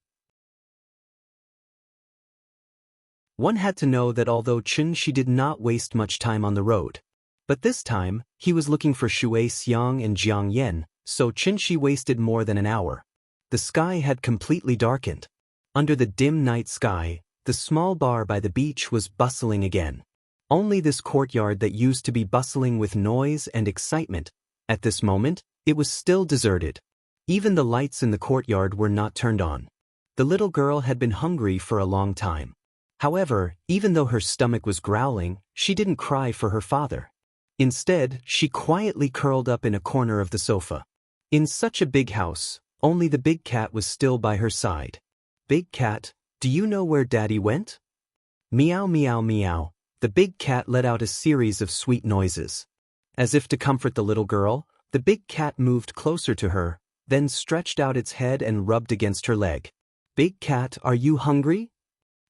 One had to know that although Chen Shi did not waste much time on the road, but this time, he was looking for Shui Xiang and Jiang Yan, so Chen Shi wasted more than an hour. The sky had completely darkened. Under the dim night sky, the small bar by the beach was bustling again. Only this courtyard that used to be bustling with noise and excitement, at this moment, it was still deserted. Even the lights in the courtyard were not turned on. The little girl had been hungry for a long time. However, even though her stomach was growling, she didn't cry for her father. Instead, she quietly curled up in a corner of the sofa. In such a big house, only the big cat was still by her side. "Big cat, do you know where Daddy went?" Meow meow meow. The big cat let out a series of sweet noises. As if to comfort the little girl, the big cat moved closer to her, then stretched out its head and rubbed against her leg. "Big cat, are you hungry?"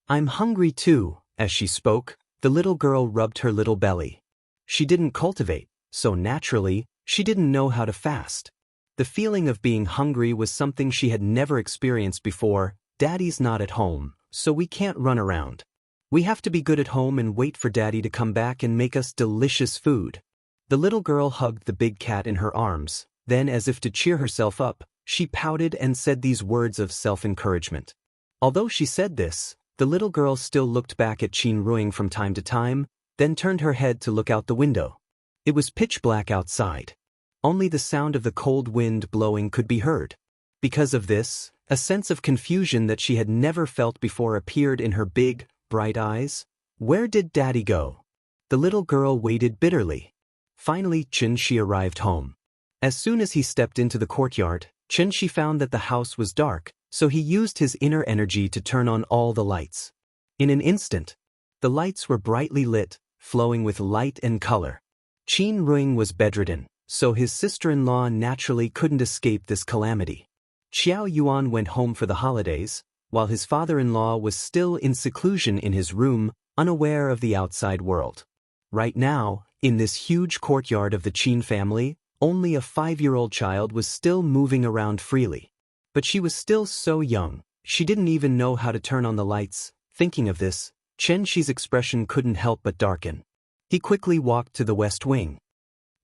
"I'm hungry too." As she spoke, the little girl rubbed her little belly. She didn't cultivate, so naturally, she didn't know how to fast. The feeling of being hungry was something she had never experienced before. "Daddy's not at home, so we can't run around. We have to be good at home and wait for Daddy to come back and make us delicious food." The little girl hugged the big cat in her arms, then as if to cheer herself up, she pouted and said these words of self-encouragement. Although she said this, The little girl still looked back at Qin Ruing from time to time, then turned her head to look out the window. It was pitch black outside. Only the sound of the cold wind blowing could be heard. Because of this, a sense of confusion that she had never felt before appeared in her big, bright eyes. Where did Daddy go? The little girl waited bitterly. Finally, Qin arrived home. As soon as he stepped into the courtyard, Qin found that the house was dark, so he used his inner energy to turn on all the lights. In an instant, the lights were brightly lit, flowing with light and color. Qin Ruing was bedridden, so his sister-in-law naturally couldn't escape this calamity. Xiao Yuan went home for the holidays, while his father-in-law was still in seclusion in his room, unaware of the outside world. Right now, in this huge courtyard of the Qin family, only a 5-year-old child was still moving around freely. But she was still so young, she didn't even know how to turn on the lights. Thinking of this, Qi's expression couldn't help but darken. He quickly walked to the west wing.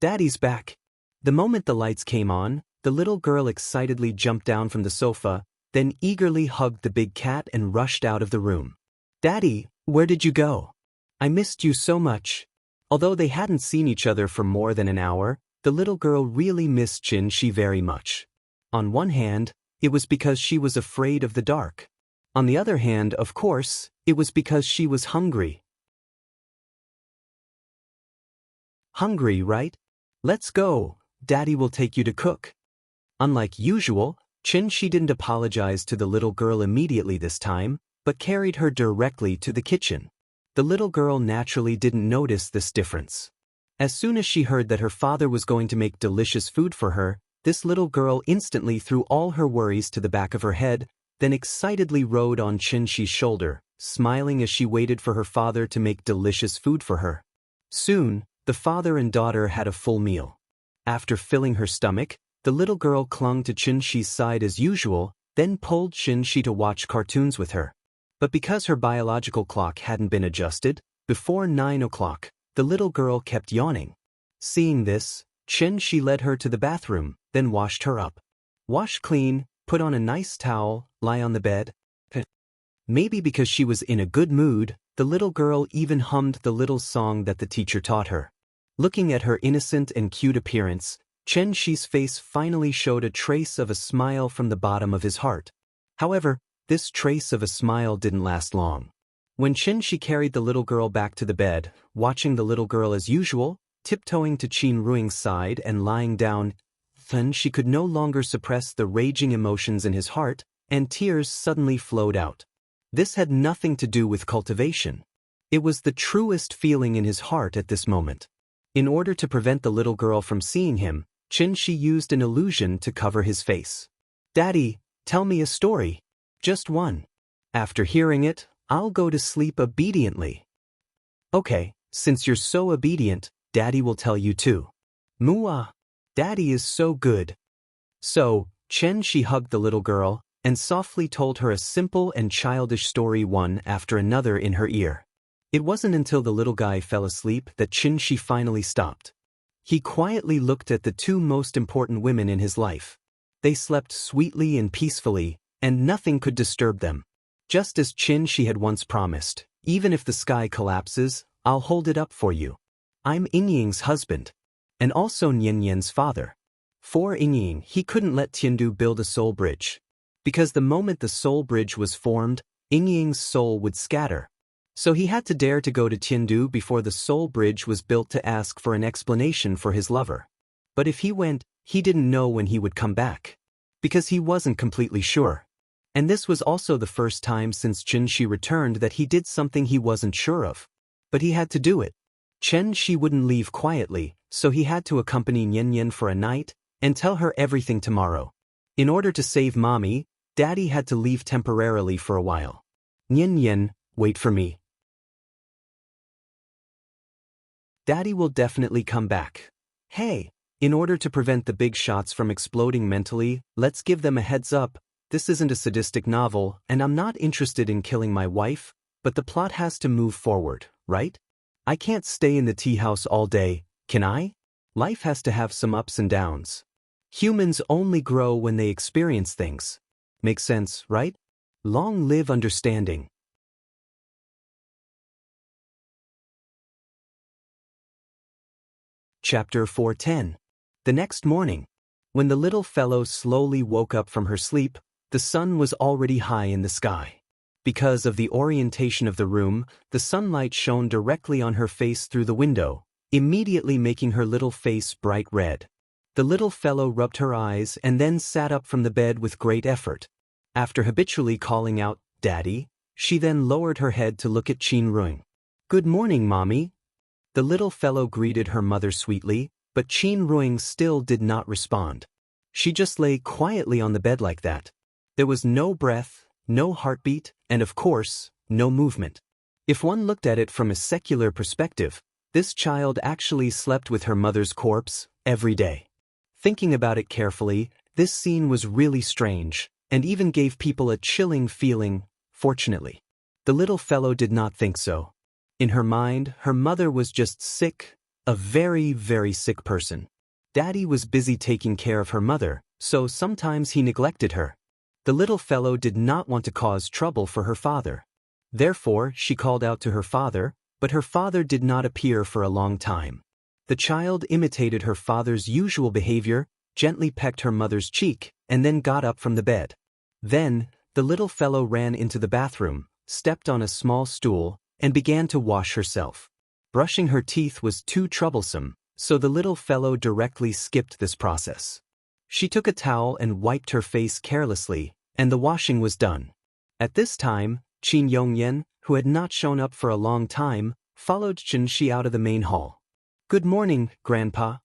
Daddy's back. The moment the lights came on, the little girl excitedly jumped down from the sofa, then eagerly hugged the big cat and rushed out of the room. Daddy, where did you go? I missed you so much. Although they hadn't seen each other for more than an hour, the little girl really missed Qin very much. On one hand, it was because she was afraid of the dark. On the other hand, of course, it was because she was hungry. Hungry, right? Let's go. Daddy will take you to cook. Unlike usual, Qin didn't apologize to the little girl immediately this time, but carried her directly to the kitchen. The little girl naturally didn't notice this difference. As soon as she heard that her father was going to make delicious food for her, this little girl instantly threw all her worries to the back of her head, then excitedly rode on Qin's shoulder, smiling as she waited for her father to make delicious food for her. Soon, the father and daughter had a full meal. After filling her stomach, the little girl clung to Qin's side as usual, then pulled Qin to watch cartoons with her. But because her biological clock hadn't been adjusted, before 9 o'clock, the little girl kept yawning. Seeing this, Qin led her to the bathroom, then washed her up. Wash clean, put on a nice towel, lie on the bed. Maybe because she was in a good mood, the little girl even hummed the little song that the teacher taught her. Looking at her innocent and cute appearance, Qin's face finally showed a trace of a smile from the bottom of his heart. However, this trace of a smile didn't last long. When Qin carried the little girl back to the bed, watching the little girl as usual, tiptoeing to Qin Ruing's side and lying down, then she could no longer suppress the raging emotions in his heart, and tears suddenly flowed out. This had nothing to do with cultivation. It was the truest feeling in his heart at this moment. In order to prevent the little girl from seeing him, Qin used an illusion to cover his face. Daddy, tell me a story. Just one. After hearing it, I'll go to sleep obediently. Okay, since you're so obedient, Daddy will tell you too. Mua. Daddy is so good. So, Qin hugged the little girl, and softly told her a simple and childish story one after another in her ear. It wasn't until the little guy fell asleep that Qin finally stopped. He quietly looked at the two most important women in his life. They slept sweetly and peacefully, and nothing could disturb them. Just as Qin had once promised, even if the sky collapses, I'll hold it up for you. I'm Yingying's husband, and also Nianyan's father. For Yingying, he couldn't let Tiandu build a soul bridge, because the moment the soul bridge was formed, Yingying's soul would scatter. So he had to dare to go to Tiandu before the soul bridge was built to ask for an explanation for his lover. But if he went, he didn't know when he would come back, because he wasn't completely sure. And this was also the first time since Qin returned that he did something he wasn't sure of. But he had to do it. Qin wouldn't leave quietly, so he had to accompany Nianyan for a night, and tell her everything tomorrow. In order to save Mommy, Daddy had to leave temporarily for a while. Nianyan, wait for me. Daddy will definitely come back. Hey, in order to prevent the big shots from exploding mentally, let's give them a heads up. This isn't a sadistic novel, and I'm not interested in killing my wife, but the plot has to move forward, right? I can't stay in the tea house all day, can I? Life has to have some ups and downs. Humans only grow when they experience things. Makes sense, right? Long live understanding. Chapter 410. The next morning, when the little fellow slowly woke up from her sleep, the sun was already high in the sky. Because of the orientation of the room, the sunlight shone directly on her face through the window, immediately making her little face bright red. The little fellow rubbed her eyes and then sat up from the bed with great effort. After habitually calling out, "Daddy," she then lowered her head to look at Qin Ruing. "Good morning, Mommy." The little fellow greeted her mother sweetly, but Qin Ruing still did not respond. She just lay quietly on the bed like that. There was no breath, no heartbeat, and of course, no movement. If one looked at it from a secular perspective, this child actually slept with her mother's corpse every day. Thinking about it carefully, this scene was really strange, and even gave people a chilling feeling. Fortunately, the little fellow did not think so. In her mind, her mother was just sick, a very, very sick person. Daddy was busy taking care of her mother, so sometimes he neglected her. The little fellow did not want to cause trouble for her father. Therefore, she called out to her father, but her father did not appear for a long time. The child imitated her father's usual behavior, gently pecked her mother's cheek, and then got up from the bed. Then, the little fellow ran into the bathroom, stepped on a small stool, and began to wash herself. Brushing her teeth was too troublesome, so the little fellow directly skipped this process. She took a towel and wiped her face carelessly, and the washing was done. At this time, Qin Yongyan, who had not shown up for a long time, followed Qin Shi out of the main hall. "Good morning, Grandpa."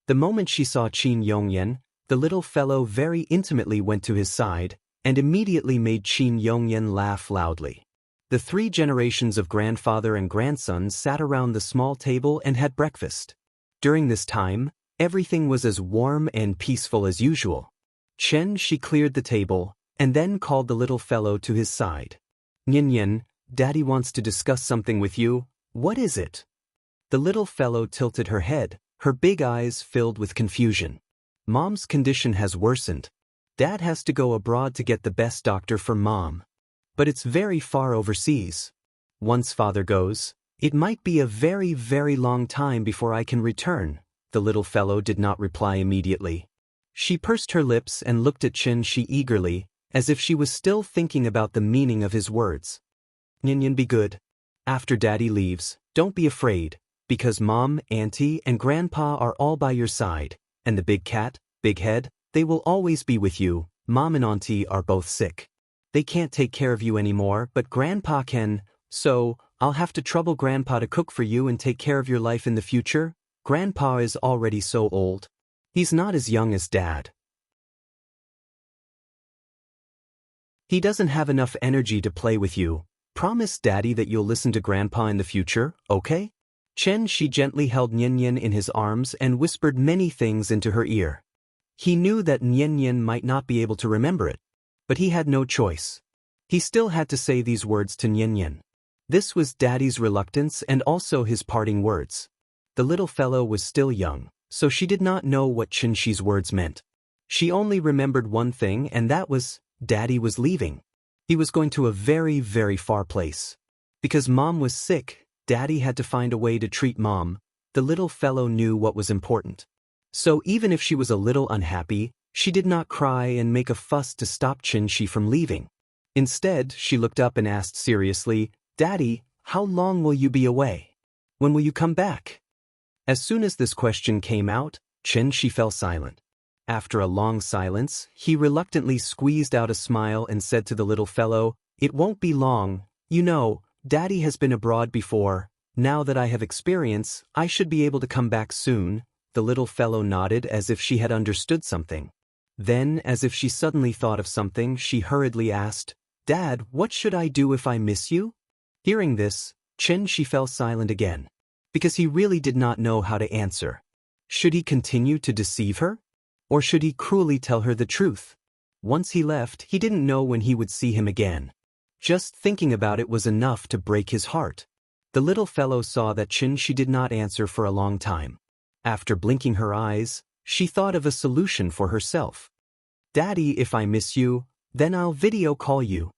The moment she saw Qin Yongyan, the little fellow very intimately went to his side, and immediately made Qin Yongyan laugh loudly. The 3 generations of grandfather and grandson sat around the small table and had breakfast. During this time, everything was as warm and peaceful as usual. Qin Shi cleared the table, and then called the little fellow to his side. "Nyan, Daddy wants to discuss something with you. What is it?" The little fellow tilted her head, her big eyes filled with confusion. "Mom's condition has worsened. Dad has to go abroad to get the best doctor for Mom. But it's very far overseas. Once Father goes, it might be a very, very long time before I can return." The little fellow did not reply immediately. She pursed her lips and looked at Qin Shi eagerly, as if she was still thinking about the meaning of his words. "Nyan, be good. After Daddy leaves, don't be afraid, because Mom, Auntie, and Grandpa are all by your side, and the big cat, Big Head, they will always be with you. Mom and Auntie are both sick. They can't take care of you anymore, but Grandpa can, so I'll have to trouble Grandpa to cook for you and take care of your life in the future. Grandpa is already so old. He's not as young as Dad. He doesn't have enough energy to play with you. Promise Daddy that you'll listen to Grandpa in the future, okay?" Qin Shi gently held Nyan in his arms and whispered many things into her ear. He knew that Nyan might not be able to remember it, but he had no choice. He still had to say these words to Nyan. This was Daddy's reluctance and also his parting words. The little fellow was still young, so she did not know what Qin Shi's words meant. She only remembered one thing, and that was, Daddy was leaving. He was going to a very, very far place. Because Mom was sick, Daddy had to find a way to treat Mom. The little fellow knew what was important. So even if she was a little unhappy, she did not cry and make a fuss to stop Qin Shi from leaving. Instead, she looked up and asked seriously, "Daddy, how long will you be away? When will you come back?" As soon as this question came out, Qin Shi fell silent. After a long silence, he reluctantly squeezed out a smile and said to the little fellow, "It won't be long. You know, Daddy has been abroad before. Now that I have experience, I should be able to come back soon." The little fellow nodded as if she had understood something. Then, as if she suddenly thought of something, she hurriedly asked, "Dad, what should I do if I miss you?" Hearing this, Qin Shi fell silent again, because he really did not know how to answer. Should he continue to deceive her? Or should he cruelly tell her the truth? Once he left, he didn't know when he would see him again. Just thinking about it was enough to break his heart. The little fellow saw that Qin Shi did not answer for a long time. After blinking her eyes, she thought of a solution for herself. "Daddy, if I miss you, then I'll video call you.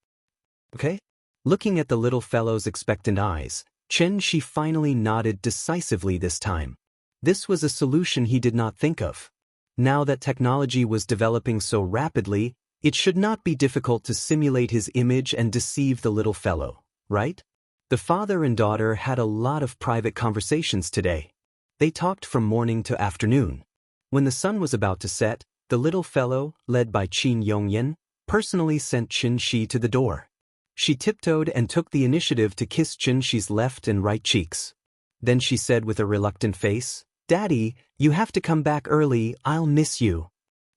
Okay?" Looking at the little fellow's expectant eyes, Qin Shi finally nodded decisively this time. This was a solution he did not think of. Now that technology was developing so rapidly, it should not be difficult to simulate his image and deceive the little fellow, right? The father and daughter had a lot of private conversations today. They talked from morning to afternoon. When the sun was about to set, the little fellow, led by Qin Yongyan, personally sent Qin Shi to the door. She tiptoed and took the initiative to kiss Qin Shi's left and right cheeks. Then she said with a reluctant face, "Daddy, you have to come back early, I'll miss you."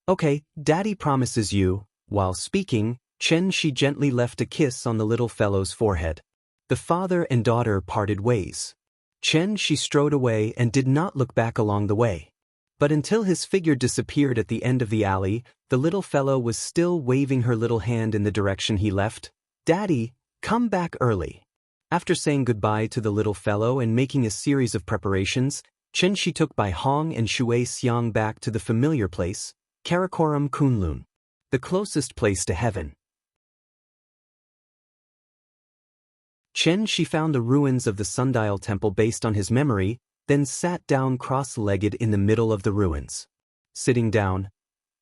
"Okay, Daddy promises you." While speaking, Qin Shi gently left a kiss on the little fellow's forehead. The father and daughter parted ways. Qin Shi strode away and did not look back along the way. But until his figure disappeared at the end of the alley, the little fellow was still waving her little hand in the direction he left. "Daddy, come back early." After saying goodbye to the little fellow and making a series of preparations, Qin Shi took Bai Hong and Shui Xiang back to the familiar place, Karakoram Kunlun, the closest place to heaven. Qin Shi found the ruins of the sundial temple based on his memory, then sat down cross-legged in the middle of the ruins. Sitting down,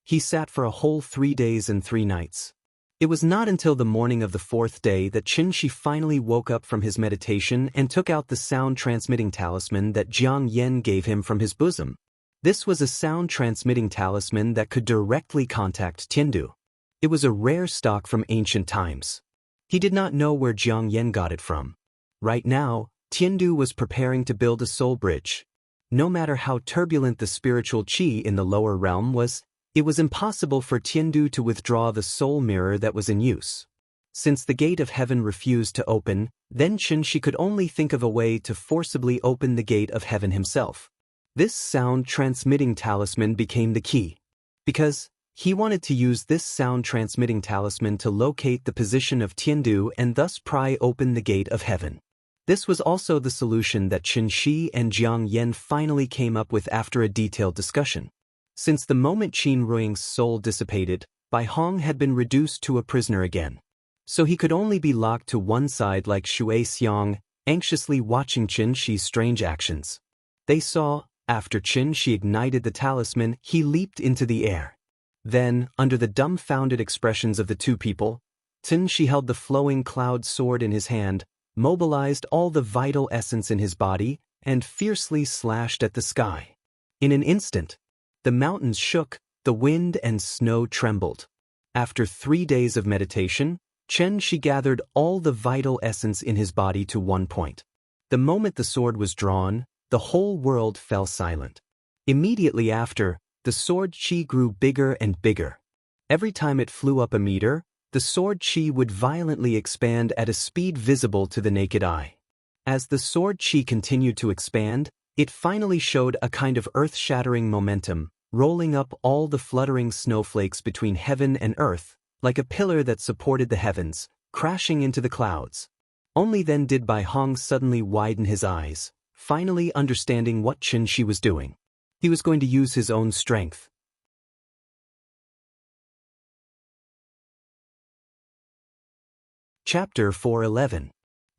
he sat for a whole 3 days and 3 nights. It was not until the morning of the 4th day that Qin Shi finally woke up from his meditation and took out the sound-transmitting talisman that Jiang Yen gave him from his bosom. This was a sound-transmitting talisman that could directly contact Tiandu. It was a rare stock from ancient times. He did not know where Jiang Yen got it from. Right now, Tiandu was preparing to build a soul bridge. No matter how turbulent the spiritual qi in the lower realm was, it was impossible for Tiandu to withdraw the soul mirror that was in use. Since the gate of heaven refused to open, then Qin Shi could only think of a way to forcibly open the gate of heaven himself. This sound-transmitting talisman became the key. Because he wanted to use this sound-transmitting talisman to locate the position of Tiandu and thus pry open the gate of heaven. This was also the solution that Qin Shi and Jiang Yen finally came up with after a detailed discussion. Since the moment Qin Ruing's soul dissipated, Bai Hong had been reduced to a prisoner again. So he could only be locked to one side like Shui Xiang, anxiously watching Qin Shi's strange actions. They saw, after Qin Shi ignited the talisman, he leaped into the air. Then, under the dumbfounded expressions of the two people, Qin Shi held the flowing cloud sword in his hand, mobilized all the vital essence in his body, and fiercely slashed at the sky. In an instant, the mountains shook, the wind and snow trembled. After 3 days of meditation, Qin Shi gathered all the vital essence in his body to one point. The moment the sword was drawn, the whole world fell silent. Immediately after, the sword qi grew bigger and bigger. Every time it flew up a meter, the sword qi would violently expand at a speed visible to the naked eye. As the sword qi continued to expand, it finally showed a kind of earth-shattering momentum, rolling up all the fluttering snowflakes between heaven and earth, like a pillar that supported the heavens, crashing into the clouds. Only then did Bai Hong suddenly widen his eyes, finally understanding what Qin Shi was doing. He was going to use his own strength. Chapter 411.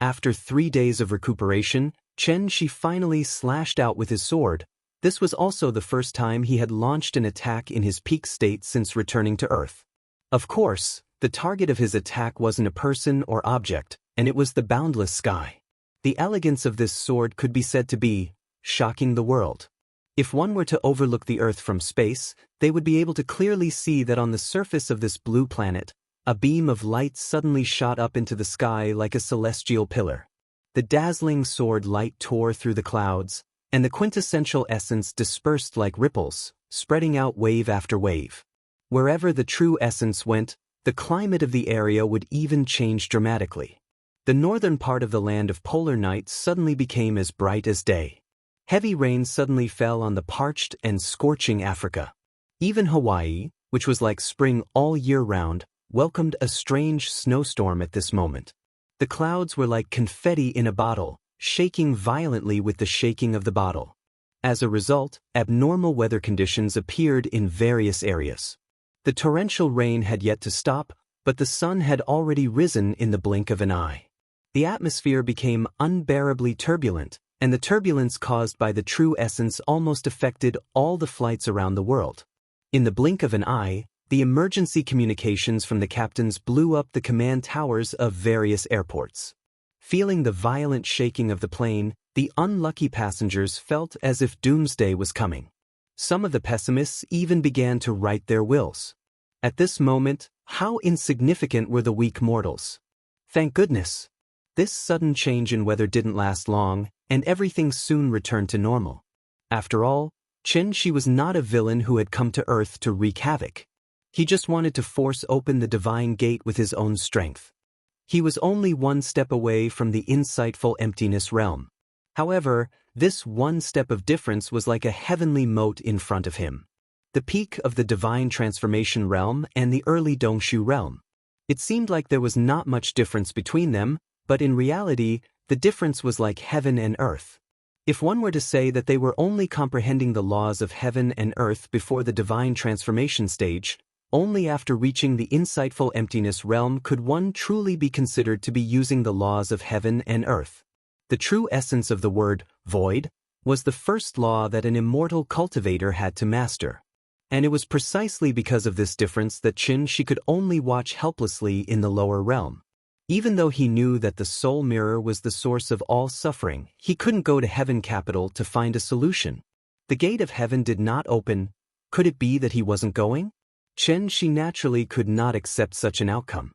After 3 days of recuperation, Qin Shi finally slashed out with his sword. This was also the first time he had launched an attack in his peak state since returning to Earth. Of course, the target of his attack wasn't a person or object, and it was the boundless sky. The elegance of this sword could be said to be shocking the world. If one were to overlook the Earth from space, they would be able to clearly see that on the surface of this blue planet, a beam of light suddenly shot up into the sky like a celestial pillar. The dazzling sword light tore through the clouds, and the quintessential essence dispersed like ripples, spreading out wave after wave. Wherever the true essence went, the climate of the area would even change dramatically. The northern part of the land of polar night suddenly became as bright as day. Heavy rain suddenly fell on the parched and scorching Africa. Even Hawaii, which was like spring all year round, welcomed a strange snowstorm at this moment. The clouds were like confetti in a bottle, shaking violently with the shaking of the bottle. As a result, abnormal weather conditions appeared in various areas. The torrential rain had yet to stop, but the sun had already risen in the blink of an eye. The atmosphere became unbearably turbulent, and the turbulence caused by the true essence almost affected all the flights around the world. In the blink of an eye, the emergency communications from the captains blew up the command towers of various airports. Feeling the violent shaking of the plane, the unlucky passengers felt as if doomsday was coming. Some of the pessimists even began to write their wills. At this moment, how insignificant were the weak mortals. Thank goodness. This sudden change in weather didn't last long, and everything soon returned to normal. After all, Chen-Shi was not a villain who had come to Earth to wreak havoc. He just wanted to force open the divine gate with his own strength. He was only one step away from the insightful emptiness realm. However, this one step of difference was like a heavenly moat in front of him. The peak of the divine transformation realm and the early Dongshu realm. It seemed like there was not much difference between them, but in reality, the difference was like heaven and earth. If one were to say that they were only comprehending the laws of heaven and earth before the divine transformation stage, only after reaching the insightful emptiness realm could one truly be considered to be using the laws of heaven and earth. The true essence of the word, void, was the first law that an immortal cultivator had to master. And it was precisely because of this difference that Chen-Shi could only watch helplessly in the lower realm. Even though he knew that the soul mirror was the source of all suffering, he couldn't go to heaven capital to find a solution. The gate of heaven did not open. Could it be that he wasn't going? Chen-Shi naturally could not accept such an outcome.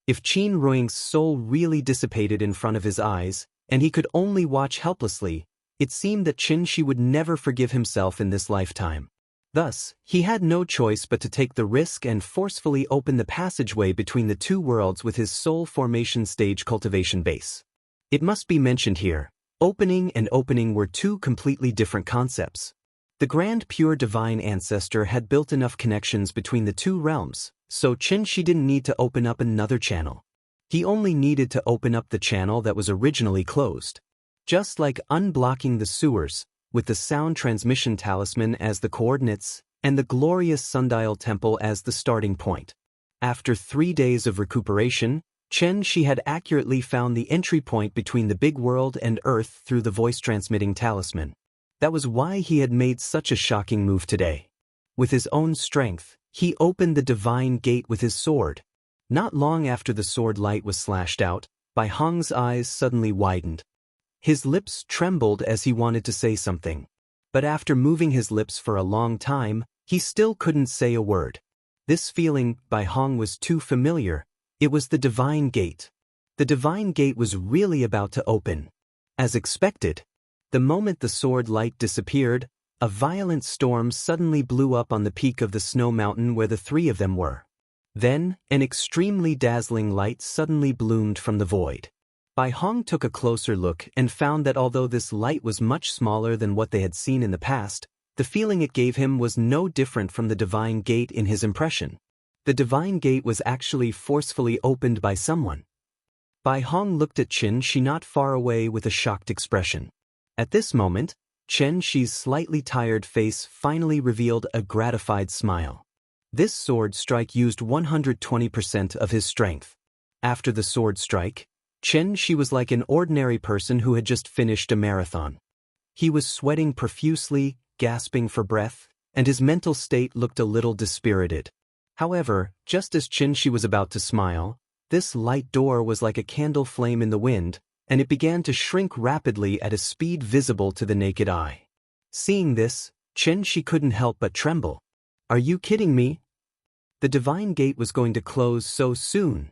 If Qin Ruing's soul really dissipated in front of his eyes, and he could only watch helplessly, it seemed that Chen-Shi would never forgive himself in this lifetime. Thus, he had no choice but to take the risk and forcefully open the passageway between the two worlds with his soul formation stage cultivation base. It must be mentioned here, opening and opening were two completely different concepts. The grand pure divine ancestor had built enough connections between the two realms, so Chen-Shi didn't need to open up another channel. He only needed to open up the channel that was originally closed. Just like unblocking the sewers, with the sound transmission talisman as the coordinates, and the glorious sundial temple as the starting point. After 3 days of recuperation, Chen-Shi had accurately found the entry point between the big world and Earth through the voice-transmitting talisman. That was why he had made such a shocking move today. With his own strength, he opened the divine gate with his sword. Not long after the sword light was slashed out, Bai Hong's eyes suddenly widened. His lips trembled as he wanted to say something. But after moving his lips for a long time, he still couldn't say a word. This feeling, Bai Hong, was too familiar. It was the divine gate. The divine gate was really about to open. As expected, the moment the sword light disappeared, a violent storm suddenly blew up on the peak of the snow mountain where the three of them were. Then, an extremely dazzling light suddenly bloomed from the void. Bai Hong took a closer look and found that although this light was much smaller than what they had seen in the past, the feeling it gave him was no different from the divine gate in his impression. The divine gate was actually forcefully opened by someone. Bai Hong looked at Chen-Shi not far away with a shocked expression. At this moment, Chen-Shi's slightly tired face finally revealed a gratified smile. This sword strike used 120% of his strength. After the sword strike, Chen-Shi was like an ordinary person who had just finished a marathon. He was sweating profusely, gasping for breath, and his mental state looked a little dispirited. However, just as Chen-Shi was about to smile, this light door was like a candle flame in the wind, and it began to shrink rapidly at a speed visible to the naked eye. Seeing this, Chen-Shi couldn't help but tremble. Are you kidding me? The divine gate was going to close so soon.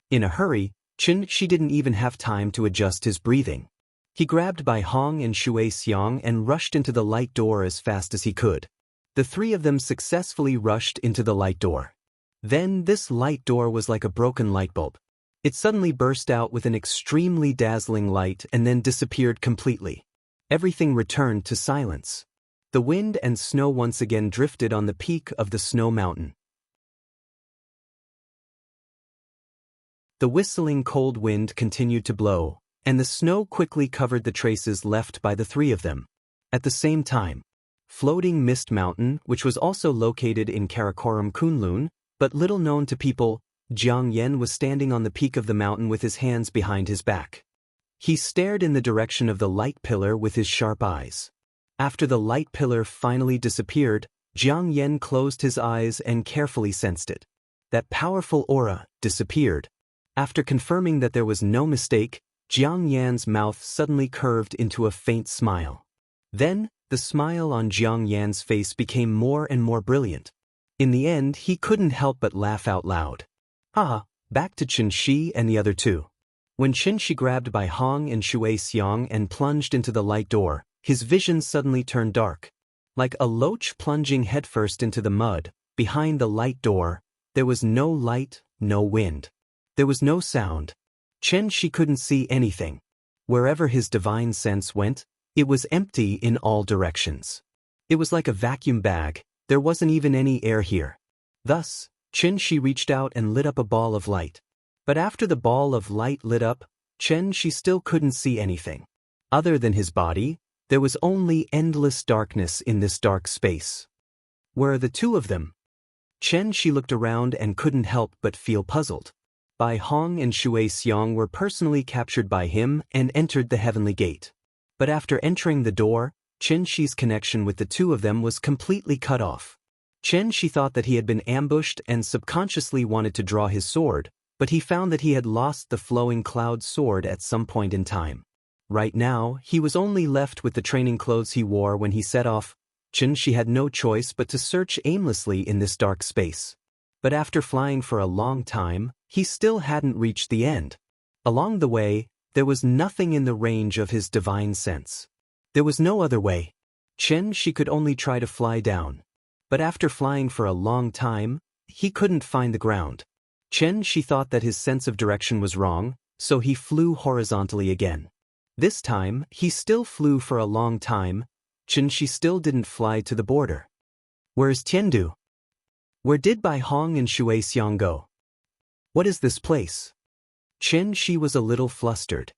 In a hurry, Chen-Shi didn't even have time to adjust his breathing. He grabbed Bai Hong and Shui Xiang and rushed into the light door as fast as he could. The three of them successfully rushed into the light door. Then this light door was like a broken light bulb. It suddenly burst out with an extremely dazzling light and then disappeared completely. Everything returned to silence. The wind and snow once again drifted on the peak of the snow mountain. The whistling cold wind continued to blow, and the snow quickly covered the traces left by the three of them. At the same time, Floating Mist Mountain, which was also located in Karakoram Kunlun, but little known to people, Jiang Yan was standing on the peak of the mountain with his hands behind his back. He stared in the direction of the light pillar with his sharp eyes. After the light pillar finally disappeared, Jiang Yan closed his eyes and carefully sensed it. That powerful aura disappeared. After confirming that there was no mistake, Jiang Yan's mouth suddenly curved into a faint smile. Then, the smile on Jiang Yan's face became more and more brilliant. In the end, he couldn't help but laugh out loud. Haha, back to Chen Shi and the other two. When Chen Shi grabbed by Hong and Shui Xiang and plunged into the light door, his vision suddenly turned dark. Like a loach plunging headfirst into the mud, behind the light door, there was no light, no wind. There was no sound. Chen Shi couldn't see anything. Wherever his divine sense went, it was empty in all directions. It was like a vacuum bag, there wasn't even any air here. Thus, Chen Shi reached out and lit up a ball of light. But after the ball of light lit up, Chen Shi still couldn't see anything. Other than his body, there was only endless darkness in this dark space. Where are the two of them? Chen Shi looked around and couldn't help but feel puzzled. Bai Hong and Shui Xiang were personally captured by him and entered the heavenly gate. But after entering the door, Chen Shi's connection with the two of them was completely cut off. Chen Shi thought that he had been ambushed and subconsciously wanted to draw his sword, but he found that he had lost the flowing cloud sword at some point in time. Right now, he was only left with the training clothes he wore when he set off. Chen Shi had no choice but to search aimlessly in this dark space. But after flying for a long time, he still hadn't reached the end. Along the way, there was nothing in the range of his divine sense. There was no other way. Chen Shi could only try to fly down. But after flying for a long time, he couldn't find the ground. Chen Shi thought that his sense of direction was wrong, so he flew horizontally again. This time, he still flew for a long time. Chen Shi still didn't fly to the border. Where's Tiandu? Where did Bai Hong and Shui Xiang go? What is this place? Chen Shi was a little flustered.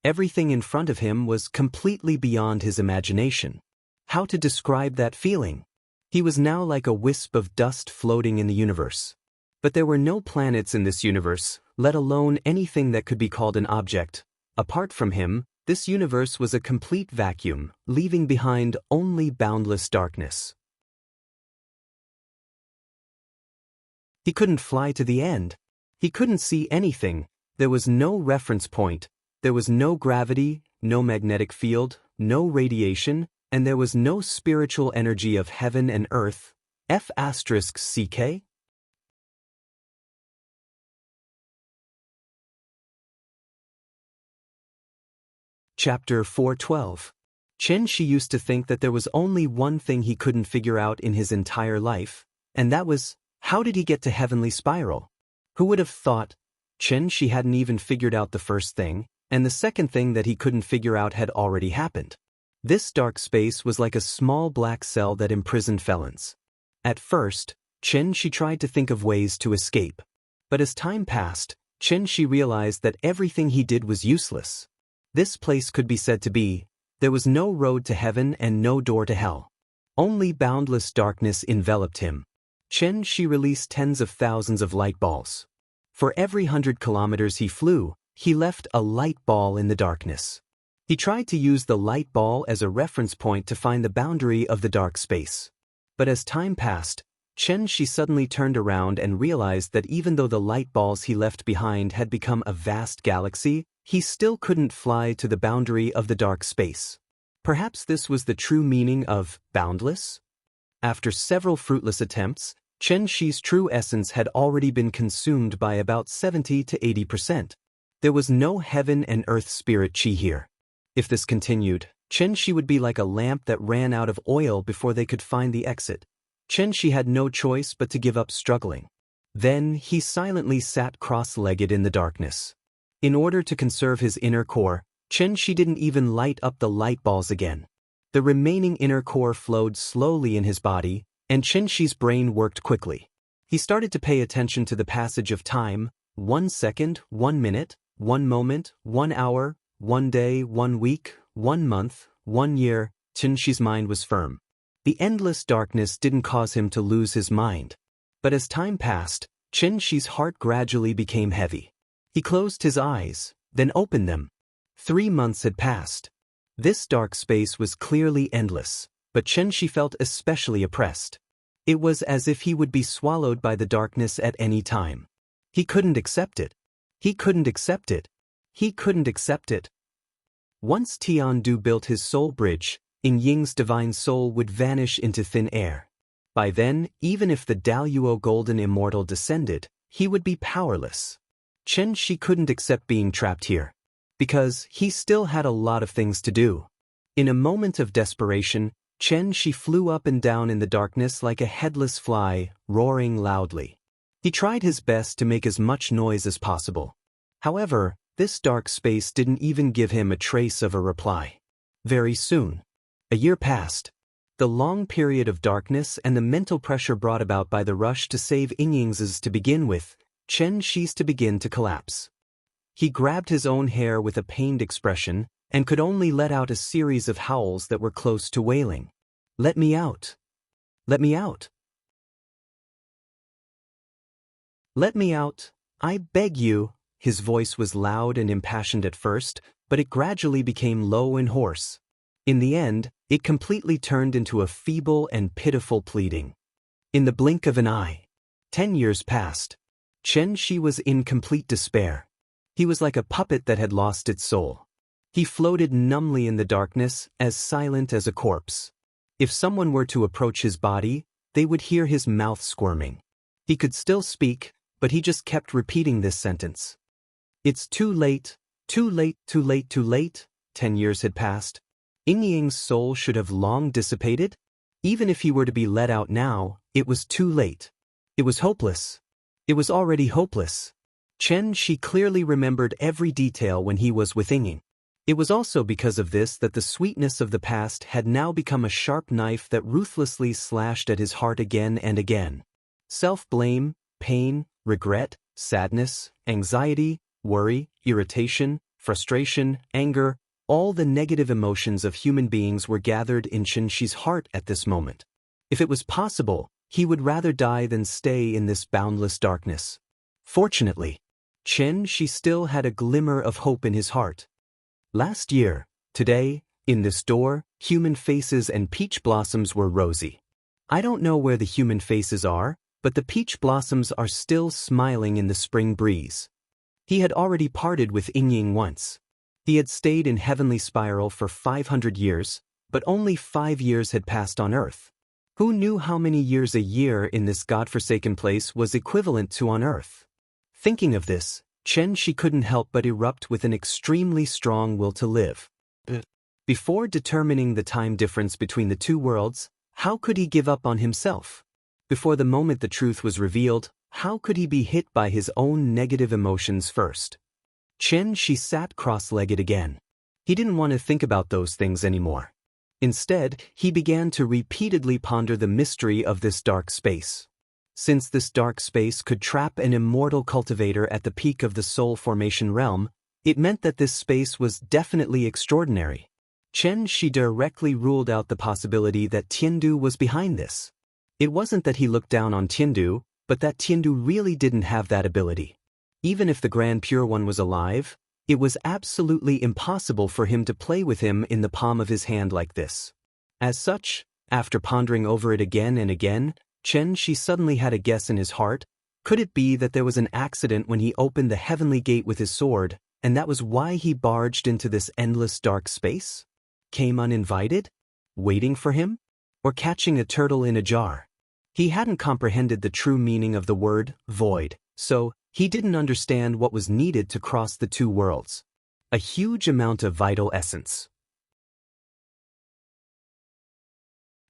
Everything in front of him was completely beyond his imagination. How to describe that feeling? He was now like a wisp of dust floating in the universe. But there were no planets in this universe, let alone anything that could be called an object. Apart from him, this universe was a complete vacuum, leaving behind only boundless darkness. He couldn't fly to the end. He couldn't see anything. There was no reference point. There was no gravity, no magnetic field, no radiation, and there was no spiritual energy of heaven and earth. F***CK? Chapter 412. Chen Shi used to think that there was only one thing he couldn't figure out in his entire life, and that was, how did he get to Heavenly Spiral? Who would have thought? Chen Shi hadn't even figured out the first thing, and the second thing that he couldn't figure out had already happened. This dark space was like a small black cell that imprisoned felons. At first, Chen Shi tried to think of ways to escape. But as time passed, Chen Shi realized that everything he did was useless. This place could be said to be, there was no road to heaven and no door to hell. Only boundless darkness enveloped him. Chen Shi released tens of thousands of light balls. For every 100 kilometers he flew, he left a light ball in the darkness. He tried to use the light ball as a reference point to find the boundary of the dark space. But as time passed, Chen Shi suddenly turned around and realized that even though the light balls he left behind had become a vast galaxy, he still couldn't fly to the boundary of the dark space. Perhaps this was the true meaning of boundless? After several fruitless attempts, Chen Shi's true essence had already been consumed by about 70 to 80%. There was no heaven and earth spirit chi here. If this continued, Chen Shi would be like a lamp that ran out of oil before they could find the exit. Chen Shi had no choice but to give up struggling. Then he silently sat cross-legged in the darkness. In order to conserve his inner core, Chen Shi didn't even light up the light balls again. The remaining inner core flowed slowly in his body, and Chen Shi's brain worked quickly. He started to pay attention to the passage of time, 1 second, 1 minute, 1 moment, 1 hour, 1 day, 1 week, 1 month, 1 year. Chen Shi's mind was firm. The endless darkness didn't cause him to lose his mind. But as time passed, Chen Shi's heart gradually became heavy. He closed his eyes, then opened them. 3 months had passed. This dark space was clearly endless, but Chen Shi felt especially oppressed. It was as if he would be swallowed by the darkness at any time. He couldn't accept it. He couldn't accept it. He couldn't accept it. Once Tiandu built his soul bridge, Ying's divine soul would vanish into thin air. By then, even if the Daluo Golden Immortal descended, he would be powerless. Chen Shi couldn't accept being trapped here, because he still had a lot of things to do. In a moment of desperation, Chen Shi flew up and down in the darkness like a headless fly, roaring loudly. He tried his best to make as much noise as possible. However, this dark space didn't even give him a trace of a reply. Very soon, a year passed. The long period of darkness and the mental pressure brought about by the rush to save Ying's to begin with, Chen Shi's to begin to collapse. He grabbed his own hair with a pained expression and could only let out a series of howls that were close to wailing. "Let me out! Let me out! Let me out! I beg you!" His voice was loud and impassioned at first, but it gradually became low and hoarse. In the end, it completely turned into a feeble and pitiful pleading. In the blink of an eye, 10 years passed. Chen Shi was in complete despair. He was like a puppet that had lost its soul. He floated numbly in the darkness, as silent as a corpse. If someone were to approach his body, they would hear his mouth squirming. He could still speak, but he just kept repeating this sentence. "It's too late, too late, too late, too late." 10 years had passed. Ying's soul should have long dissipated. Even if he were to be let out now, it was too late. It was hopeless. It was already hopeless. Chen Shi clearly remembered every detail when he was with Ying. It was also because of this that the sweetness of the past had now become a sharp knife that ruthlessly slashed at his heart again and again. Self-blame, pain, regret, sadness, anxiety, worry, irritation, frustration, anger, all the negative emotions of human beings were gathered in Chen Shi's heart at this moment. If it was possible, he would rather die than stay in this boundless darkness. Fortunately, Chen Shi still had a glimmer of hope in his heart. Last year, today, in this door, human faces and peach blossoms were rosy. I don't know where the human faces are, but the peach blossoms are still smiling in the spring breeze. He had already parted with Ying once. He had stayed in Heavenly Spiral for 500 years, but only 5 years had passed on Earth. Who knew how many years a year in this godforsaken place was equivalent to on Earth? Thinking of this, Chen Shi couldn't help but erupt with an extremely strong will to live. Before determining the time difference between the two worlds, how could he give up on himself? Before the moment the truth was revealed, how could he be hit by his own negative emotions first? Chen Shi sat cross-legged again. He didn't want to think about those things anymore. Instead, he began to repeatedly ponder the mystery of this dark space. Since this dark space could trap an immortal cultivator at the peak of the soul formation realm, it meant that this space was definitely extraordinary. Chen Shi directly ruled out the possibility that Tiandu was behind this. It wasn't that he looked down on Tiandu, but that Tiandu really didn't have that ability. Even if the Grand Pure One was alive, it was absolutely impossible for him to play with him in the palm of his hand like this. As such, after pondering over it again and again, Chen Shi suddenly had a guess in his heart. Could it be that there was an accident when he opened the heavenly gate with his sword, and that was why he barged into this endless dark space? Came uninvited? Waiting for him? Or catching a turtle in a jar? He hadn't comprehended the true meaning of the word void, so he didn't understand what was needed to cross the two worlds. A huge amount of vital essence.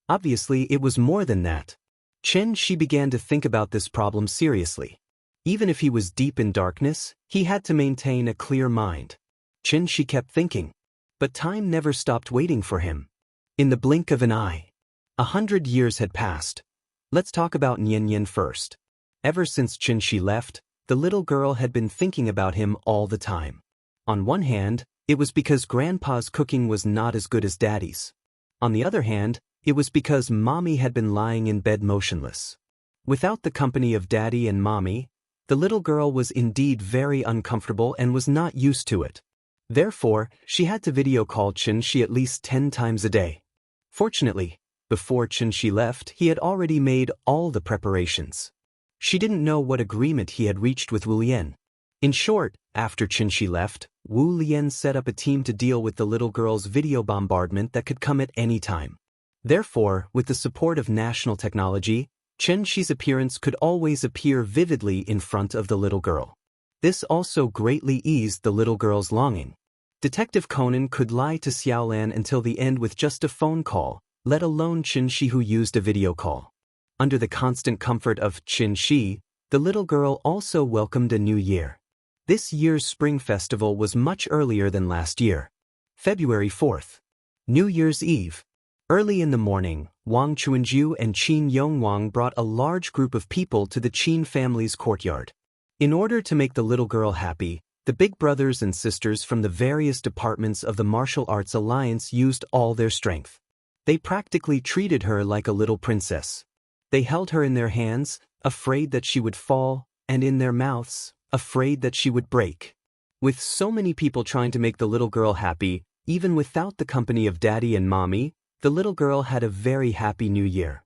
Obviously, it was more than that. Chen Shi began to think about this problem seriously. Even if he was deep in darkness, he had to maintain a clear mind. Chen Shi kept thinking. But time never stopped waiting for him. In the blink of an eye, 100 years had passed. Let's talk about Nian first. Ever since Chen Shi left, the little girl had been thinking about him all the time. On one hand, it was because Grandpa's cooking was not as good as Daddy's. On the other hand, it was because Mommy had been lying in bed motionless. Without the company of Daddy and Mommy, The little girl was indeed very uncomfortable and was not used to it. Therefore, she had to video call Chen-shi at least 10 times a day. Fortunately, before Chen-shi left, he had already made all the preparations. She didn't know what agreement he had reached with Wu Lian. In short, after Chen-shi left, Wu Lian set up a team to deal with the little girl's video bombardment that could come at any time. Therefore, with the support of national technology, Chen-shi's appearance could always appear vividly in front of the little girl. This also greatly eased the little girl's longing. Detective Conan could lie to Xiaolan until the end with just a phone call, let alone Chen-shi who used a video call. Under the constant comfort of Chen-shi, the little girl also welcomed a new year. This year's Spring Festival was much earlier than last year. February 4th. New Year's Eve. Early in the morning, Wang Chuanju and Qin Yongwang brought a large group of people to the Qin family's courtyard. In order to make the little girl happy, the big brothers and sisters from the various departments of the Martial Arts Alliance used all their strength. They practically treated her like a little princess. They held her in their hands, afraid that she would fall, and in their mouths, afraid that she would break. With so many people trying to make the little girl happy, even without the company of Daddy and Mommy, the little girl had a very happy new year.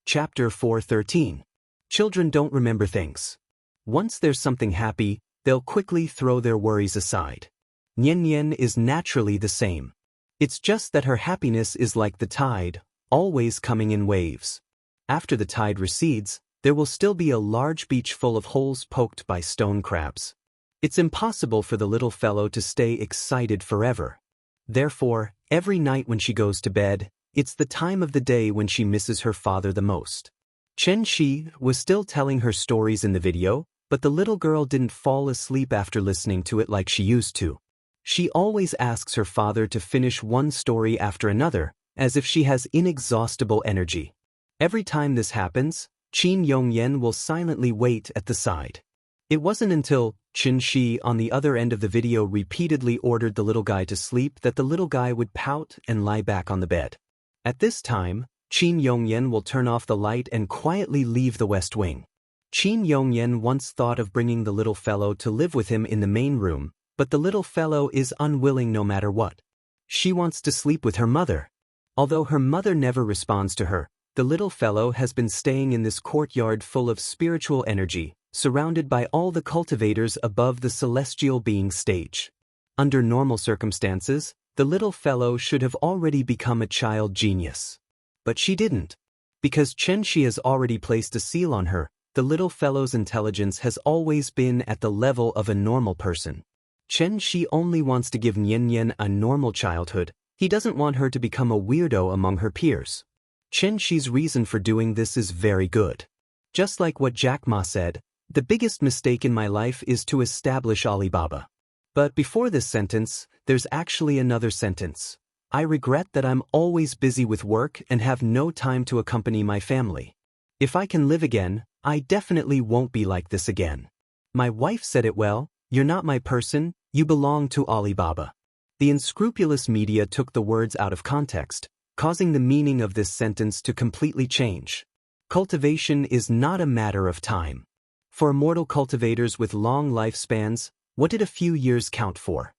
Chapter 4:13. Children don't remember things. Once there's something happy, they'll quickly throw their worries aside. Nian Nian is naturally the same. It's just that her happiness is like the tide, always coming in waves. After the tide recedes, there will still be a large beach full of holes poked by stone crabs. It's impossible for the little fellow to stay excited forever. Therefore, every night when she goes to bed, it's the time of the day when she misses her father the most. Chen-shi was still telling her stories in the video, but the little girl didn't fall asleep after listening to it like she used to. She always asks her father to finish one story after another, as if she has inexhaustible energy. Every time this happens, Qin Yongyan will silently wait at the side. It wasn't until Chen-shi on the other end of the video repeatedly ordered the little guy to sleep that the little guy would pout and lie back on the bed. At this time, Qin Yongyan will turn off the light and quietly leave the west wing. Qin Yongyan once thought of bringing the little fellow to live with him in the main room, but the little fellow is unwilling no matter what. She wants to sleep with her mother. Although her mother never responds to her, the little fellow has been staying in this courtyard full of spiritual energy, surrounded by all the cultivators above the celestial being stage. Under normal circumstances, the little fellow should have already become a child genius. But she didn't. Because Chen-shi has already placed a seal on her, the little fellow's intelligence has always been at the level of a normal person. Chen-shi only wants to give Nian Nian a normal childhood. He doesn't want her to become a weirdo among her peers. Chen-shi's reason for doing this is very good. Just like what Jack Ma said, the biggest mistake in my life is to establish Alibaba. But before this sentence, there's actually another sentence. I regret that I'm always busy with work and have no time to accompany my family. If I can live again, I definitely won't be like this again. My wife said it well, you're not my person, you belong to Alibaba. The unscrupulous media took the words out of context, causing the meaning of this sentence to completely change. Cultivation is not a matter of time. For immortal cultivators with long lifespans, what did a few years count for?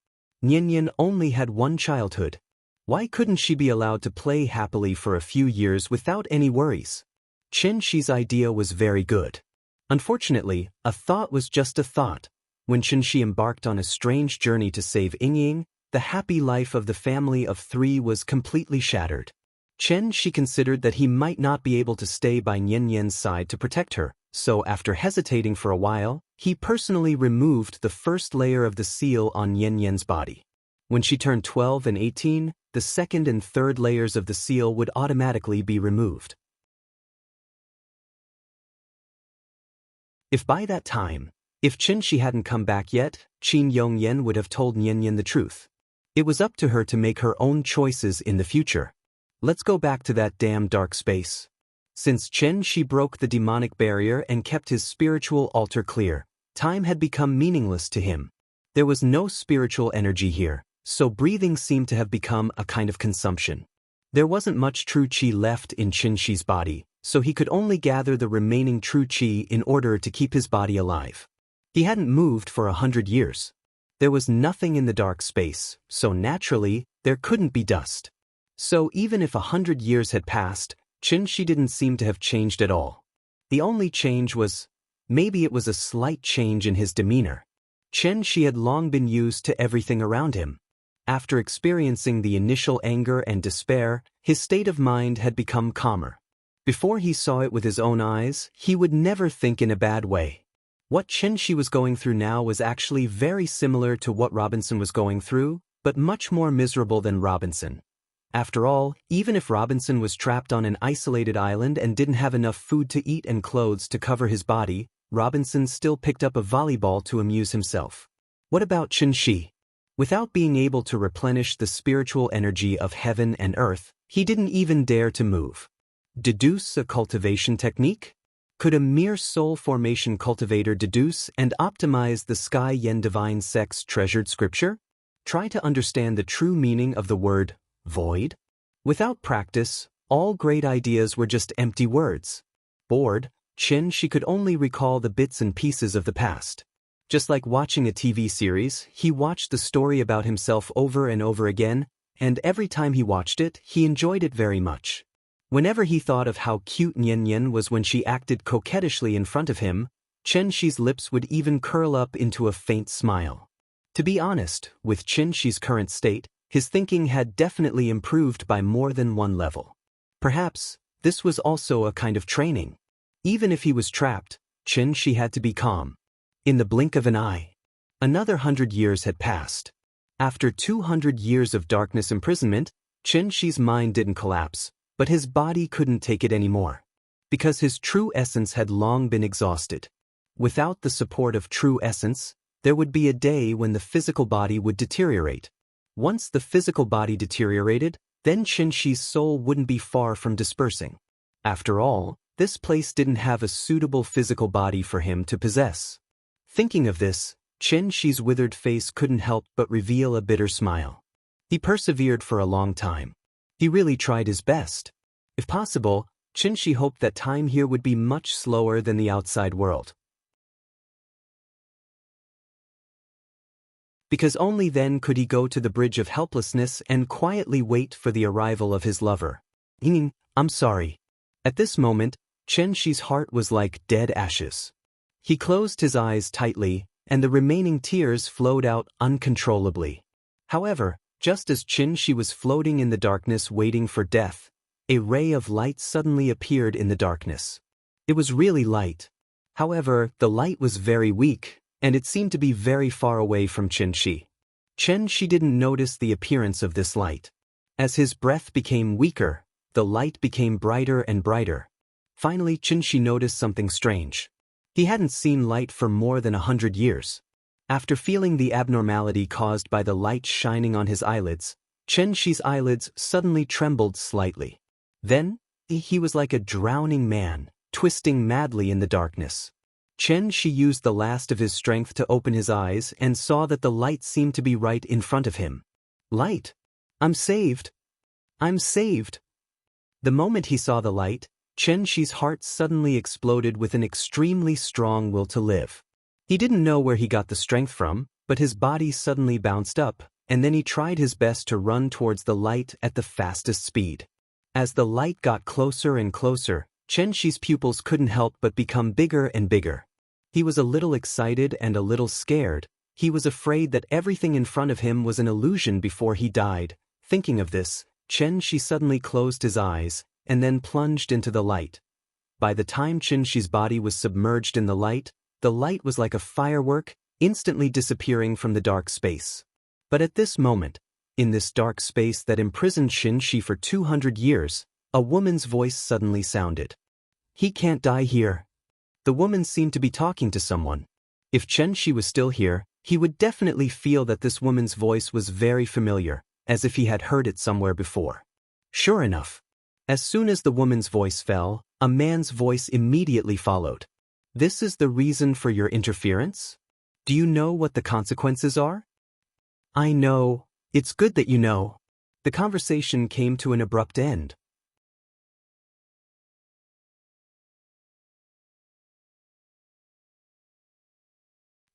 Nian Nian only had one childhood. Why couldn't she be allowed to play happily for a few years without any worries? Chen-shi's idea was very good. Unfortunately, a thought was just a thought. When Chen-shi embarked on a strange journey to save Ying, the happy life of the family of three was completely shattered. Chen-shi considered that he might not be able to stay by Nian Nian's side to protect her, so after hesitating for a while, he personally removed the first layer of the seal on Nian Nian's body. When she turned 12 and 18, the second and third layers of the seal would automatically be removed. If by that time, if Chen-shi hadn't come back yet, Qin Yongyan would have told Nian Nian the truth. It was up to her to make her own choices in the future. Let's go back to that damn dark space. Since Chen-shi broke the demonic barrier and kept his spiritual altar clear, time had become meaningless to him. There was no spiritual energy here, so breathing seemed to have become a kind of consumption. There wasn't much true qi left in Qinshi's body, so he could only gather the remaining true qi in order to keep his body alive. He hadn't moved for 100 years. There was nothing in the dark space, so naturally, there couldn't be dust. So even if 100 years had passed, Qinshi didn't seem to have changed at all. The only change was, maybe it was a slight change in his demeanor. Qinshi had long been used to everything around him. After experiencing the initial anger and despair, his state of mind had become calmer. Before he saw it with his own eyes, he would never think in a bad way. What Qinshi was going through now was actually very similar to what Robinson was going through, but much more miserable than Robinson. After all, even if Robinson was trapped on an isolated island and didn't have enough food to eat and clothes to cover his body, Robinson still picked up a volleyball to amuse himself. What about Qinshi? Without being able to replenish the spiritual energy of heaven and earth, he didn't even dare to move. Deduce a cultivation technique? Could a mere soul formation cultivator deduce and optimize the Sky Yen Divine Sex treasured scripture? Try to understand the true meaning of the word void. Without practice, all great ideas were just empty words. Bored, Qinshi could only recall the bits and pieces of the past. Just like watching a TV series, he watched the story about himself over and over again, and every time he watched it, he enjoyed it very much. Whenever he thought of how cute Nian was when she acted coquettishly in front of him, Qinshi's lips would even curl up into a faint smile. To be honest, with Qinshi's current state, his thinking had definitely improved by more than one level. Perhaps, this was also a kind of training. Even if he was trapped, Qinshi had to be calm. In the blink of an eye, another 100 years had passed. After 200 years of darkness imprisonment, Qinshi's mind didn't collapse, but his body couldn't take it anymore. Because his true essence had long been exhausted. Without the support of true essence, there would be a day when the physical body would deteriorate. Once the physical body deteriorated, then Qinshi's soul wouldn't be far from dispersing. After all, this place didn't have a suitable physical body for him to possess. Thinking of this, Qinshi's withered face couldn't help but reveal a bitter smile. He persevered for a long time. He really tried his best. If possible, Qinshi hoped that time here would be much slower than the outside world. Because only then could he go to the bridge of helplessness and quietly wait for the arrival of his lover. I'm sorry. At this moment, Qinshi's heart was like dead ashes. He closed his eyes tightly, and the remaining tears flowed out uncontrollably. However, just as Qinshi was floating in the darkness waiting for death, a ray of light suddenly appeared in the darkness. It was really light. However, the light was very weak, and it seemed to be very far away from Qinshi. Qinshi didn't notice the appearance of this light. As his breath became weaker, the light became brighter and brighter. Finally, Qinshi noticed something strange. He hadn't seen light for more than 100 years. After feeling the abnormality caused by the light shining on his eyelids, Qinshi's eyelids suddenly trembled slightly. Then, he was like a drowning man, twisting madly in the darkness. Qinshi used the last of his strength to open his eyes and saw that the light seemed to be right in front of him. Light! I'm saved! I'm saved! The moment he saw the light, Qinshi's heart suddenly exploded with an extremely strong will to live. He didn't know where he got the strength from, but his body suddenly bounced up, and then he tried his best to run towards the light at the fastest speed. As the light got closer and closer, Qinshi's pupils couldn't help but become bigger and bigger. He was a little excited and a little scared. He was afraid that everything in front of him was an illusion before he died. Thinking of this, Qinshi suddenly closed his eyes, and then plunged into the light. By the time Qinshi's body was submerged in the light was like a firework, instantly disappearing from the dark space. But at this moment, in this dark space that imprisoned Qinshi for 200 years, a woman's voice suddenly sounded. He can't die here. The woman seemed to be talking to someone. If Qinshi was still here, he would definitely feel that this woman's voice was very familiar, as if he had heard it somewhere before. Sure enough, as soon as the woman's voice fell, a man's voice immediately followed. This is the reason for your interference? Do you know what the consequences are? I know. It's good that you know. The conversation came to an abrupt end.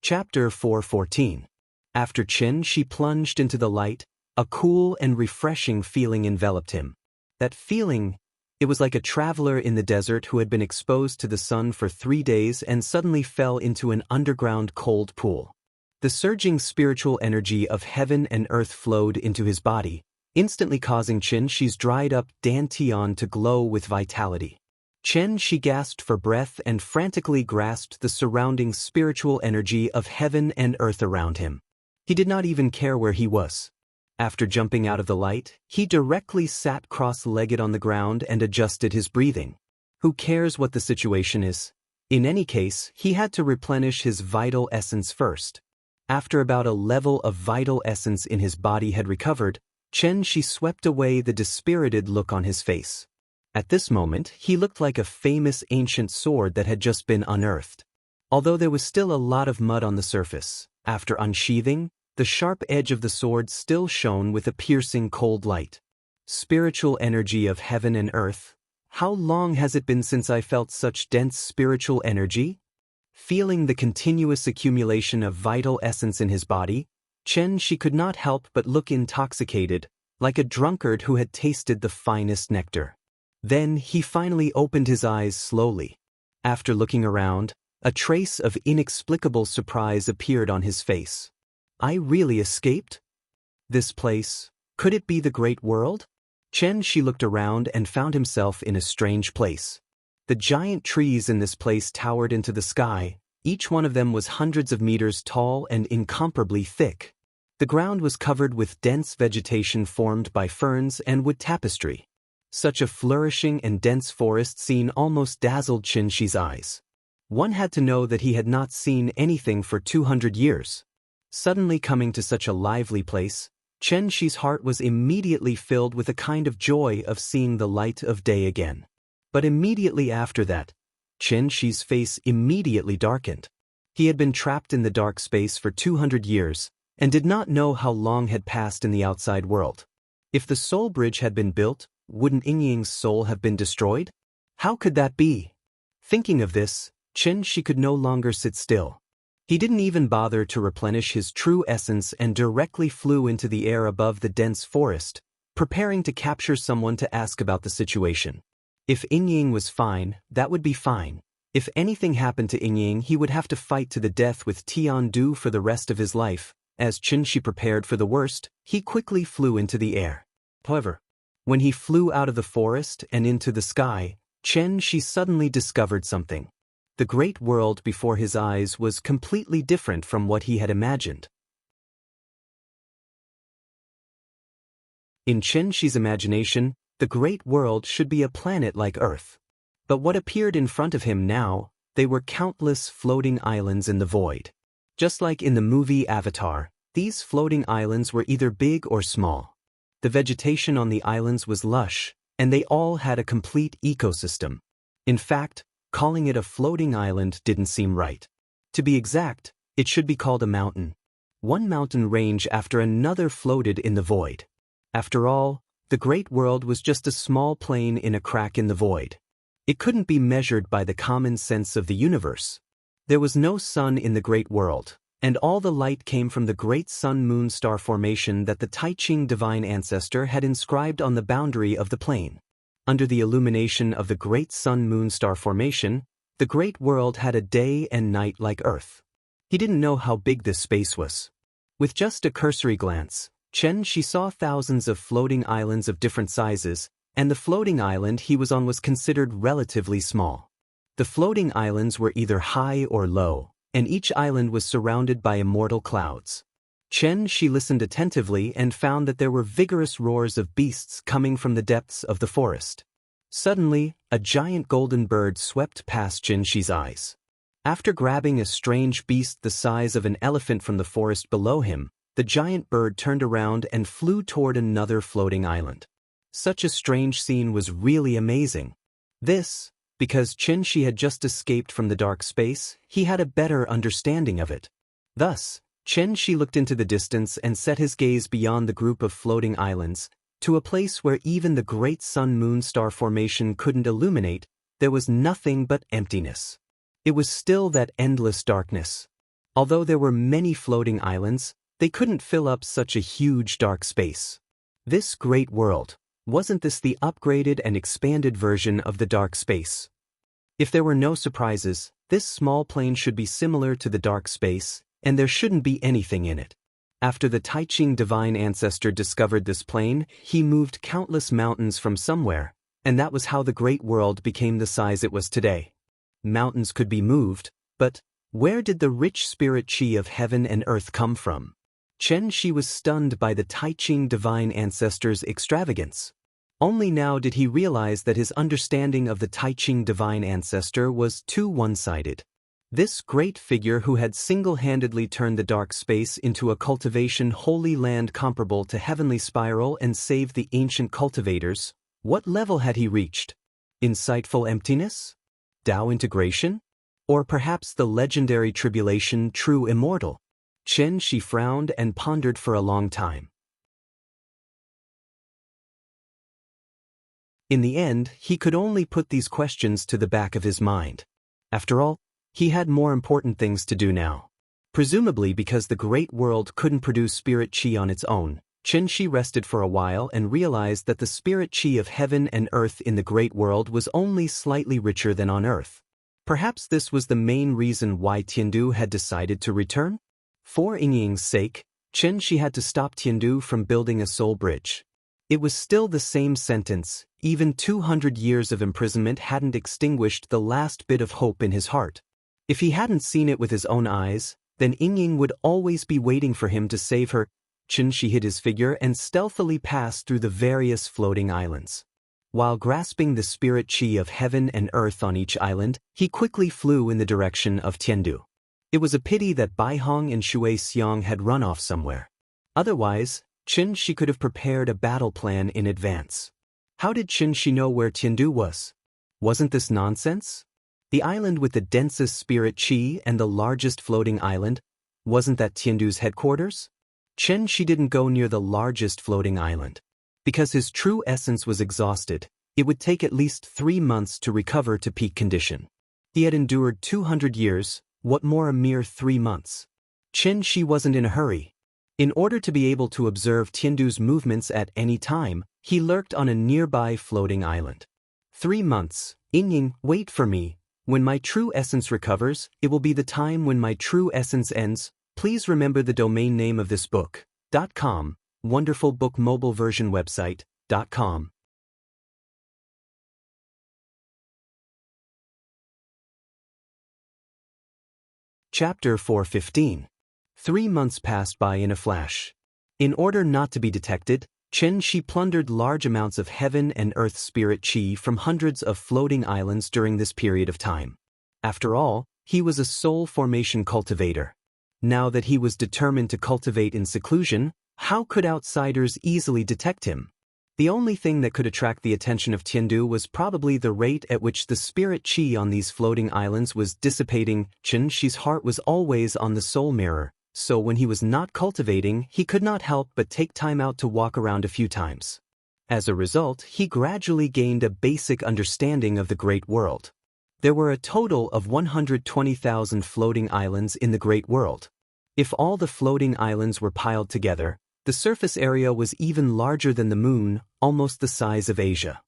Chapter 4:14. After Qin Shi plunged into the light, a cool and refreshing feeling enveloped him. That feeling, it was like a traveler in the desert who had been exposed to the sun for 3 days and suddenly fell into an underground cold pool. The surging spiritual energy of heaven and earth flowed into his body, instantly causing Qin Shi's dried-up dantian to glow with vitality. Qin Shi gasped for breath and frantically grasped the surrounding spiritual energy of heaven and earth around him. He did not even care where he was. After jumping out of the light, he directly sat cross-legged on the ground and adjusted his breathing. Who cares what the situation is? In any case, he had to replenish his vital essence first. After about a level of vital essence in his body had recovered, Qin Shi swept away the dispirited look on his face. At this moment, he looked like a famous ancient sword that had just been unearthed. Although there was still a lot of mud on the surface, after unsheathing, the sharp edge of the sword still shone with a piercing cold light. Spiritual energy of heaven and earth. How long has it been since I felt such dense spiritual energy? Feeling the continuous accumulation of vital essence in his body, Qin Shi could not help but look intoxicated, like a drunkard who had tasted the finest nectar. Then he finally opened his eyes slowly. After looking around, a trace of inexplicable surprise appeared on his face. I really escaped? This place, could it be the great world? Qin Shi looked around and found himself in a strange place. The giant trees in this place towered into the sky, each one of them was hundreds of meters tall and incomparably thick. The ground was covered with dense vegetation formed by ferns and wood tapestry. Such a flourishing and dense forest scene almost dazzled Qin Shi's eyes. One had to know that he had not seen anything for 200 years. Suddenly coming to such a lively place, Qin Shi's heart was immediately filled with a kind of joy of seeing the light of day again. But immediately after that, Qin Shi's face immediately darkened. He had been trapped in the dark space for 200 years, and did not know how long had passed in the outside world. If the soul bridge had been built, wouldn't Yingying's soul have been destroyed? How could that be? Thinking of this, Qin Shi could no longer sit still. He didn't even bother to replenish his true essence and directly flew into the air above the dense forest, preparing to capture someone to ask about the situation. If Yingying was fine, that would be fine. If anything happened to Yingying, he would have to fight to the death with Tiandu for the rest of his life. As Qin Shi prepared for the worst, he quickly flew into the air. However, when he flew out of the forest and into the sky, Qin Shi suddenly discovered something. The great world before his eyes was completely different from what he had imagined. In Qin Shi's imagination, the great world should be a planet like Earth. But what appeared in front of him now, they were countless floating islands in the void. Just like in the movie Avatar, these floating islands were either big or small. The vegetation on the islands was lush, and they all had a complete ecosystem. In fact, calling it a floating island didn't seem right. To be exact, it should be called a mountain. One mountain range after another floated in the void. After all, the great world was just a small plane in a crack in the void. It couldn't be measured by the common sense of the universe. There was no sun in the great world, and all the light came from the great sun-moon star formation that the Taiching divine ancestor had inscribed on the boundary of the plane. Under the illumination of the great sun-moon star formation, the great world had a day and night like Earth. He didn't know how big this space was. With just a cursory glance, Qin Shi saw thousands of floating islands of different sizes, and the floating island he was on was considered relatively small. The floating islands were either high or low, and each island was surrounded by immortal clouds. Qin Shi listened attentively and found that there were vigorous roars of beasts coming from the depths of the forest. Suddenly, a giant golden bird swept past Qin Shi's eyes. After grabbing a strange beast the size of an elephant from the forest below him, the giant bird turned around and flew toward another floating island. Such a strange scene was really amazing. This, because Qin Shi had just escaped from the dark space, he had a better understanding of it. Thus, Qin Shi looked into the distance and set his gaze beyond the group of floating islands, To a place where even the great sun-moon star formation couldn't illuminate, there was nothing but emptiness. It was still that endless darkness. Although there were many floating islands, they couldn't fill up such a huge dark space. This great world, wasn't this the upgraded and expanded version of the dark space? If there were no surprises, this small plane should be similar to the dark space, and there shouldn't be anything in it. After the Taiching divine ancestor discovered this plane, he moved countless mountains from somewhere, and that was how the great world became the size it was today. Mountains could be moved, but where did the rich spirit qi of heaven and earth come from? Chen Shi was stunned by the Taiching divine ancestor's extravagance. Only now did he realize that his understanding of the Taiching divine ancestor was too one-sided. This great figure who had single-handedly turned the dark space into a cultivation holy land comparable to heavenly spiral and saved the ancient cultivators, what level had he reached? Insightful emptiness? Tao integration? Or perhaps the legendary tribulation true immortal? Chen Shi frowned and pondered for a long time. In the end, he could only put these questions to the back of his mind. After all, he had more important things to do now. Presumably because the great world couldn't produce spirit qi on its own, Chen Shi rested for a while and realized that the spirit qi of heaven and earth in the great world was only slightly richer than on earth. Perhaps this was the main reason why Tiandu had decided to return? For Yingying's sake, Chen Shi had to stop Tiandu from building a soul bridge. It was still the same sentence, even 200 years of imprisonment hadn't extinguished the last bit of hope in his heart. If he hadn't seen it with his own eyes, then Yingying would always be waiting for him to save her. Chen Shi hid his figure and stealthily passed through the various floating islands. While grasping the spirit qi of heaven and earth on each island, he quickly flew in the direction of Tiandu. It was a pity that Baihong and Shui Xiang had run off somewhere. Otherwise, Chen Shi could have prepared a battle plan in advance. How did Chen Shi know where Tiandu was? Wasn't this nonsense? The island with the densest spirit qi and the largest floating island, wasn't that Tiandu's headquarters? Chen Shi didn't go near the largest floating island. Because his true essence was exhausted, it would take at least 3 months to recover to peak condition. He had endured 200 years, what more a mere 3 months? Chen Shi wasn't in a hurry. In order to be able to observe Tiandu's movements at any time, he lurked on a nearby floating island. 3 months, Yingying, wait for me. When my true essence recovers, it will be the time when my true essence ends. Please remember the domain name of this book. .com, wonderful book mobile version website. .com. Chapter 415. 3 months passed by in a flash. In order not to be detected, Chen Shi plundered large amounts of heaven and earth spirit qi from hundreds of floating islands during this period of time. After all, he was a soul formation cultivator. Now that he was determined to cultivate in seclusion, how could outsiders easily detect him? The only thing that could attract the attention of Tiandu was probably the rate at which the spirit qi on these floating islands was dissipating. Chen Shi's heart was always on the soul mirror, so when he was not cultivating, he could not help but take time out to walk around a few times. As a result, he gradually gained a basic understanding of the great world. There were a total of 120,000 floating islands in the great world. If all the floating islands were piled together, the surface area was even larger than the moon, almost the size of Asia.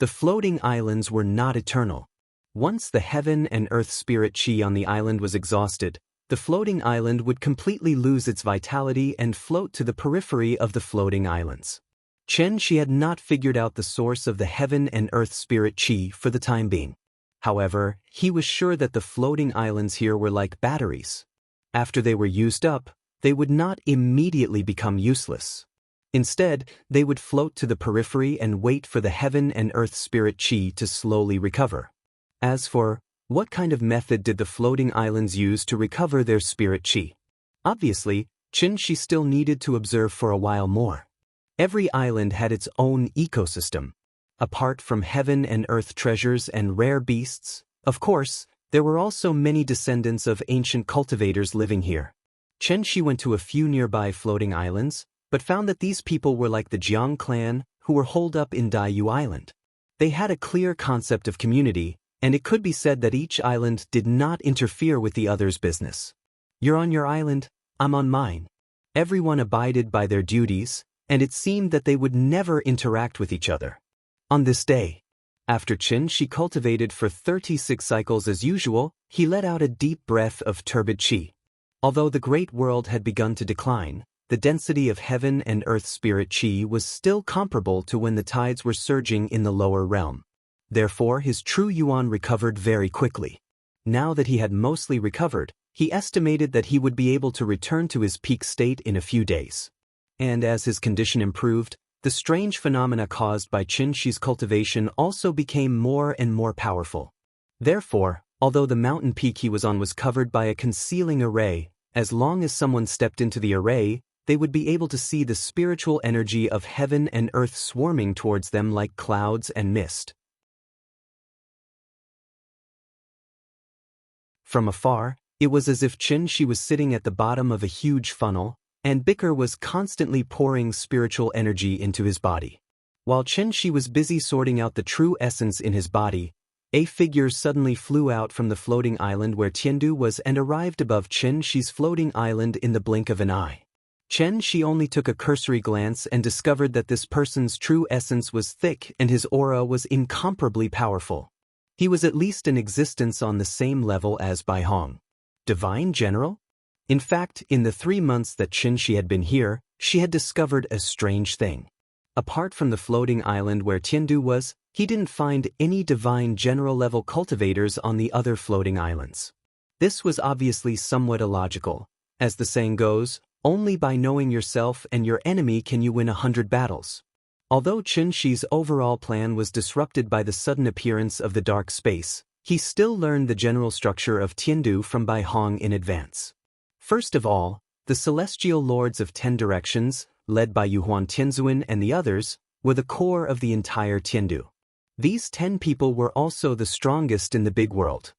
The floating islands were not eternal. Once the heaven and earth spirit qi on the island was exhausted, the floating island would completely lose its vitality and float to the periphery of the floating islands. Chen Shi had not figured out the source of the heaven and earth spirit qi for the time being. However, he was sure that the floating islands here were like batteries. After they were used up, they would not immediately become useless. Instead, they would float to the periphery and wait for the heaven and earth spirit qi to slowly recover. As for what kind of method did the floating islands use to recover their spirit qi? Obviously, Chen Shi still needed to observe for a while more. Every island had its own ecosystem. Apart from heaven and earth treasures and rare beasts, of course, there were also many descendants of ancient cultivators living here. Chen Shi went to a few nearby floating islands, but found that these people were like the Jiang clan, who were holed up in Daiyu Island. They had a clear concept of community, and it could be said that each island did not interfere with the other's business. You're on your island, I'm on mine. Everyone abided by their duties, and it seemed that they would never interact with each other. On this day, after Qin cultivated for 36 cycles as usual, he let out a deep breath of turbid qi. Although the great world had begun to decline, the density of heaven and earth spirit qi was still comparable to when the tides were surging in the lower realm. Therefore, his true yuan recovered very quickly. Now that he had mostly recovered, he estimated that he would be able to return to his peak state in a few days. And as his condition improved, the strange phenomena caused by Qin's cultivation also became more and more powerful. Therefore, although the mountain peak he was on was covered by a concealing array, as long as someone stepped into the array, they would be able to see the spiritual energy of heaven and earth swarming towards them like clouds and mist. From afar, it was as if Qin was sitting at the bottom of a huge funnel, and Bicker was constantly pouring spiritual energy into his body. While Qin was busy sorting out the true essence in his body, a figure suddenly flew out from the floating island where Tiandu was and arrived above Qin's floating island in the blink of an eye. Qin only took a cursory glance and discovered that this person's true essence was thick and his aura was incomparably powerful. He was at least in existence on the same level as Bai Hong. Divine General? In fact, in the 3 months that Qin had been here, she had discovered a strange thing. Apart from the floating island where Tiandu was, he didn't find any divine general-level cultivators on the other floating islands. This was obviously somewhat illogical. As the saying goes, only by knowing yourself and your enemy can you win 100 battles. Although Qin's overall plan was disrupted by the sudden appearance of the dark space, he still learned the general structure of Tiandu from Bai Hong in advance. First of all, the celestial lords of 10 directions, led by Yuhuan Tianzuan and the others, were the core of the entire Tiandu. These 10 people were also the strongest in the big world.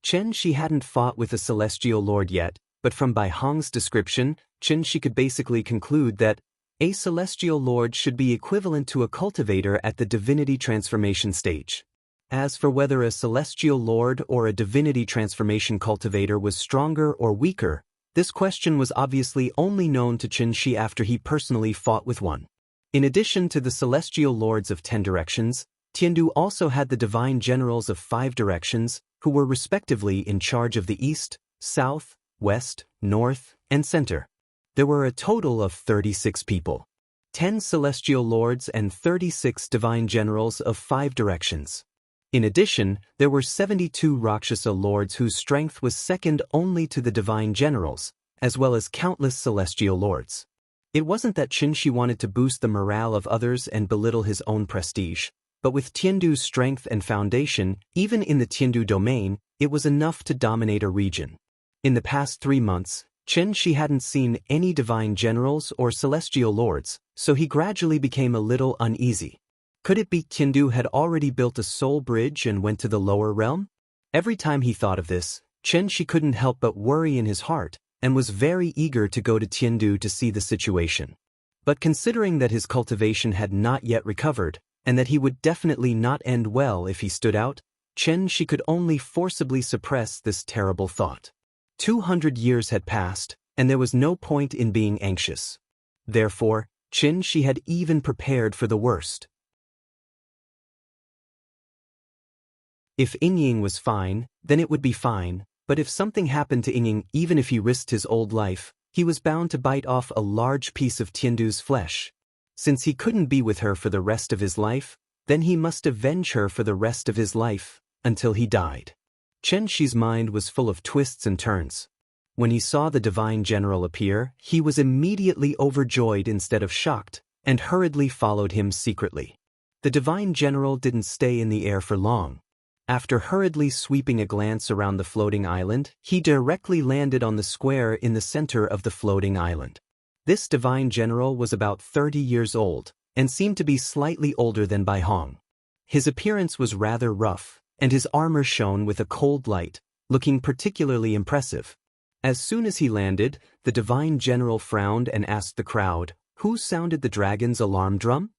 Qin hadn't fought with a celestial lord yet, but from Bai Hong's description, Qin could basically conclude that a celestial lord should be equivalent to a cultivator at the divinity transformation stage. As for whether a celestial lord or a divinity transformation cultivator was stronger or weaker, this question was obviously only known to Qin after he personally fought with one. In addition to the celestial lords of 10 directions, Tiandu also had the divine generals of 5 directions, who were respectively in charge of the east, south, west, north, and center. There were a total of 36 people. 10 celestial lords and 36 divine generals of 5 directions. In addition, there were 72 Rakshasa lords whose strength was second only to the divine generals, as well as countless celestial lords. It wasn't that Qin wanted to boost the morale of others and belittle his own prestige, but with Tiandu's strength and foundation, even in the Tiandu domain, it was enough to dominate a region. In the past 3 months, Qin hadn't seen any divine generals or celestial lords, so he gradually became a little uneasy. Could it be Tiandu had already built a soul bridge and went to the lower realm? Every time he thought of this, Qin couldn't help but worry in his heart, and was very eager to go to Tiandu to see the situation. But considering that his cultivation had not yet recovered, and that he would definitely not end well if he stood out, Qin could only forcibly suppress this terrible thought. 200 years had passed, and there was no point in being anxious. Therefore, Qin had even prepared for the worst. If Yingying was fine, then it would be fine, but if something happened to Yingying, even if he risked his old life, he was bound to bite off a large piece of Tiandu's flesh. Since he couldn't be with her for the rest of his life, then he must avenge her for the rest of his life, until he died. Qin's mind was full of twists and turns. When he saw the divine general appear, he was immediately overjoyed instead of shocked, and hurriedly followed him secretly. The divine general didn't stay in the air for long. After hurriedly sweeping a glance around the floating island, he directly landed on the square in the center of the floating island. This divine general was about 30 years old, and seemed to be slightly older than Bai Hong. His appearance was rather rough, and his armor shone with a cold light, looking particularly impressive. As soon as he landed, the divine general frowned and asked the crowd, "Who sounded the dragon's alarm drum?"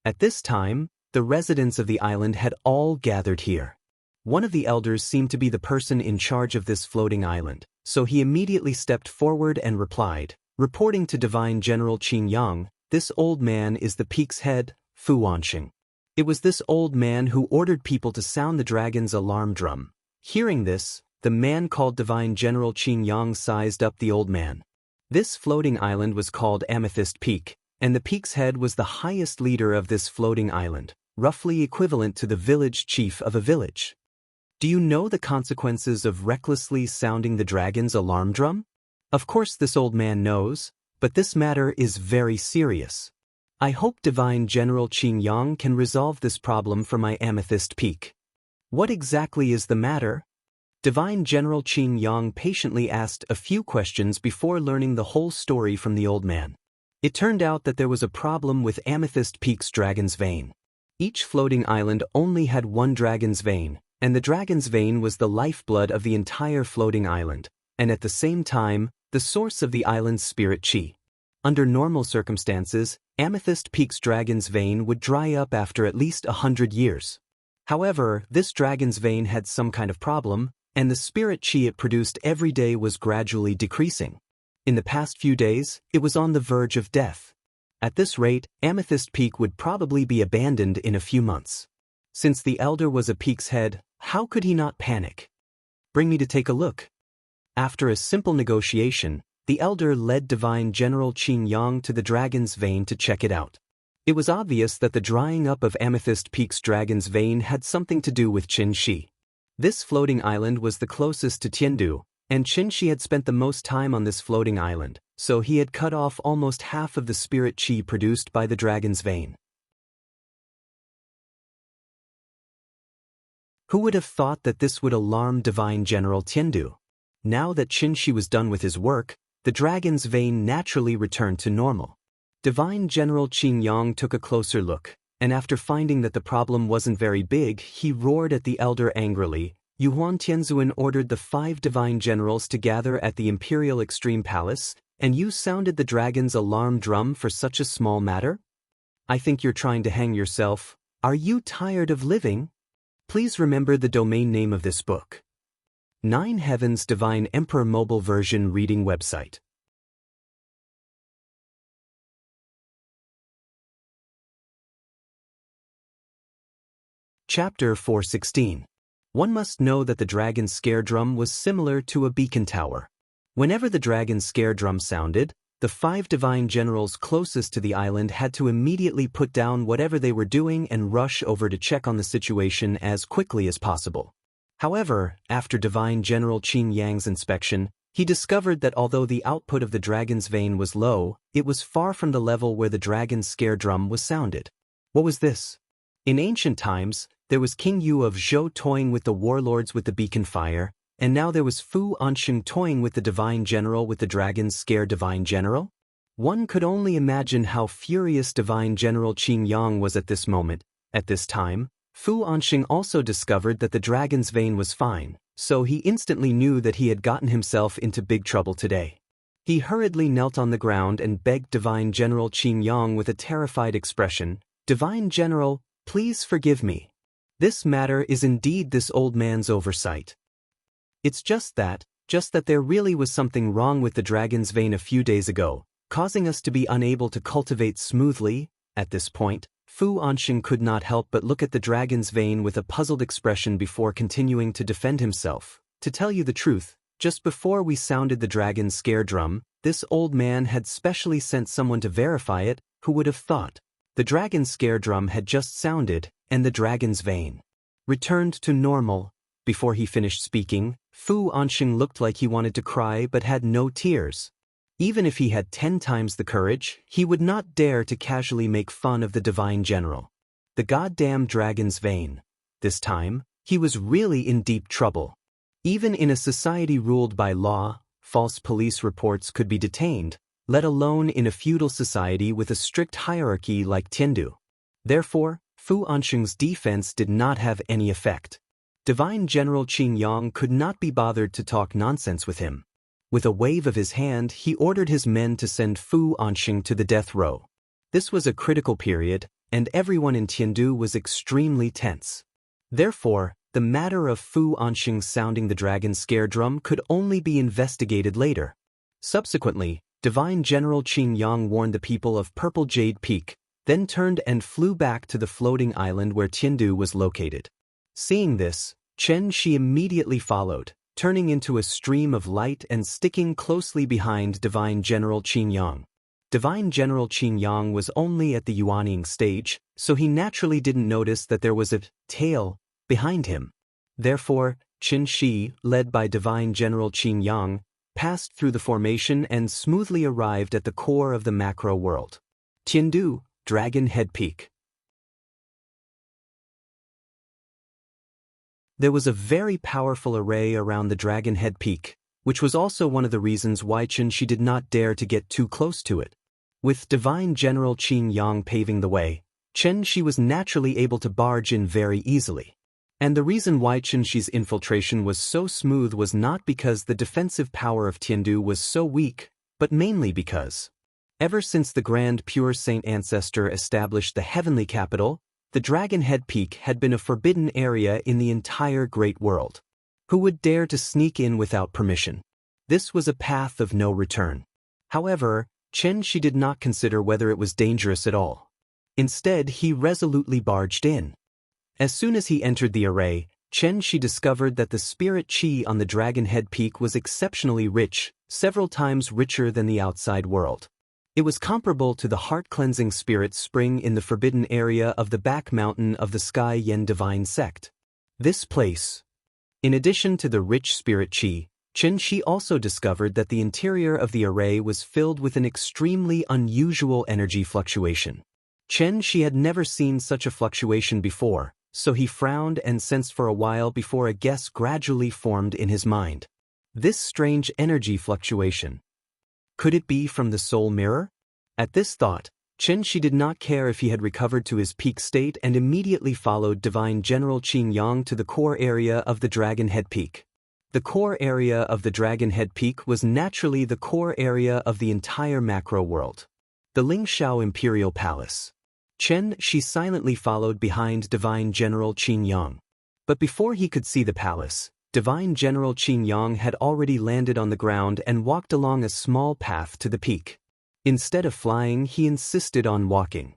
At this time, the residents of the island had all gathered here. One of the elders seemed to be the person in charge of this floating island, so he immediately stepped forward and replied, reporting to Divine General Qin Yang, "This old man is the peak's head, Fu Wanxing." It was this old man who ordered people to sound the dragon's alarm drum. Hearing this, the man called Divine General Qin Yang sized up the old man. This floating island was called Amethyst Peak, and the peak's head was the highest leader of this floating island, roughly equivalent to the village chief of a village. Do you know the consequences of recklessly sounding the dragon's alarm drum? Of course this old man knows, but this matter is very serious. I hope Divine General Qin Yang can resolve this problem for my Amethyst Peak. What exactly is the matter? Divine General Qin Yang patiently asked a few questions before learning the whole story from the old man. It turned out that there was a problem with Amethyst Peak's dragon's vein. Each floating island only had one dragon's vein, and the dragon's vein was the lifeblood of the entire floating island, and at the same time, the source of the island's spirit chi. Under normal circumstances, Amethyst Peak's dragon's vein would dry up after at least 100 years. However, this dragon's vein had some kind of problem, and the spirit chi it produced every day was gradually decreasing. In the past few days, it was on the verge of death. At this rate, Amethyst Peak would probably be abandoned in a few months. Since the elder was a peak's head, how could he not panic? Bring me to take a look. After a simple negotiation, the elder led Divine General Qin Yang to the dragon's vein to check it out. It was obvious that the drying up of Amethyst Peak's dragon's vein had something to do with Qin Shi. This floating island was the closest to Tiandu, and Qin Shi had spent the most time on this floating island, so he had cut off almost half of the spirit chi produced by the dragon's vein. Who would have thought that this would alarm Divine General Tiandu? Now that Qin Shi was done with his work, the dragon's vein naturally returned to normal. Divine General Qin Yang took a closer look, and after finding that the problem wasn't very big, he roared at the elder angrily. Yuhuan Tianzuan ordered the 5 divine generals to gather at the Imperial Extreme Palace, and you sounded the dragon's alarm drum for such a small matter? I think you're trying to hang yourself. Are you tired of living? Please remember the domain name of this book. 9 Heavens Divine Emperor Mobile Version Reading Website. Chapter 416. One must know that the dragon's scare drum was similar to a beacon tower. Whenever the dragon's scare drum sounded, the 5 divine generals closest to the island had to immediately put down whatever they were doing and rush over to check on the situation as quickly as possible. However, after Divine General Qin Yang's inspection, he discovered that although the output of the dragon's vein was low, it was far from the level where the dragon's scare drum was sounded. What was this? In ancient times, there was King Yu of Zhou toying with the warlords with the beacon fire, and now there was Fu Ansheng toying with the divine general with the dragon's scare divine general? One could only imagine how furious Divine General Qin Yang was at this moment. At this time, Fu Ansheng also discovered that the dragon's vein was fine, so he instantly knew that he had gotten himself into big trouble today. He hurriedly knelt on the ground and begged Divine General Qin Yang with a terrified expression, "Divine General, please forgive me. This matter is indeed this old man's oversight. It's just that there really was something wrong with the dragon's vein a few days ago, causing us to be unable to cultivate smoothly." At this point, Fu Ansheng could not help but look at the dragon's vein with a puzzled expression before continuing to defend himself. To tell you the truth, just before we sounded the dragon's scare drum, this old man had specially sent someone to verify it. Who would have thought? The dragon's scare drum had just sounded, and the dragon's vein returned to normal. Before he finished speaking, Fu Ansheng looked like he wanted to cry but had no tears. Even if he had 10 times the courage, he would not dare to casually make fun of the divine general. The goddamn dragon's vein. This time, he was really in deep trouble. Even in a society ruled by law, false police reports could be detained, let alone in a feudal society with a strict hierarchy like Tiandu. Therefore, Fu Ansheng's defense did not have any effect. Divine General Qin Yang could not be bothered to talk nonsense with him. With a wave of his hand, he ordered his men to send Fu Ansheng to the death row. This was a critical period, and everyone in Tiandu was extremely tense. Therefore, the matter of Fu Anxing sounding the dragon scare drum could only be investigated later. Subsequently, Divine General Qin Yang warned the people of Purple Jade Peak, then turned and flew back to the floating island where Tiandu was located. Seeing this, Chen Shi immediately followed, turning into a stream of light and sticking closely behind Divine General Qin Yang. Divine General Qin Yang was only at the Yuaning stage, so he naturally didn't notice that there was a tail behind him. Therefore, Qin Shi, led by Divine General Qin Yang, passed through the formation and smoothly arrived at the core of the macro world. Tiandu, Dragon Head Peak. There was a very powerful array around the Dragon Head Peak, which was also one of the reasons why Qin Shi did not dare to get too close to it. With Divine General Qin Yang paving the way, Chen Shi was naturally able to barge in very easily. And the reason why Chen Shi's infiltration was so smooth was not because the defensive power of Tiandu was so weak, but mainly because, ever since the Grand Pure Saint Ancestor established the heavenly capital, the Dragon Head Peak had been a forbidden area in the entire great world. Who would dare to sneak in without permission? This was a path of no return. However, Chen Shi did not consider whether it was dangerous at all. Instead, he resolutely barged in. As soon as he entered the array, Chen Shi discovered that the spirit qi on the Dragon Head Peak was exceptionally rich, several times richer than the outside world. It was comparable to the heart-cleansing spirit spring in the forbidden area of the back mountain of the Sky Yen Divine Sect. This place. In addition to the rich spirit qi, Chen Shi also discovered that the interior of the array was filled with an extremely unusual energy fluctuation. Chen Shi had never seen such a fluctuation before, so he frowned and sensed for a while before a guess gradually formed in his mind. This strange energy fluctuation. Could it be from the soul mirror? At this thought, Chen Shi did not care if he had recovered to his peak state and immediately followed Divine General Qin Yang to the core area of the Dragon Head Peak. The core area of the Dragon Head Peak was naturally the core area of the entire macro world. The Lingxiao Imperial Palace. Chen Shi silently followed behind Divine General Qin Yang. But before he could see the palace, Divine General Qin Yang had already landed on the ground and walked along a small path to the peak. Instead of flying, he insisted on walking.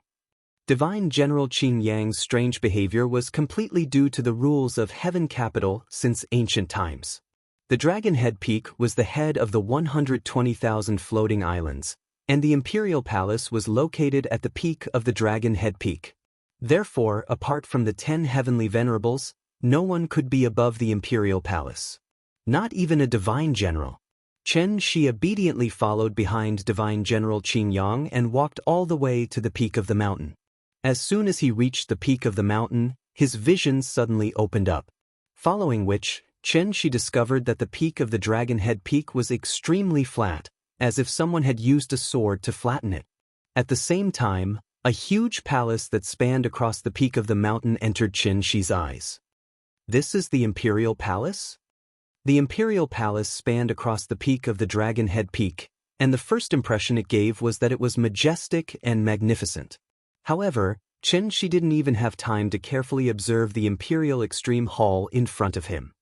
Divine General Qin Yang's strange behavior was completely due to the rules of Heaven Capital since ancient times. The Dragon Head Peak was the head of the 120,000 floating islands, and the Imperial Palace was located at the peak of the Dragon Head Peak. Therefore, apart from the 10 heavenly venerables, no one could be above the Imperial Palace. Not even a Divine General. Chen Shi obediently followed behind Divine General Qin Yang and walked all the way to the peak of the mountain. As soon as he reached the peak of the mountain, his vision suddenly opened up. Following which, Chen Shi discovered that the peak of the Dragon Head Peak was extremely flat, as if someone had used a sword to flatten it. At the same time, a huge palace that spanned across the peak of the mountain entered Chen Shi's eyes. This is the Imperial Palace? The Imperial Palace spanned across the peak of the Dragon Head Peak, and the first impression it gave was that it was majestic and magnificent. However, Chen Shi didn't even have time to carefully observe the Imperial Extreme Hall in front of him.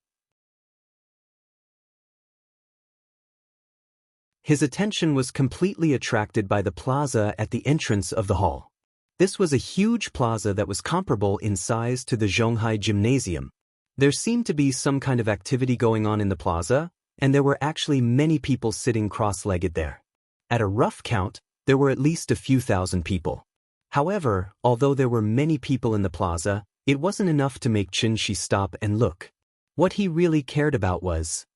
His attention was completely attracted by the plaza at the entrance of the hall. This was a huge plaza that was comparable in size to the Zhonghai Gymnasium. There seemed to be some kind of activity going on in the plaza, and there were actually many people sitting cross-legged there. At a rough count, there were at least a few thousand people. However, although there were many people in the plaza, it wasn't enough to make Chen Shi stop and look. What he really cared about was...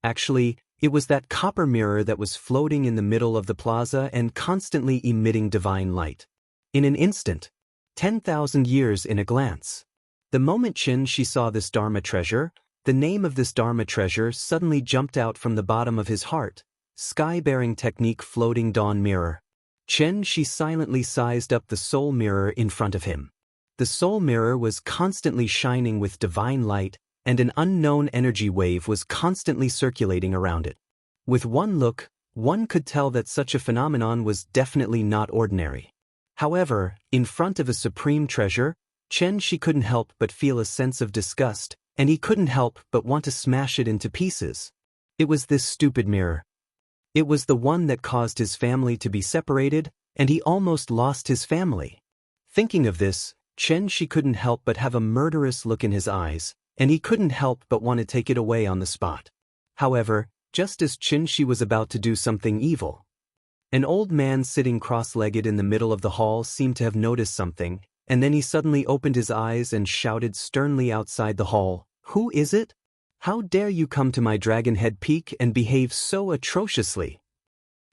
Actually, it was that copper mirror that was floating in the middle of the plaza and constantly emitting divine light. In an instant. 10,000 years in a glance. The moment Chen Shi saw this Dharma treasure, the name of this Dharma treasure suddenly jumped out from the bottom of his heart. Sky-bearing technique floating dawn mirror. Chen Shi silently sized up the soul mirror in front of him. The soul mirror was constantly shining with divine light, and an unknown energy wave was constantly circulating around it. With one look, one could tell that such a phenomenon was definitely not ordinary. However, in front of a supreme treasure, Chen Shi couldn't help but feel a sense of disgust, and he couldn't help but want to smash it into pieces. It was this stupid mirror. It was the one that caused his family to be separated, and he almost lost his family. Thinking of this, Chen Shi couldn't help but have a murderous look in his eyes, and he couldn't help but want to take it away on the spot. However, just as Chen Shi was about to do something evil, an old man sitting cross-legged in the middle of the hall seemed to have noticed something, and then he suddenly opened his eyes and shouted sternly outside the hall, "Who is it? How dare you come to my Dragon Head Peak and behave so atrociously?"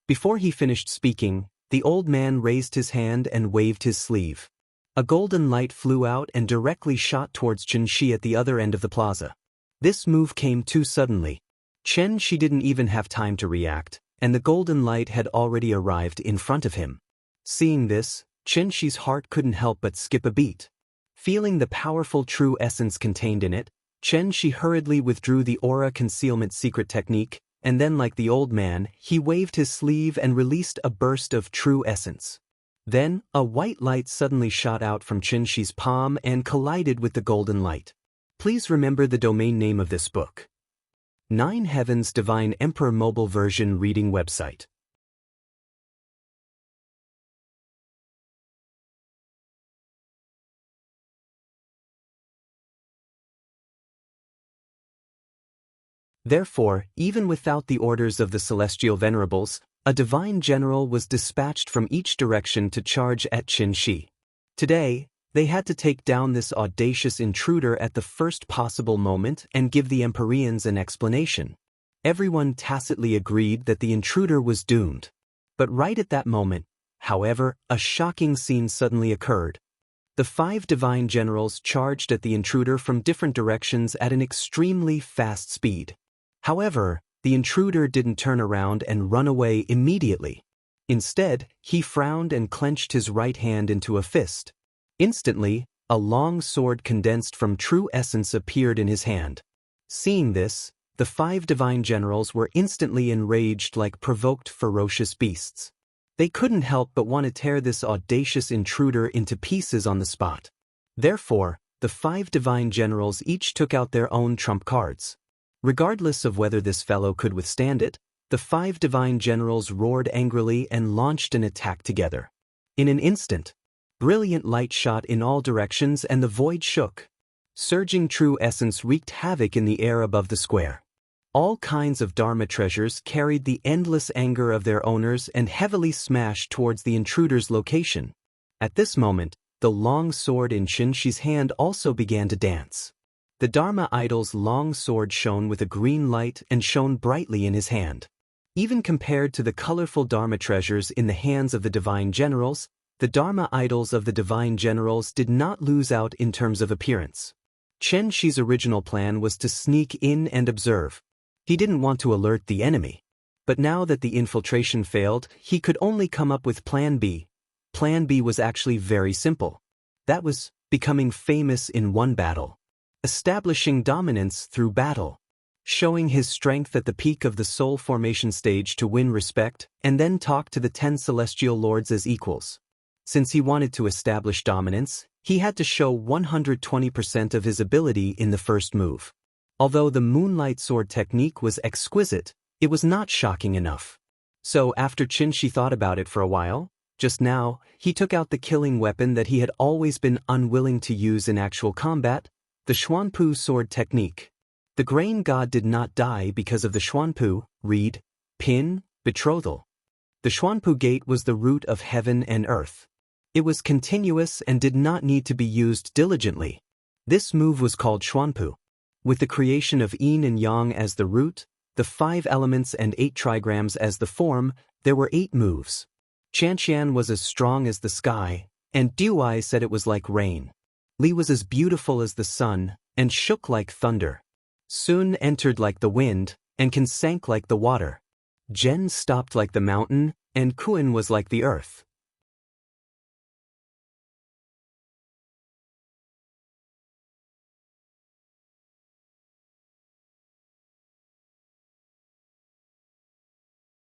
Before he finished speaking, the old man raised his hand and waved his sleeve. A golden light flew out and directly shot towards Chen Shi at the other end of the plaza. This move came too suddenly. Chen Shi didn't even have time to react, and the golden light had already arrived in front of him. Seeing this, Chen Shi's heart couldn't help but skip a beat. Feeling the powerful true essence contained in it, Chen Shi hurriedly withdrew the aura concealment secret technique, and then like the old man, he waved his sleeve and released a burst of true essence. Then, a white light suddenly shot out from Chen Shi's palm and collided with the golden light. Please remember the domain name of this book. 9 Heavens Divine Emperor Mobile Version Reading Website. Therefore, even without the orders of the celestial venerables, a divine general was dispatched from each direction to charge at Chen Shi. Today, they had to take down this audacious intruder at the first possible moment and give the Empyreans an explanation. Everyone tacitly agreed that the intruder was doomed. But right at that moment, however, a shocking scene suddenly occurred. The 5 divine generals charged at the intruder from different directions at an extremely fast speed. However, the intruder didn't turn around and run away immediately. Instead, he frowned and clenched his right hand into a fist. Instantly, a long sword condensed from true essence appeared in his hand. Seeing this, the 5 divine generals were instantly enraged like provoked ferocious beasts. They couldn't help but want to tear this audacious intruder into pieces on the spot. Therefore, the 5 divine generals each took out their own trump cards. Regardless of whether this fellow could withstand it, the 5 divine generals roared angrily and launched an attack together. In an instant, brilliant light shot in all directions and the void shook. Surging true essence wreaked havoc in the air above the square. All kinds of Dharma treasures carried the endless anger of their owners and heavily smashed towards the intruder's location. At this moment, the long sword in Chen Shi's hand also began to dance. The Dharma idol's long sword shone with a green light and shone brightly in his hand. Even compared to the colorful Dharma treasures in the hands of the divine generals, the Dharma idols of the divine generals did not lose out in terms of appearance. Chen Shi's original plan was to sneak in and observe. He didn't want to alert the enemy. But now that the infiltration failed, he could only come up with Plan B. Plan B was actually very simple. That was becoming famous in one battle. Establishing dominance through battle. Showing his strength at the peak of the soul formation stage to win respect, and then talk to the 10 celestial lords as equals. Since he wanted to establish dominance, he had to show 120% of his ability in the first move. Although the Moonlight Sword technique was exquisite, it was not shocking enough. So after Chen Shi thought about it for a while, just now, he took out the killing weapon that he had always been unwilling to use in actual combat, the Xuanpu sword technique. The grain god did not die because of the Xuanpu, read, pin, betrothal. The Xuanpu gate was the root of heaven and earth. It was continuous and did not need to be used diligently. This move was called Xuanpu. With the creation of yin and yang as the root, the 5 elements and 8 trigrams as the form, there were 8 moves. Chanxian was as strong as the sky, and Duai said it was like rain. Li was as beautiful as the sun, and shook like thunder. Sun entered like the wind, and Kan sank like the water. Zhen stopped like the mountain, and Kuan was like the earth.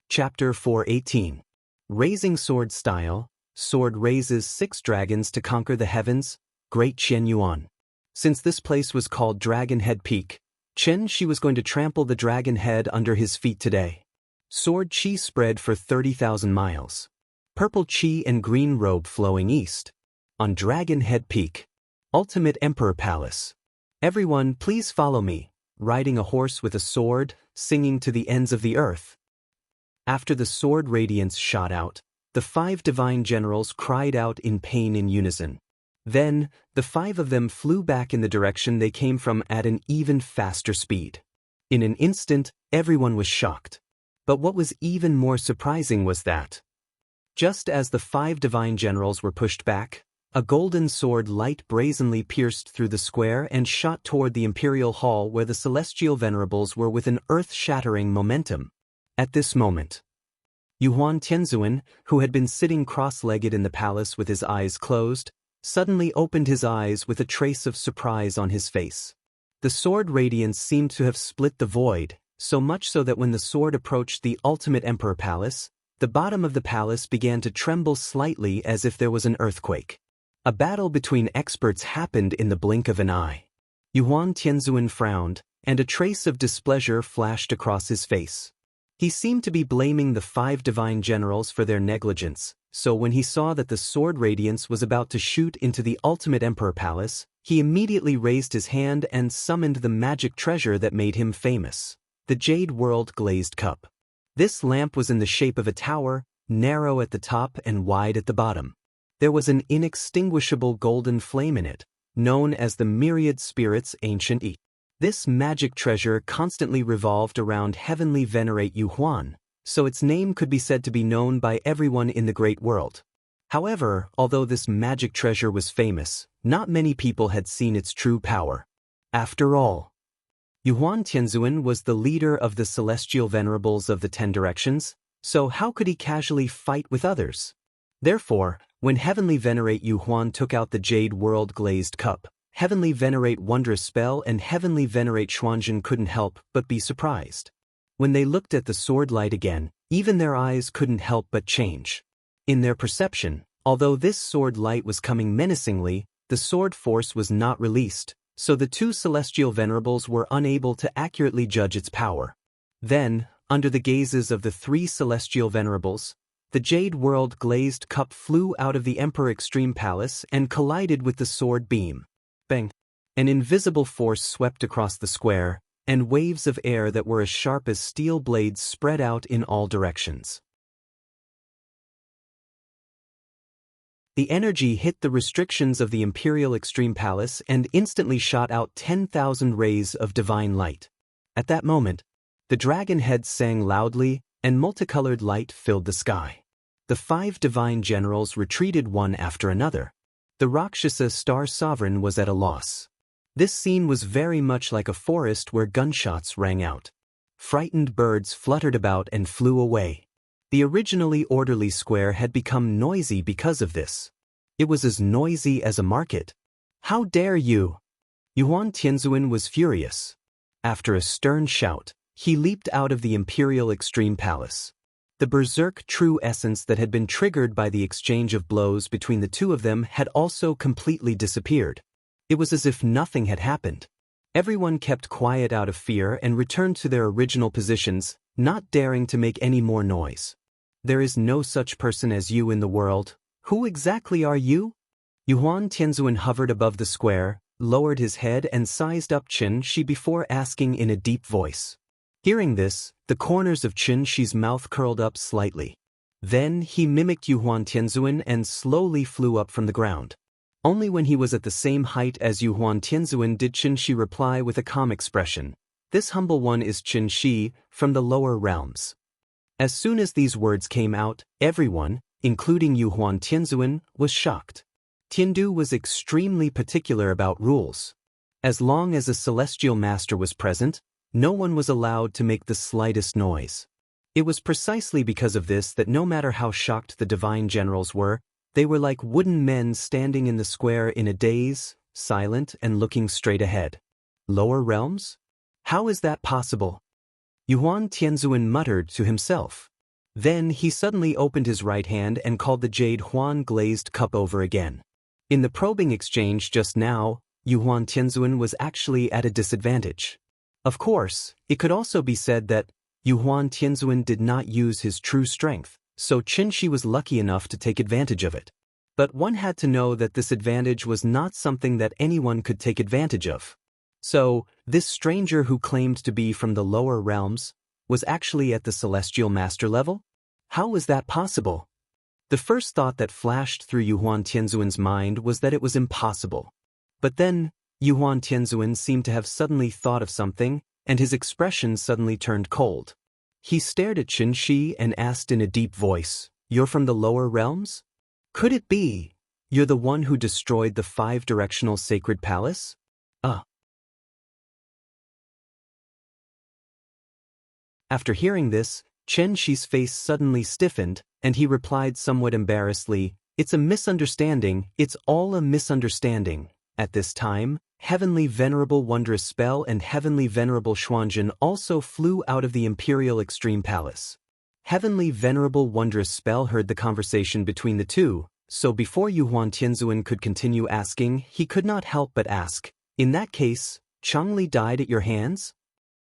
Chapter 418. Raising Sword Style, sword raises 6 dragons to conquer the heavens, Great Qian Yuan. Since this place was called Dragon Head Peak, Chen Shi was going to trample the dragon head under his feet today. Sword Qi spread for 30,000 miles. Purple Qi and green robe flowing east. On Dragon Head Peak. Ultimate Emperor Palace. Everyone, please follow me, riding a horse with a sword, singing to the ends of the earth. After the sword radiance shot out, the 5 divine generals cried out in pain in unison. Then, the 5 of them flew back in the direction they came from at an even faster speed. In an instant, everyone was shocked. But what was even more surprising was that, just as the 5 divine generals were pushed back, a golden sword light brazenly pierced through the square and shot toward the imperial hall where the celestial venerables were with an earth-shattering momentum. At this moment, Yuhuan Tianzuan, who had been sitting cross-legged in the palace with his eyes closed, suddenly opened his eyes with a trace of surprise on his face. The sword radiance seemed to have split the void, so much so that when the sword approached the ultimate Emperor Palace, the bottom of the palace began to tremble slightly as if there was an earthquake. A battle between experts happened in the blink of an eye. Yuhuan Tianzuan frowned, and a trace of displeasure flashed across his face. He seemed to be blaming the 5 divine generals for their negligence, so when he saw that the sword radiance was about to shoot into the ultimate Emperor Palace, he immediately raised his hand and summoned the magic treasure that made him famous, the Jade World Glazed Cup. This lamp was in the shape of a tower, narrow at the top and wide at the bottom. There was an inextinguishable golden flame in it, known as the Myriad Spirits' Ancient E. This magic treasure constantly revolved around Heavenly Venerate Yuhuan, so its name could be said to be known by everyone in the great world. However, although this magic treasure was famous, not many people had seen its true power. After all, Yuhuan Tianzuan was the leader of the celestial venerables of the 10 directions, so how could he casually fight with others? Therefore, when Heavenly Venerate Yuhuan took out the Jade World Glazed Cup, Heavenly Venerate Wondrous Spell and Heavenly Venerate Xuanzhen couldn't help but be surprised. When they looked at the sword light again, even their eyes couldn't help but change. In their perception, although this sword light was coming menacingly, the sword force was not released, so the 2 celestial venerables were unable to accurately judge its power. Then, under the gazes of the 3 celestial venerables, the Jade World Glazed Cup flew out of the Emperor Extreme Palace and collided with the sword beam. Bang! An invisible force swept across the square, and waves of air that were as sharp as steel blades spread out in all directions. The energy hit the restrictions of the Imperial Extreme Palace and instantly shot out 10,000 rays of divine light. At that moment, the dragon head sang loudly, and multicolored light filled the sky. The 5 divine generals retreated one after another. The Rakshasa Star Sovereign was at a loss. This scene was very much like a forest where gunshots rang out. Frightened birds fluttered about and flew away. The originally orderly square had become noisy because of this. It was as noisy as a market. How dare you! Yuhuan Tianzuan was furious. After a stern shout, he leaped out of the Imperial Extreme Palace. The berserk true essence that had been triggered by the exchange of blows between the 2 of them had also completely disappeared. It was as if nothing had happened. Everyone kept quiet out of fear and returned to their original positions, not daring to make any more noise. There is no such person as you in the world. Who exactly are you? Yuhuan Tianzuan hovered above the square, lowered his head and sized up Chen Shi before asking in a deep voice. Hearing this, the corners of Chen Shi's mouth curled up slightly. Then he mimicked Yuhuan Tianzuan and slowly flew up from the ground. Only when he was at the same height as Yuhuan Tianzuan did Chen Shi reply with a calm expression. This humble one is Chen Shi, from the lower realms. As soon as these words came out, everyone, including Yuhuan Tianzuan, was shocked. Tiandu was extremely particular about rules. As long as a celestial master was present, no one was allowed to make the slightest noise. It was precisely because of this that no matter how shocked the divine generals were, they were like wooden men standing in the square in a daze, silent and looking straight ahead. Lower realms? How is that possible? Yuhuan Tianzuan muttered to himself. Then he suddenly opened his right hand and called the jade Huan glazed cup over again. In the probing exchange just now, Yuhuan Tianzuan was actually at a disadvantage. Of course, it could also be said that Yuhuan Tianzuan did not use his true strength, so Qin Shi was lucky enough to take advantage of it. But one had to know that this advantage was not something that anyone could take advantage of. So, this stranger who claimed to be from the lower realms was actually at the celestial master level? How was that possible? The first thought that flashed through Yuhuan Tianzuan's mind was that it was impossible. But then, Yuhuan Tianzuan seemed to have suddenly thought of something, and his expression suddenly turned cold. He stared at Qin Shi and asked in a deep voice, "You're from the lower realms? Could it be you're the one who destroyed the five-directional sacred palace?" After hearing this, Chen Shi's face suddenly stiffened, and he replied somewhat embarrassedly, "It's a misunderstanding, it's all a misunderstanding." At this time, Heavenly Venerable Wondrous Spell and Heavenly Venerable Xuanzhen also flew out of the Imperial Extreme Palace. Heavenly Venerable Wondrous Spell heard the conversation between the two, so before Yuhuan Tianzuan could continue asking, he could not help but ask, "In that case, Changli died at your hands?"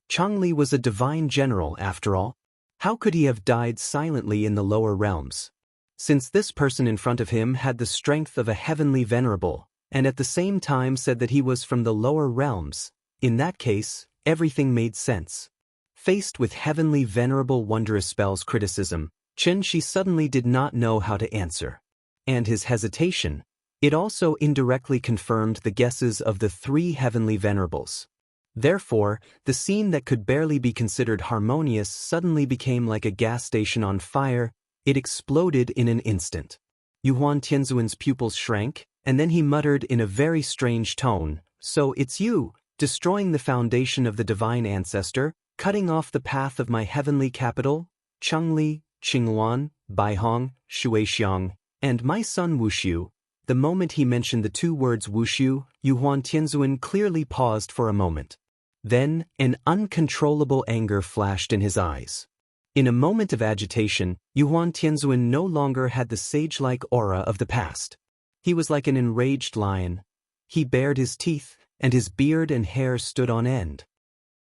Changli was a divine general, after all. How could he have died silently in the lower realms? Since this person in front of him had the strength of a heavenly venerable, and at the same time said that he was from the lower realms, in that case, everything made sense. Faced with Heavenly Venerable Wondrous Spell's criticism, Chen Shi suddenly did not know how to answer. And his hesitation, it also indirectly confirmed the guesses of the three Heavenly Venerables. Therefore, the scene that could barely be considered harmonious suddenly became like a gas station on fire. It exploded in an instant. Yuhuan Tianzuan's pupils shrank, and then he muttered in a very strange tone, "So it's you, destroying the foundation of the divine ancestor, cutting off the path of my heavenly capital, Changli, Qingluan, Baihong, Shuixiang, and my son Wushu." The moment he mentioned the two words Wushu, Yuhuan Tianzuan clearly paused for a moment. Then, an uncontrollable anger flashed in his eyes. In a moment of agitation, Yuhuan Tianzuan no longer had the sage-like aura of the past. He was like an enraged lion. He bared his teeth, and his beard and hair stood on end.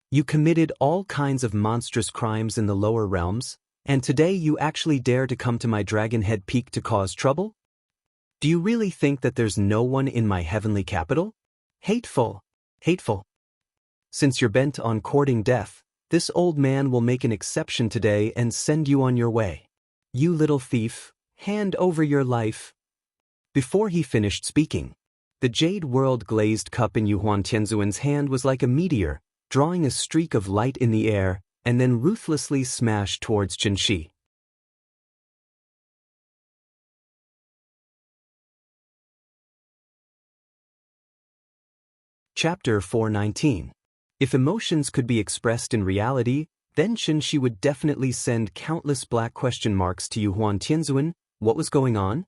"You committed all kinds of monstrous crimes in the lower realms, and today you actually dare to come to my Dragonhead Peak to cause trouble? Do you really think that there's no one in my heavenly capital? Hateful, hateful. Since you're bent on courting death, this old man will make an exception today and send you on your way. You little thief, hand over your life." Before he finished speaking, the jade world glazed cup in Yuhuan Tianzuan's hand was like a meteor, drawing a streak of light in the air, and then ruthlessly smashed towards Qin Shi. Chapter 419. If emotions could be expressed in reality, then Qin Shi would definitely send countless black question marks to Yuhuan Tianzuan. What was going on?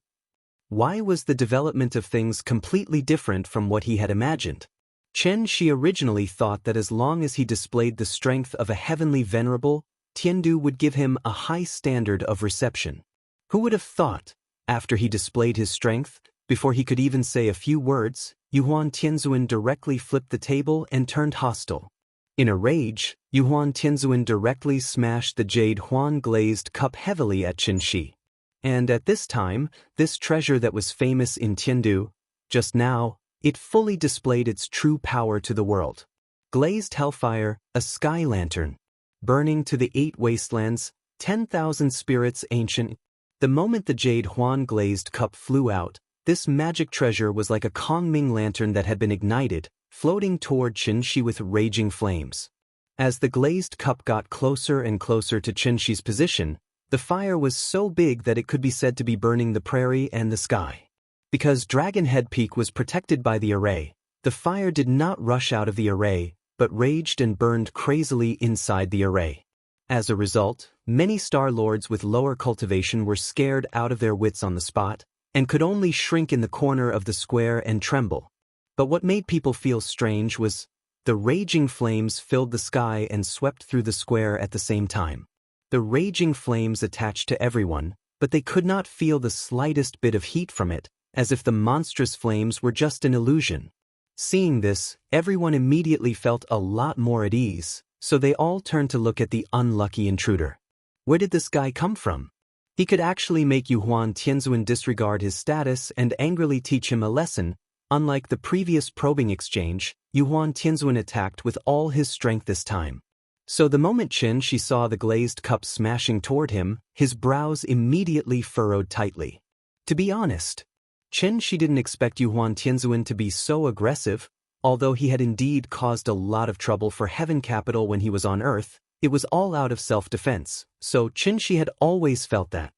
Why was the development of things completely different from what he had imagined? Qin Shi originally thought that as long as he displayed the strength of a heavenly venerable, Tiandu would give him a high standard of reception. Who would have thought, after he displayed his strength, before he could even say a few words, Yuhuan Tianzuan directly flipped the table and turned hostile. In a rage, Yuhuan Tianzuan directly smashed the jade Huan glazed cup heavily at Qin Shi. And at this time, this treasure that was famous in Tiandu, just now, it fully displayed its true power to the world. Glazed hellfire, a sky lantern. Burning to the 8 wastelands, 10,000 spirits ancient. The moment the jade Huan glazed cup flew out, this magic treasure was like a Kongming lantern that had been ignited, floating toward Qin Shi with raging flames. As the glazed cup got closer and closer to Qin Shi's position, the fire was so big that it could be said to be burning the prairie and the sky. Because Dragonhead Peak was protected by the array, the fire did not rush out of the array, but raged and burned crazily inside the array. As a result, many Star Lords with lower cultivation were scared out of their wits on the spot, and could only shrink in the corner of the square and tremble. But what made people feel strange was, the raging flames filled the sky and swept through the square at the same time. The raging flames attached to everyone, but they could not feel the slightest bit of heat from it, as if the monstrous flames were just an illusion. Seeing this, everyone immediately felt a lot more at ease, so they all turned to look at the unlucky intruder. Where did this guy come from? He could actually make Yuhuan Tianzuan disregard his status and angrily teach him a lesson. Unlike the previous probing exchange, Yuhuan Tianzuan attacked with all his strength this time. So the moment Qin Shi saw the glazed cup smashing toward him, his brows immediately furrowed tightly. To be honest, Qin Shi didn't expect Yuhuan Tianzuan to be so aggressive. Although he had indeed caused a lot of trouble for Heaven Capital when he was on Earth, it was all out of self-defense, so Qin Shi had always felt that.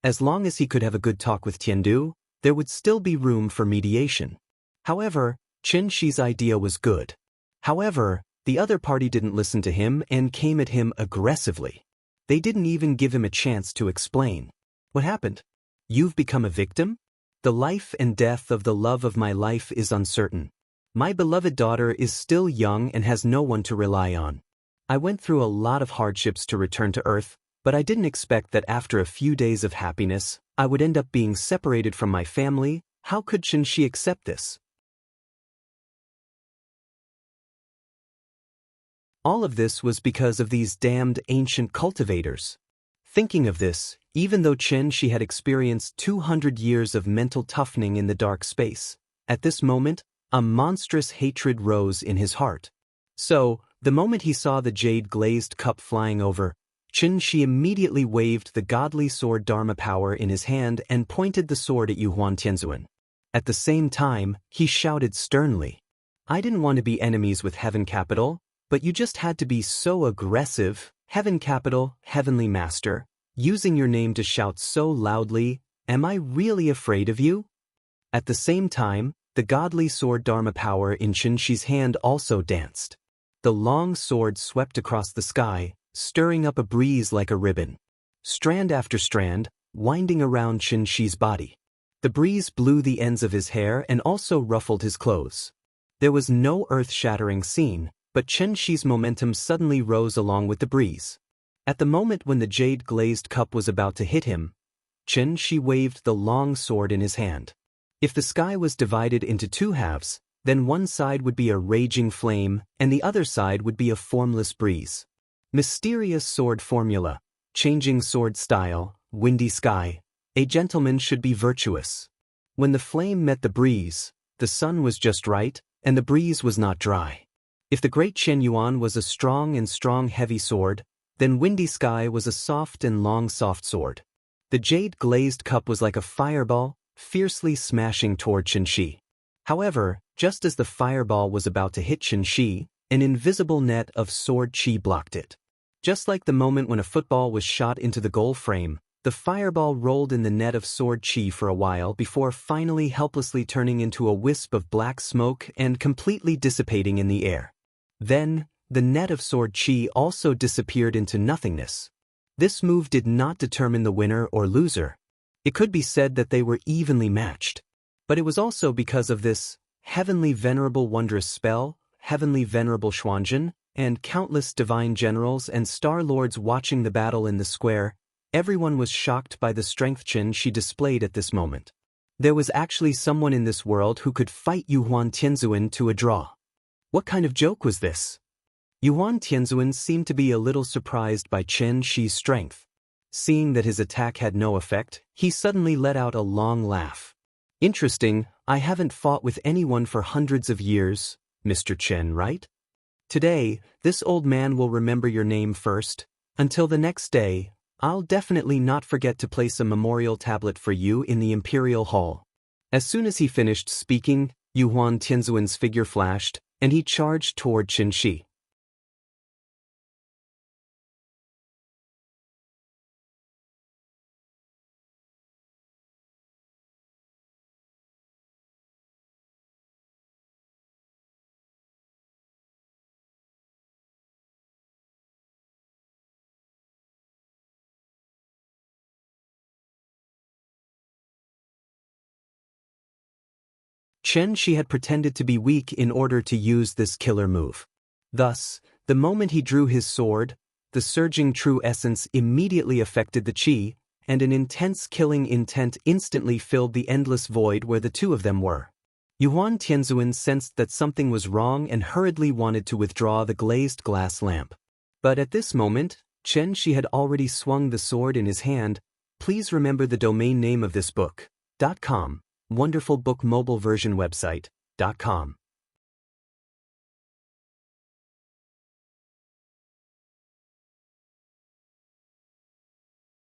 As long as he could have a good talk with Tiandu, there would still be room for mediation. However, Qin Shi's idea was good. However, the other party didn't listen to him and came at him aggressively. They didn't even give him a chance to explain. What happened? You've become a victim? The life and death of the love of my life is uncertain. My beloved daughter is still young and has no one to rely on. I went through a lot of hardships to return to Earth, but I didn't expect that after a few days of happiness, I would end up being separated from my family. How could Qin Shi accept this? All of this was because of these damned ancient cultivators. Thinking of this, even though Qin Shi had experienced 200 years of mental toughening in the dark space, at this moment, a monstrous hatred rose in his heart. So, the moment he saw the jade-glazed cup flying over, Qin Shi immediately waved the godly sword Dharma power in his hand and pointed the sword at Yuhuan Tianzuan. At the same time, he shouted sternly, I didn't want to be enemies with Heaven Capital, but you just had to be so aggressive, Heaven Capital, Heavenly Master, using your name to shout so loudly, am I really afraid of you? At the same time, the godly sword Dharma power in Qin Shi's hand also danced. The long sword swept across the sky, stirring up a breeze like a ribbon. Strand after strand, winding around Qin Shi's body. The breeze blew the ends of his hair and also ruffled his clothes. There was no earth-shattering scene, but Qin Shi's momentum suddenly rose along with the breeze. At the moment when the jade-glazed cup was about to hit him, Qin Shi waved the long sword in his hand. If the sky was divided into two halves, then one side would be a raging flame, and the other side would be a formless breeze. Mysterious sword formula, changing sword style, windy sky, a gentleman should be virtuous. When the flame met the breeze, the sun was just right, and the breeze was not dry. If the great Chen Yuan was a strong heavy sword, then windy sky was a soft and long soft sword. The jade-glazed cup was like a fireball, fiercely smashing toward Qin Shi. However, just as the fireball was about to hit Qin Shi, an invisible net of sword chi blocked it. Just like the moment when a football was shot into the goal frame, the fireball rolled in the net of sword chi for a while before finally helplessly turning into a wisp of black smoke and completely dissipating in the air. Then, the net of sword chi also disappeared into nothingness. This move did not determine the winner or loser. It could be said that they were evenly matched. But it was also because of this heavenly venerable wondrous spell, heavenly venerable Xuanzhen, and countless divine generals and star lords watching the battle in the square. Everyone was shocked by the strength Qin Shi displayed at this moment. There was actually someone in this world who could fight Yuhuan Tianzuan to a draw. What kind of joke was this? Yuhuan Tianzuan seemed to be a little surprised by Qin Shi's strength. Seeing that his attack had no effect, he suddenly let out a long laugh. Interesting, I haven't fought with anyone for hundreds of years, Mr. Chen, right? Today, this old man will remember your name first. Until the next day, I'll definitely not forget to place a memorial tablet for you in the Imperial Hall. As soon as he finished speaking, Yuhuan Tianzuan's figure flashed, and he charged toward Qin Shi. Qin Shi had pretended to be weak in order to use this killer move. Thus, the moment he drew his sword, the surging true essence immediately affected the qi, and an intense killing intent instantly filled the endless void where the two of them were. Yuan Tianzuan sensed that something was wrong and hurriedly wanted to withdraw the glazed glass lamp. But at this moment, Chen Shi had already swung the sword in his hand. Please remember the domain name of this book. .com. Wonderful book mobile version website. .com.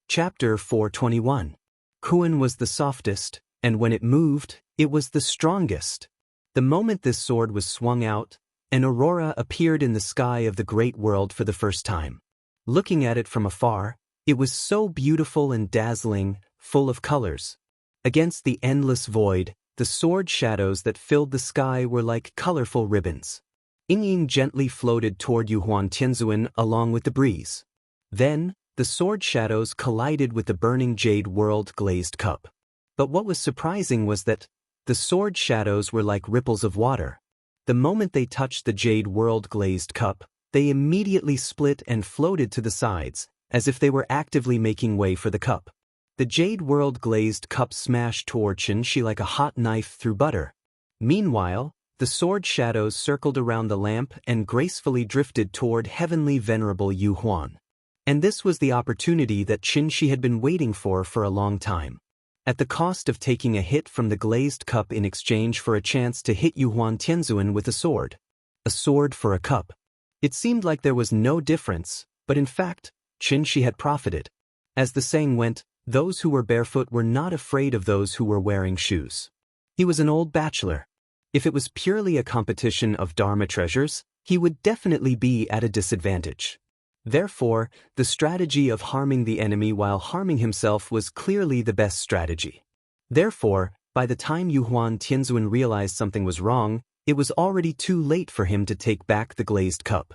Chapter 421. Kuan was the softest, and when it moved, it was the strongest. The moment this sword was swung out, an aurora appeared in the sky of the great world for the first time. Looking at it from afar, it was so beautiful and dazzling, full of colors. Against the endless void, the sword shadows that filled the sky were like colorful ribbons. Ying gently floated toward Yuan Tianzuan along with the breeze. Then, the sword shadows collided with the burning jade world glazed cup. But what was surprising was that the sword shadows were like ripples of water. The moment they touched the jade world glazed cup, they immediately split and floated to the sides, as if they were actively making way for the cup. The jade world glazed cup smashed toward Chen Shi like a hot knife through butter. Meanwhile, the sword shadows circled around the lamp and gracefully drifted toward heavenly venerable Yu Huan. And this was the opportunity that Chen Shi had been waiting for a long time. At the cost of taking a hit from the glazed cup in exchange for a chance to hit Yuan Tianzuan with a sword. A sword for a cup. It seemed like there was no difference, but in fact, Chen Shi had profited. As the saying went, those who were barefoot were not afraid of those who were wearing shoes. He was an old bachelor. If it was purely a competition of Dharma treasures, he would definitely be at a disadvantage. Therefore, the strategy of harming the enemy while harming himself was clearly the best strategy. Therefore, by the time Yuan Tianzuan realized something was wrong, it was already too late for him to take back the glazed cup.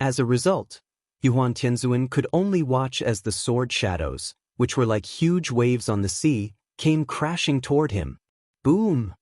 As a result, Yuan Tianzuan could only watch as the sword shadows, which were like huge waves on the sea, came crashing toward him. Boom!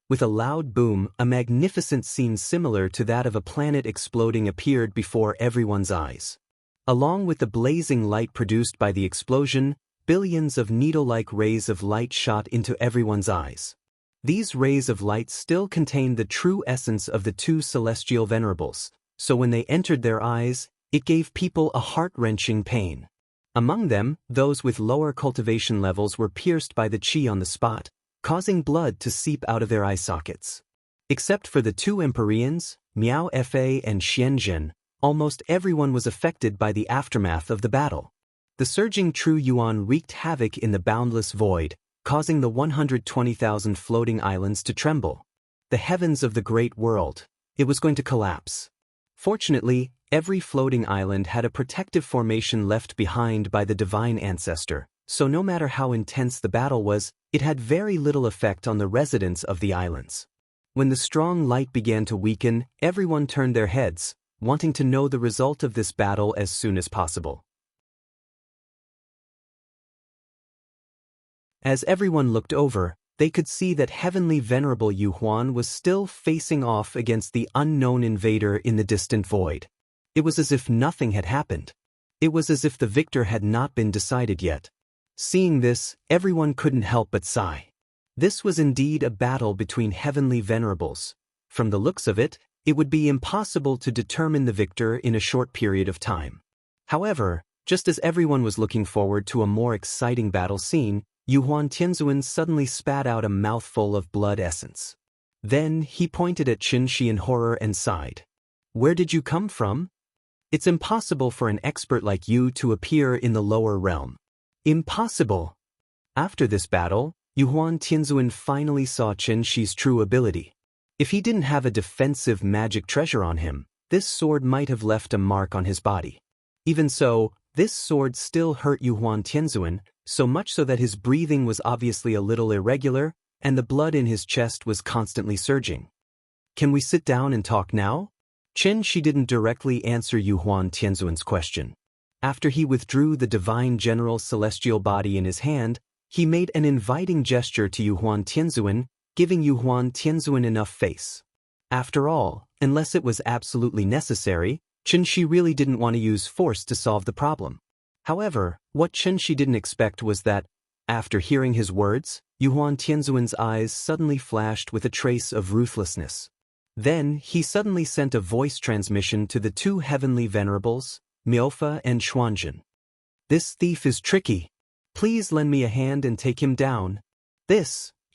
With a loud boom, a magnificent scene similar to that of a planet exploding appeared before everyone's eyes. Along with the blazing light produced by the explosion, billions of needle-like rays of light shot into everyone's eyes. These rays of light still contained the true essence of the two celestial venerables, so when they entered their eyes, it gave people a heart-wrenching pain. Among them, those with lower cultivation levels were pierced by the qi on the spot, causing blood to seep out of their eye sockets. Except for the two Empyreans, Miao Fa and Xianzhen, almost everyone was affected by the aftermath of the battle. The surging true yuan wreaked havoc in the boundless void, causing the 120,000 floating islands to tremble. The heavens of the great world. It was going to collapse. Fortunately, every floating island had a protective formation left behind by the divine ancestor, so no matter how intense the battle was, it had very little effect on the residents of the islands. When the strong light began to weaken, everyone turned their heads, wanting to know the result of this battle as soon as possible. As everyone looked over, they could see that heavenly venerable Yu Huan was still facing off against the unknown invader in the distant void. It was as if nothing had happened. It was as if the victor had not been decided yet. Seeing this, everyone couldn't help but sigh. This was indeed a battle between heavenly venerables. From the looks of it, it would be impossible to determine the victor in a short period of time. However, just as everyone was looking forward to a more exciting battle scene, Yuan Tianzuan suddenly spat out a mouthful of blood essence. Then he pointed at Chen Shi in horror and sighed. "Where did you come from? It's impossible for an expert like you to appear in the lower realm." Impossible! After this battle, Yuan Tianzuan finally saw Chen Shi's true ability. If he didn't have a defensive magic treasure on him, this sword might have left a mark on his body. Even so, this sword still hurt Yuan Tianzuan, so much so that his breathing was obviously a little irregular, and the blood in his chest was constantly surging. "Can we sit down and talk now?" Chen Shi didn't directly answer Yuan Tianzuan's question. After he withdrew the divine general celestial body in his hand, he made an inviting gesture to Yuan Tianzuan, giving Yuan Tianzuan enough face. After all, unless it was absolutely necessary, Chen-shi really didn't want to use force to solve the problem. However, what Chen-shi didn't expect was that, after hearing his words, Yuhuan Tianzuan's eyes suddenly flashed with a trace of ruthlessness. Then, he suddenly sent a voice transmission to the two heavenly venerables, Miaofa and Xuanzhen. "This thief is tricky. Please lend me a hand and take him down."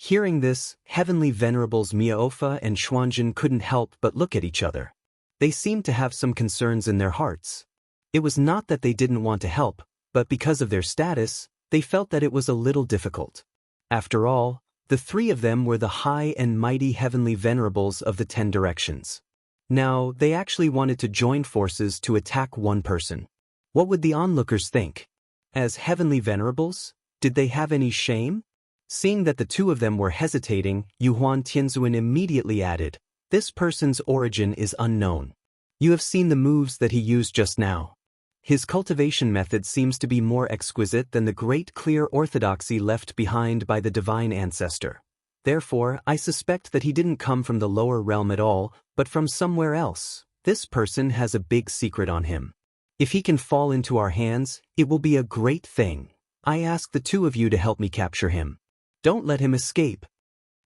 Hearing this, heavenly venerables Miaofa and Xuanzhen couldn't help but look at each other. They seemed to have some concerns in their hearts. It was not that they didn't want to help, but because of their status, they felt that it was a little difficult. After all, the three of them were the high and mighty heavenly venerables of the 10 directions. Now, they actually wanted to join forces to attack one person. What would the onlookers think? As heavenly venerables, did they have any shame? Seeing that the two of them were hesitating, Yuhuan Tianzuan immediately added, "This person's origin is unknown. You have seen the moves that he used just now. His cultivation method seems to be more exquisite than the great clear orthodoxy left behind by the divine ancestor. Therefore, I suspect that he didn't come from the lower realm at all, but from somewhere else. This person has a big secret on him. If he can fall into our hands, it will be a great thing. I ask the two of you to help me capture him. Don't let him escape."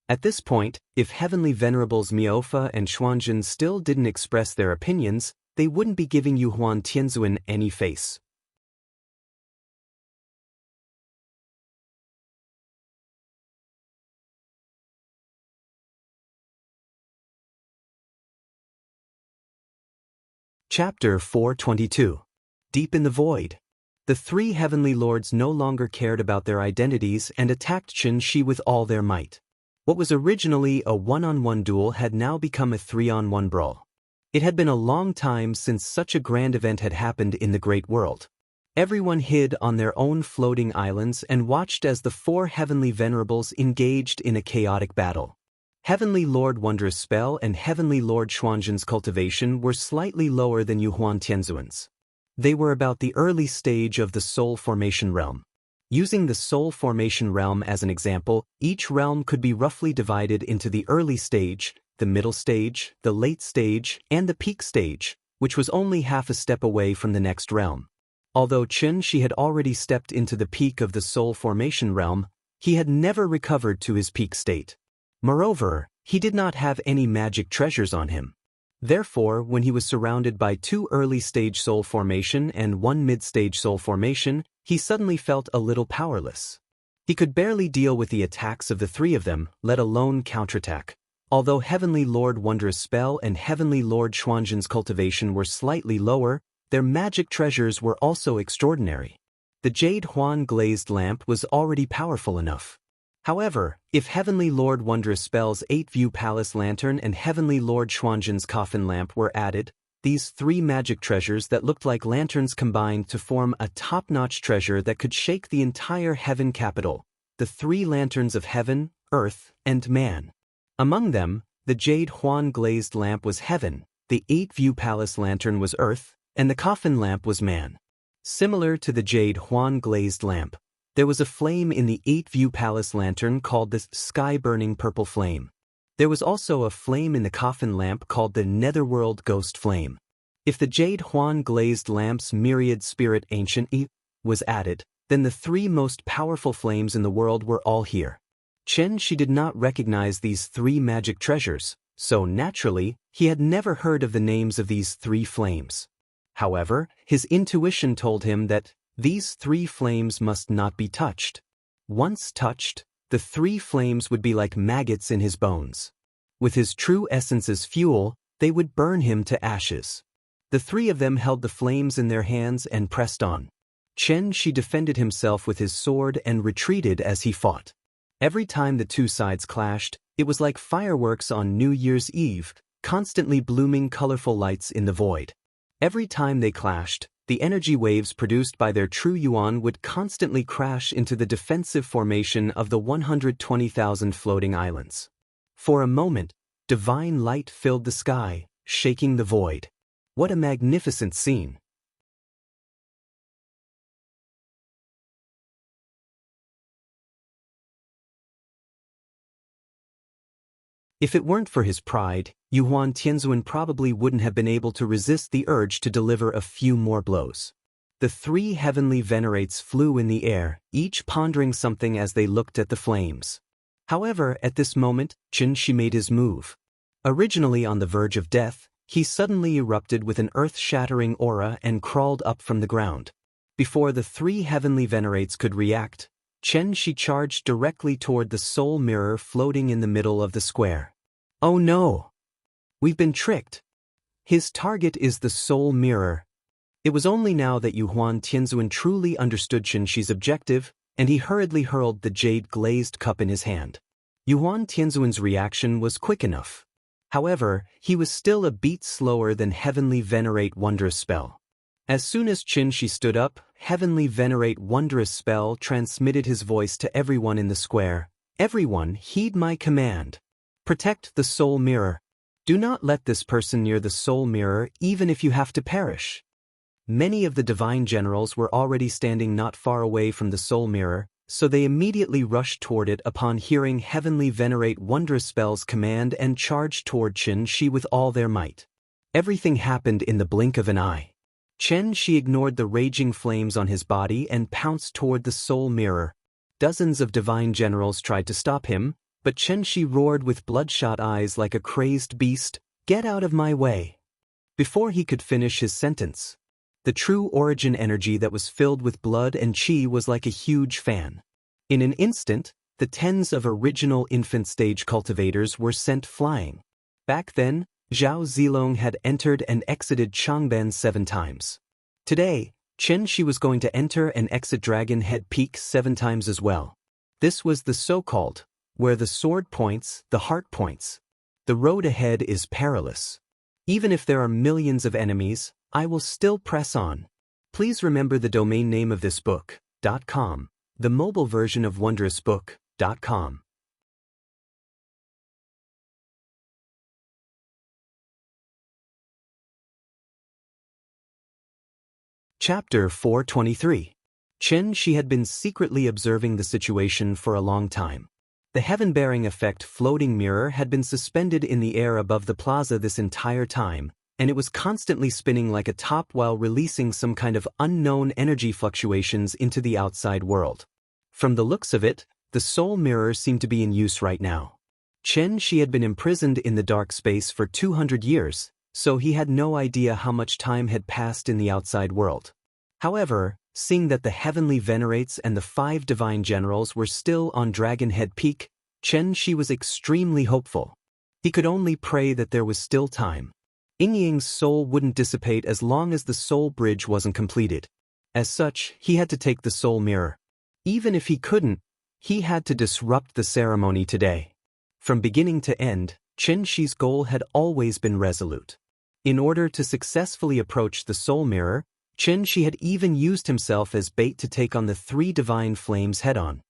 At this point, if heavenly venerables Miaofa and Xuanzhen still didn't express their opinions, they wouldn't be giving Yuhuan Tianzuan any face. Chapter 422. Deep in the Void. The three heavenly lords no longer cared about their identities and attacked Chen-shi with all their might. What was originally a one-on-one duel had now become a three-on-one brawl. It had been a long time since such a grand event had happened in the great world. Everyone hid on their own floating islands and watched as the four heavenly venerables engaged in a chaotic battle. Heavenly Lord Wondrous Spell and Heavenly Lord Xuanzhen's cultivation were slightly lower than Yuhuan Tianzuan's. They were about the early stage of the Soul Formation realm. Using the Soul Formation realm as an example, each realm could be roughly divided into the early stage, the middle stage, the late stage, and the peak stage, which was only half a step away from the next realm. Although Chen-shi had already stepped into the peak of the Soul Formation realm, he had never recovered to his peak state. Moreover, he did not have any magic treasures on him. Therefore, when he was surrounded by 2 early-stage soul formation and 1 mid-stage soul formation, he suddenly felt a little powerless. He could barely deal with the attacks of the 3 of them, let alone counterattack. Although Heavenly Lord Wondrous Spell and Heavenly Lord Xuanzhen's cultivation were slightly lower, their magic treasures were also extraordinary. The Jade Huan glazed lamp was already powerful enough. However, if Heavenly Lord Wondrous Spell's 8-view palace lantern and Heavenly Lord Xuanzhen's coffin lamp were added, these 3 magic treasures that looked like lanterns combined to form a top-notch treasure that could shake the entire heaven capital, the 3 lanterns of heaven, earth, and man. Among them, the Jade Huan glazed lamp was heaven, the 8-view palace lantern was earth, and the coffin lamp was man. Similar to the Jade Huan glazed lamp, there was a flame in the 8-view palace lantern called the sky-burning purple flame. There was also a flame in the coffin lamp called the netherworld ghost flame. If the Jade Huan glazed lamp's myriad spirit ancient was added, then the 3 most powerful flames in the world were all here. Chen-shi did not recognize these 3 magic treasures, so naturally, he had never heard of the names of these 3 flames. However, his intuition told him that these 3 flames must not be touched. Once touched, the 3 flames would be like maggots in his bones. With his true essence as fuel, they would burn him to ashes. The 3 of them held the flames in their hands and pressed on. Chen-shi defended himself with his sword and retreated as he fought. Every time the 2 sides clashed, it was like fireworks on New Year's Eve, constantly blooming colorful lights in the void. Every time they clashed, the energy waves produced by their true yuan would constantly crash into the defensive formation of the 120,000 floating islands. For a moment, divine light filled the sky, shaking the void. What a magnificent scene! If it weren't for his pride, Yuan Tianzuan probably wouldn't have been able to resist the urge to deliver a few more blows. The three heavenly venerates flew in the air, each pondering something as they looked at the flames. However, at this moment, Qin Shi made his move. Originally on the verge of death, he suddenly erupted with an earth-shattering aura and crawled up from the ground. Before the three heavenly venerates could react, Qin Shi charged directly toward the soul mirror floating in the middle of the square. Oh no! We've been tricked. His target is the soul mirror. It was only now that Yuan Tianzuan truly understood Qin Shi's objective, and he hurriedly hurled the jade-glazed cup in his hand. Yuan Tianzuan's reaction was quick enough. However, he was still a beat slower than Heavenly Venerate Wondrous Spell. As soon as Qin Shi stood up, Heavenly Venerate Wondrous Spell transmitted his voice to everyone in the square. Everyone, heed my command. Protect the soul mirror. Do not let this person near the soul mirror even if you have to perish. Many of the divine generals were already standing not far away from the soul mirror, so they immediately rushed toward it upon hearing Heavenly Venerate Wondrous Spell's command and charged toward Qin Shi with all their might. Everything happened in the blink of an eye. Qin Shi ignored the raging flames on his body and pounced toward the soul mirror. Dozens of divine generals tried to stop him, but Qin Shi roared with bloodshot eyes like a crazed beast, "Get out of my way!" Before he could finish his sentence, the true origin energy that was filled with blood and qi was like a huge fan. In an instant, the tens of original infant stage cultivators were sent flying. Back then, Zhao Zilong had entered and exited Changban 7 times. Today, Qin Shi was going to enter and exit Dragon Head Peak 7 times as well. This was the so-called, where the sword points, the heart points. The road ahead is perilous. Even if there are millions of enemies, I will still press on. Please remember the domain name of this book.com, the mobile version of wondrousbook.com. Chapter 423. Qin Shi had been secretly observing the situation for a long time. The heaven-bearing effect floating mirror had been suspended in the air above the plaza this entire time, and it was constantly spinning like a top while releasing some kind of unknown energy fluctuations into the outside world. From the looks of it, the soul mirror seemed to be in use right now. Qin Shi had been imprisoned in the dark space for 200 years, so he had no idea how much time had passed in the outside world. However, seeing that the heavenly venerates and the 5 divine generals were still on Dragon Head Peak, Qin Shi was extremely hopeful. He could only pray that there was still time. Yingying's soul wouldn't dissipate as long as the soul bridge wasn't completed. As such, he had to take the soul mirror. Even if he couldn't, he had to disrupt the ceremony today. From beginning to end, Qin Shi's goal had always been resolute. In order to successfully approach the soul mirror, Qin Shi had even used himself as bait to take on the 3 divine flames head-on.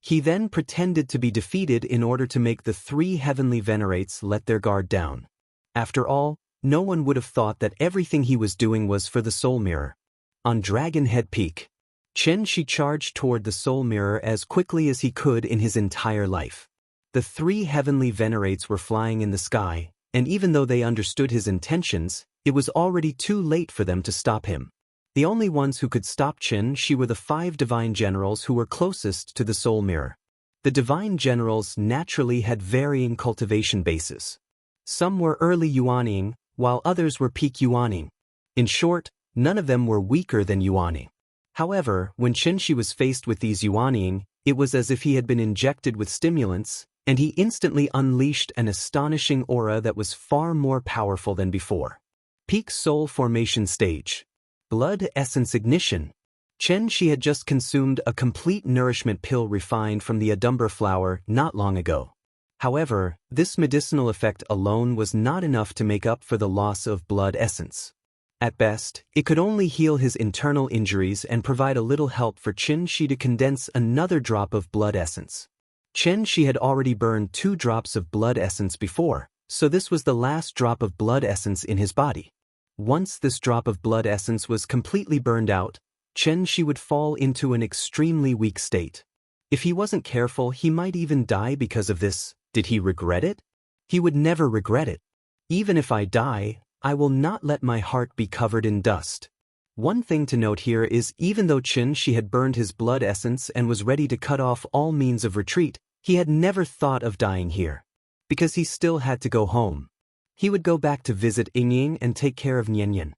He then pretended to be defeated in order to make the 3 heavenly venerates let their guard down. After all, no one would have thought that everything he was doing was for the soul mirror. On Dragon Head Peak, Qin Shi charged toward the soul mirror as quickly as he could in his entire life. The 3 heavenly venerates were flying in the sky, and even though they understood his intentions, it was already too late for them to stop him. The only ones who could stop Qin Shi were the 5 divine generals who were closest to the soul mirror. The divine generals naturally had varying cultivation bases. Some were early Yuaning, while others were peak Yuaning. In short, none of them were weaker than Yuaning. However, when Qin Shi was faced with these Yuaning, it was as if he had been injected with stimulants, and he instantly unleashed an astonishing aura that was far more powerful than before. Peak Soul Formation Stage. Blood Essence Ignition. Qin Shi had just consumed a complete nourishment pill refined from the Adumber flower not long ago. However, this medicinal effect alone was not enough to make up for the loss of blood essence. At best, it could only heal his internal injuries and provide a little help for Qin Shi to condense another drop of blood essence. Qin Shi had already burned 2 drops of blood essence before, so this was the last drop of blood essence in his body. Once this drop of blood essence was completely burned out, Qin Shi would fall into an extremely weak state. If he wasn't careful, he might even die because of this. Did he regret it? He would never regret it. Even if I die, I will not let my heart be covered in dust. One thing to note here is even though Qin Shi had burned his blood essence and was ready to cut off all means of retreat, he had never thought of dying here. Because he still had to go home. He would go back to visit Yingying and take care of Nianyan.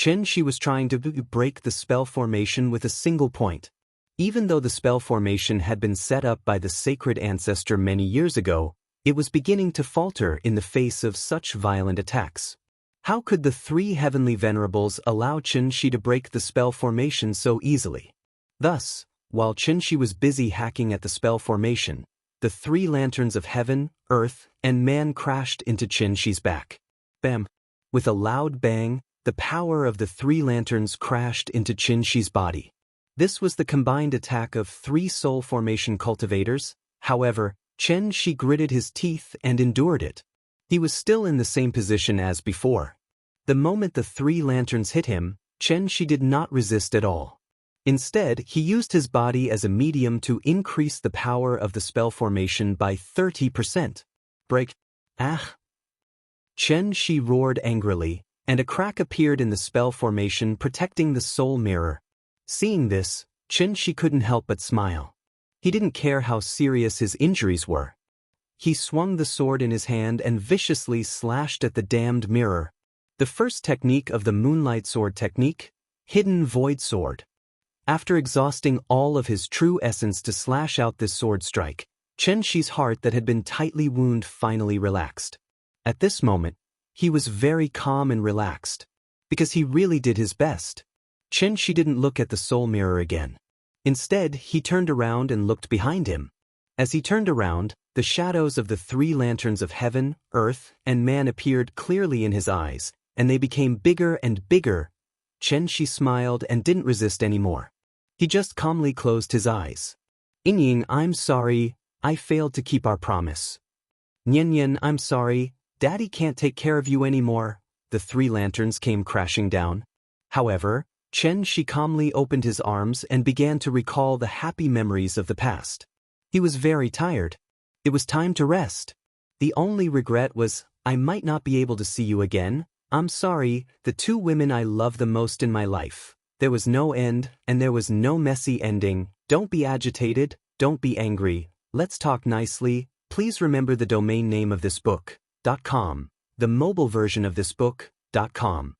Qin Shi was trying to break the spell formation with a single point. Even though the spell formation had been set up by the sacred ancestor many years ago, it was beginning to falter in the face of such violent attacks. How could the three heavenly venerables allow Qin Shi to break the spell formation so easily? Thus, while Qin Shi was busy hacking at the spell formation, the three lanterns of heaven, earth, and man crashed into Qin Shi's back. Bam! With a loud bang, the power of the three lanterns crashed into Qin Shi's body. This was the combined attack of three soul formation cultivators. However, Qin Shi gritted his teeth and endured it. He was still in the same position as before. The moment the three lanterns hit him, Qin Shi did not resist at all. Instead, he used his body as a medium to increase the power of the spell formation by 30%. Break. Ah! Qin Shi roared angrily, and a crack appeared in the spell formation protecting the soul mirror. Seeing this, Qin Shi couldn't help but smile. He didn't care how serious his injuries were. He swung the sword in his hand and viciously slashed at the damned mirror. The first technique of the Moonlight Sword technique, Hidden Void Sword. After exhausting all of his true essence to slash out this sword strike, Qin Shi's heart that had been tightly wounded finally relaxed. At this moment, he was very calm and relaxed, because he really did his best. Qin Shi didn't look at the soul mirror again. Instead, he turned around and looked behind him. As he turned around, the shadows of the three lanterns of heaven, earth, and man appeared clearly in his eyes, and they became bigger and bigger. Qin Shi smiled and didn't resist anymore. He just calmly closed his eyes. Yingying, I'm sorry, I failed to keep our promise. Nianyan, I'm sorry, Daddy can't take care of you anymore. The three lanterns came crashing down. However, Qin Shi calmly opened his arms and began to recall the happy memories of the past. He was very tired. It was time to rest. The only regret was, I might not be able to see you again. I'm sorry, the two women I love the most in my life. There was no end, and there was no messy ending. Don't be agitated, don't be angry. Let's talk nicely. Please remember the domain name of this book, .com. The mobile version of this book, .com.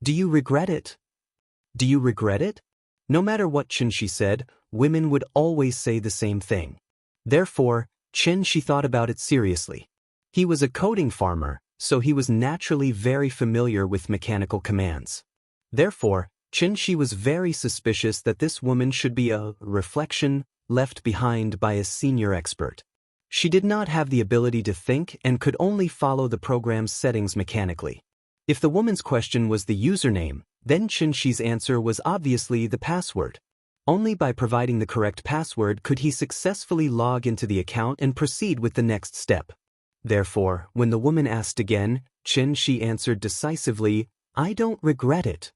Do you regret it? Do you regret it? No matter what Qin Shi said, women would always say the same thing. Therefore, Qin Shi thought about it seriously. He was a coding farmer, so he was naturally very familiar with mechanical commands. Therefore, Qin Shi was very suspicious that this woman should be a reflection left behind by a senior expert. She did not have the ability to think and could only follow the program's settings mechanically. If the woman's question was the username, then Qin Shi's answer was obviously the password. Only by providing the correct password could he successfully log into the account and proceed with the next step. Therefore, when the woman asked again, Qin Shi answered decisively, I don't regret it.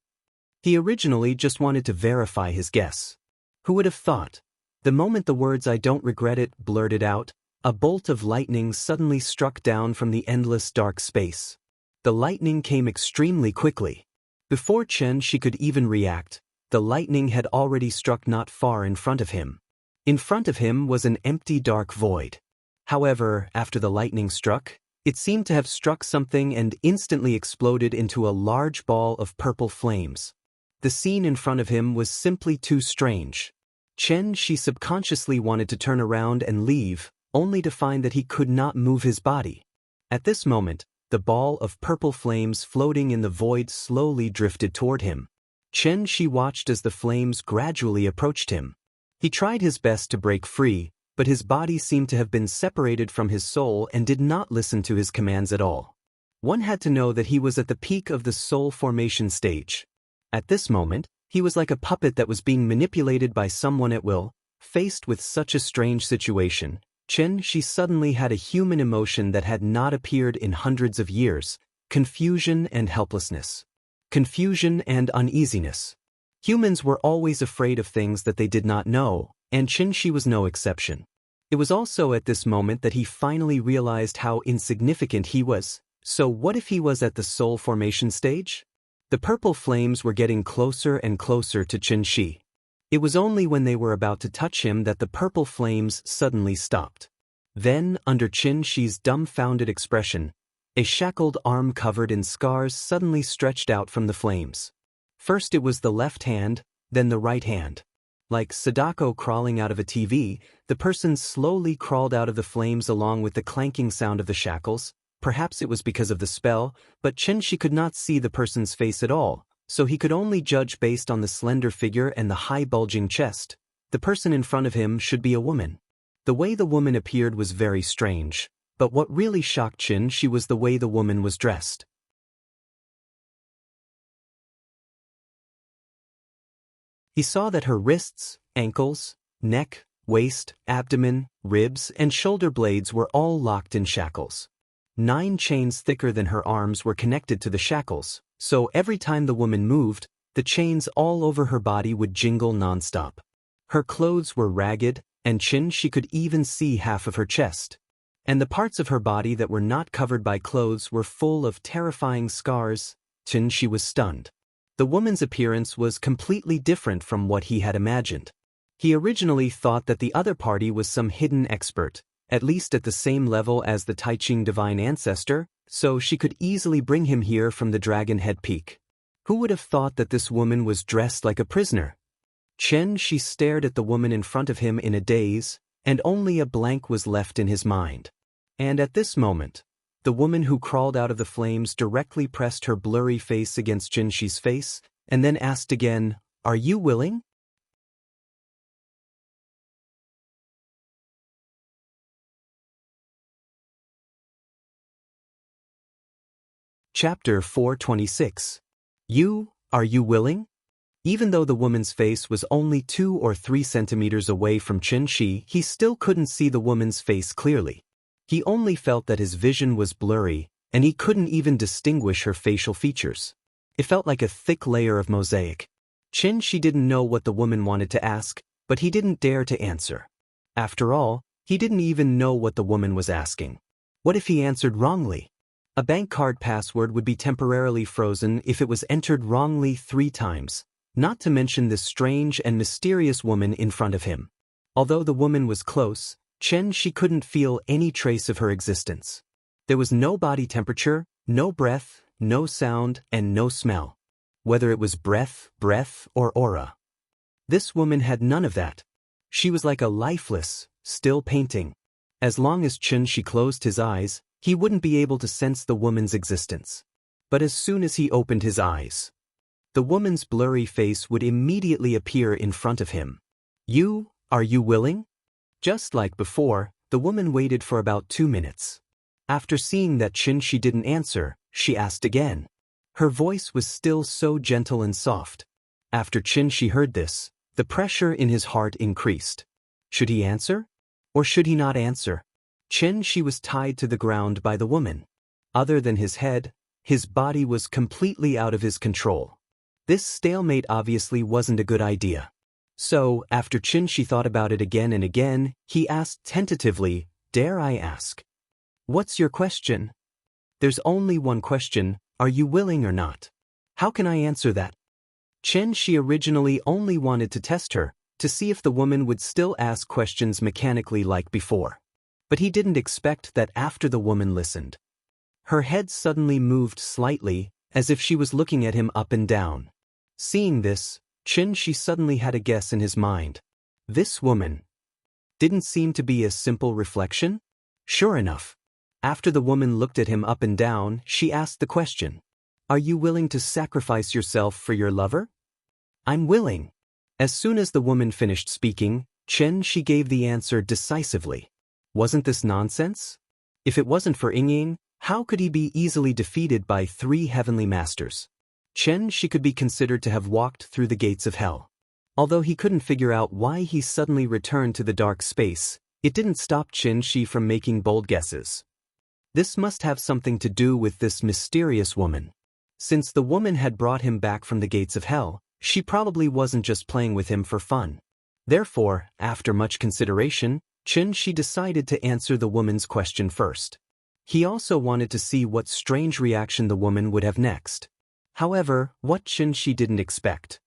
He originally just wanted to verify his guess. Who would have thought? The moment the words I don't regret it blurted out, a bolt of lightning suddenly struck down from the endless dark space. The lightning came extremely quickly. Before Qin Shi could even react, the lightning had already struck not far in front of him. In front of him was an empty dark void. However, after the lightning struck, it seemed to have struck something and instantly exploded into a large ball of purple flames. The scene in front of him was simply too strange. Qin Shi subconsciously wanted to turn around and leave, only to find that he could not move his body. At this moment, the ball of purple flames floating in the void slowly drifted toward him. Chen Shi watched as the flames gradually approached him. He tried his best to break free, but his body seemed to have been separated from his soul and did not listen to his commands at all. One had to know that he was at the peak of the soul formation stage. At this moment, he was like a puppet that was being manipulated by someone at will. Faced with such a strange situation, Chen Shi suddenly had a human emotion that had not appeared in hundreds of years: confusion and helplessness. Confusion and uneasiness. Humans were always afraid of things that they did not know, and Chen Shi was no exception. It was also at this moment that he finally realized how insignificant he was. So what if he was at the soul formation stage? The purple flames were getting closer and closer to Chen Shi. It was only when they were about to touch him that the purple flames suddenly stopped. Then, under Chen Shi's dumbfounded expression, a shackled arm covered in scars suddenly stretched out from the flames. First it was the left hand, then the right hand. Like Sadako crawling out of a TV, the person slowly crawled out of the flames along with the clanking sound of the shackles. Perhaps it was because of the spell, but Chen Shi could not see the person's face at all, so he could only judge based on the slender figure and the high bulging chest. The person in front of him should be a woman. The way the woman appeared was very strange, but what really shocked Chen Shi was the way the woman was dressed. He saw that her wrists, ankles, neck, waist, abdomen, ribs, and shoulder blades were all locked in shackles. 9 chains thicker than her arms were connected to the shackles, so every time the woman moved, the chains all over her body would jingle non-stop. Her clothes were ragged, and Chen Shi could even see half of her chest. And the parts of her body that were not covered by clothes were full of terrifying scars. Chen Shi was stunned. The woman's appearance was completely different from what he had imagined. He originally thought that the other party was some hidden expert, at least at the same level as the Taiching divine ancestor, so she could easily bring him here from the Dragon Head Peak. Who would have thought that this woman was dressed like a prisoner? Chen Shi stared at the woman in front of him in a daze, and only a blank was left in his mind. And at this moment, the woman who crawled out of the flames directly pressed her blurry face against Chen Shi's face, and then asked again, "Are you willing?" Chapter 426. Are you willing? Even though the woman's face was only 2 or 3 centimeters away from Chen Shi, he still couldn't see the woman's face clearly. He only felt that his vision was blurry, and he couldn't even distinguish her facial features. It felt like a thick layer of mosaic. Chen Shi didn't know what the woman wanted to ask, but he didn't dare to answer. After all, he didn't even know what the woman was asking. What if he answered wrongly? A bank card password would be temporarily frozen if it was entered wrongly 3 times, not to mention this strange and mysterious woman in front of him. Although the woman was close, Chen Shi couldn't feel any trace of her existence. There was no body temperature, no breath, no sound, and no smell. Whether it was breath, or aura. This woman had none of that. She was like a lifeless, still painting. As long as Chen Shi closed his eyes, he wouldn't be able to sense the woman's existence. But as soon as he opened his eyes, the woman's blurry face would immediately appear in front of him. Are you willing? Just like before, the woman waited for about 2 minutes. After seeing that Chen Shi didn't answer, she asked again. Her voice was still so gentle and soft. After Chen Shi heard this, the pressure in his heart increased. Should he answer? Or should he not answer? Chen Shi was tied to the ground by the woman. Other than his head, his body was completely out of his control. This stalemate obviously wasn't a good idea. So, after Chen Shi thought about it again and again, he asked tentatively, "Dare I ask? What's your question?" "There's only one question, are you willing or not? How can I answer that?" Chen Shi originally only wanted to test her, to see if the woman would still ask questions mechanically like before. But he didn't expect that after the woman listened. Her head suddenly moved slightly, as if she was looking at him up and down. Seeing this, Chen Shi suddenly had a guess in his mind. This woman didn't seem to be a simple reflection? Sure enough, after the woman looked at him up and down, she asked the question, "Are you willing to sacrifice yourself for your lover?" I'm willing. As soon as the woman finished speaking, She gave the answer decisively. Wasn't this nonsense? If it wasn't for Ying, how could he be easily defeated by 3 heavenly masters? She could be considered to have walked through the gates of hell. Although he couldn't figure out why he suddenly returned to the dark space, it didn't stop Shi from making bold guesses. This must have something to do with this mysterious woman. Since the woman had brought him back from the gates of hell, she probably wasn't just playing with him for fun. Therefore, after much consideration, Shi decided to answer the woman's question first. He also wanted to see what strange reaction the woman would have next. However, what Shi didn't expect.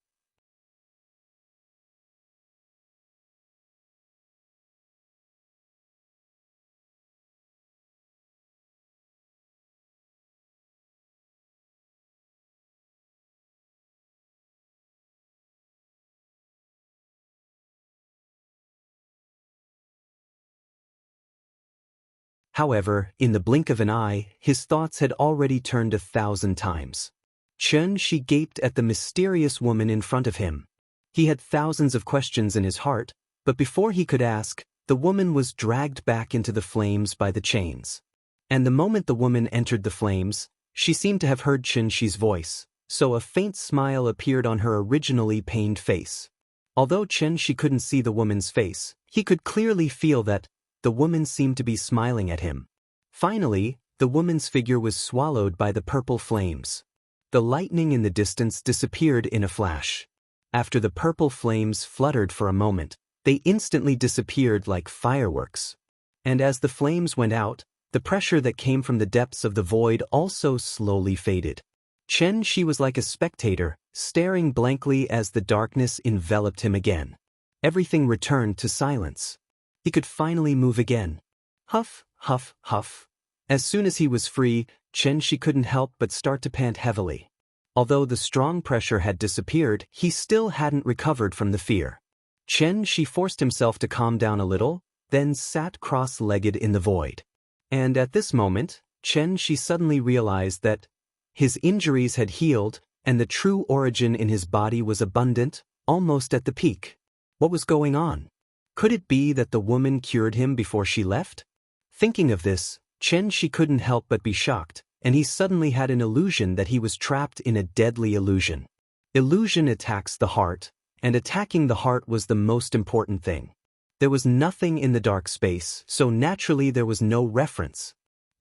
However, in the blink of an eye, his thoughts had already turned 1,000 times. Shi gaped at the mysterious woman in front of him. He had thousands of questions in his heart, but before he could ask, the woman was dragged back into the flames by the chains. And the moment the woman entered the flames, she seemed to have heard Shi's voice, so a faint smile appeared on her originally pained face. Although Shi couldn't see the woman's face, he could clearly feel that the woman seemed to be smiling at him. Finally, the woman's figure was swallowed by the purple flames. The lightning in the distance disappeared in a flash. After the purple flames fluttered for a moment, they instantly disappeared like fireworks. And as the flames went out, the pressure that came from the depths of the void also slowly faded. Shi was like a spectator, staring blankly as the darkness enveloped him again. Everything returned to silence. He could finally move again. Huff, huff, huff. As soon as he was free, Shi couldn't help but start to pant heavily. Although the strong pressure had disappeared, he still hadn't recovered from the fear. Shi forced himself to calm down a little, then sat cross-legged in the void. And at this moment, Shi suddenly realized that his injuries had healed, and the true origin in his body was abundant, almost at the peak. What was going on? Could it be that the woman cured him before she left? Thinking of this, Shi couldn't help but be shocked, and he suddenly had an illusion that he was trapped in a deadly illusion. Illusion attacks the heart, and attacking the heart was the most important thing. There was nothing in the dark space, so naturally there was no reference.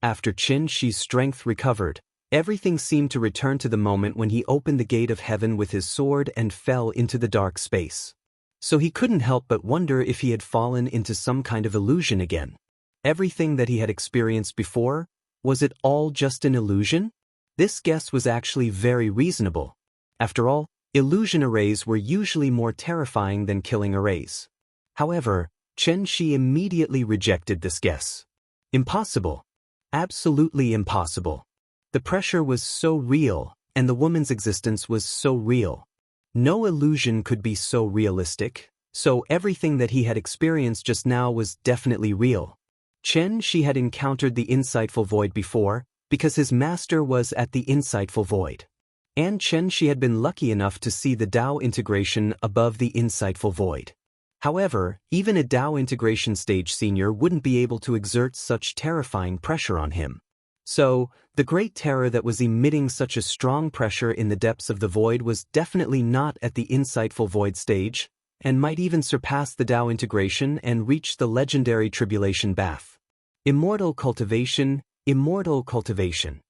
After Shi's strength recovered, everything seemed to return to the moment when he opened the gate of heaven with his sword and fell into the dark space. So he couldn't help but wonder if he had fallen into some kind of illusion again. Everything that he had experienced before, was it all just an illusion? This guess was actually very reasonable. After all, illusion arrays were usually more terrifying than killing arrays. However, Shi immediately rejected this guess. Impossible. Absolutely impossible. The pressure was so real, and the woman's existence was so real. No illusion could be so realistic, so everything that he had experienced just now was definitely real. Shi had encountered the insightful void before, because his master was at the insightful void. And Shi had been lucky enough to see the Tao integration above the insightful void. However, even a Tao integration stage senior wouldn't be able to exert such terrifying pressure on him. So, the great terror that was emitting such a strong pressure in the depths of the void was definitely not at the insightful void stage, and might even surpass the Tao integration and reach the legendary tribulation bath. Immortal cultivation, immortal cultivation.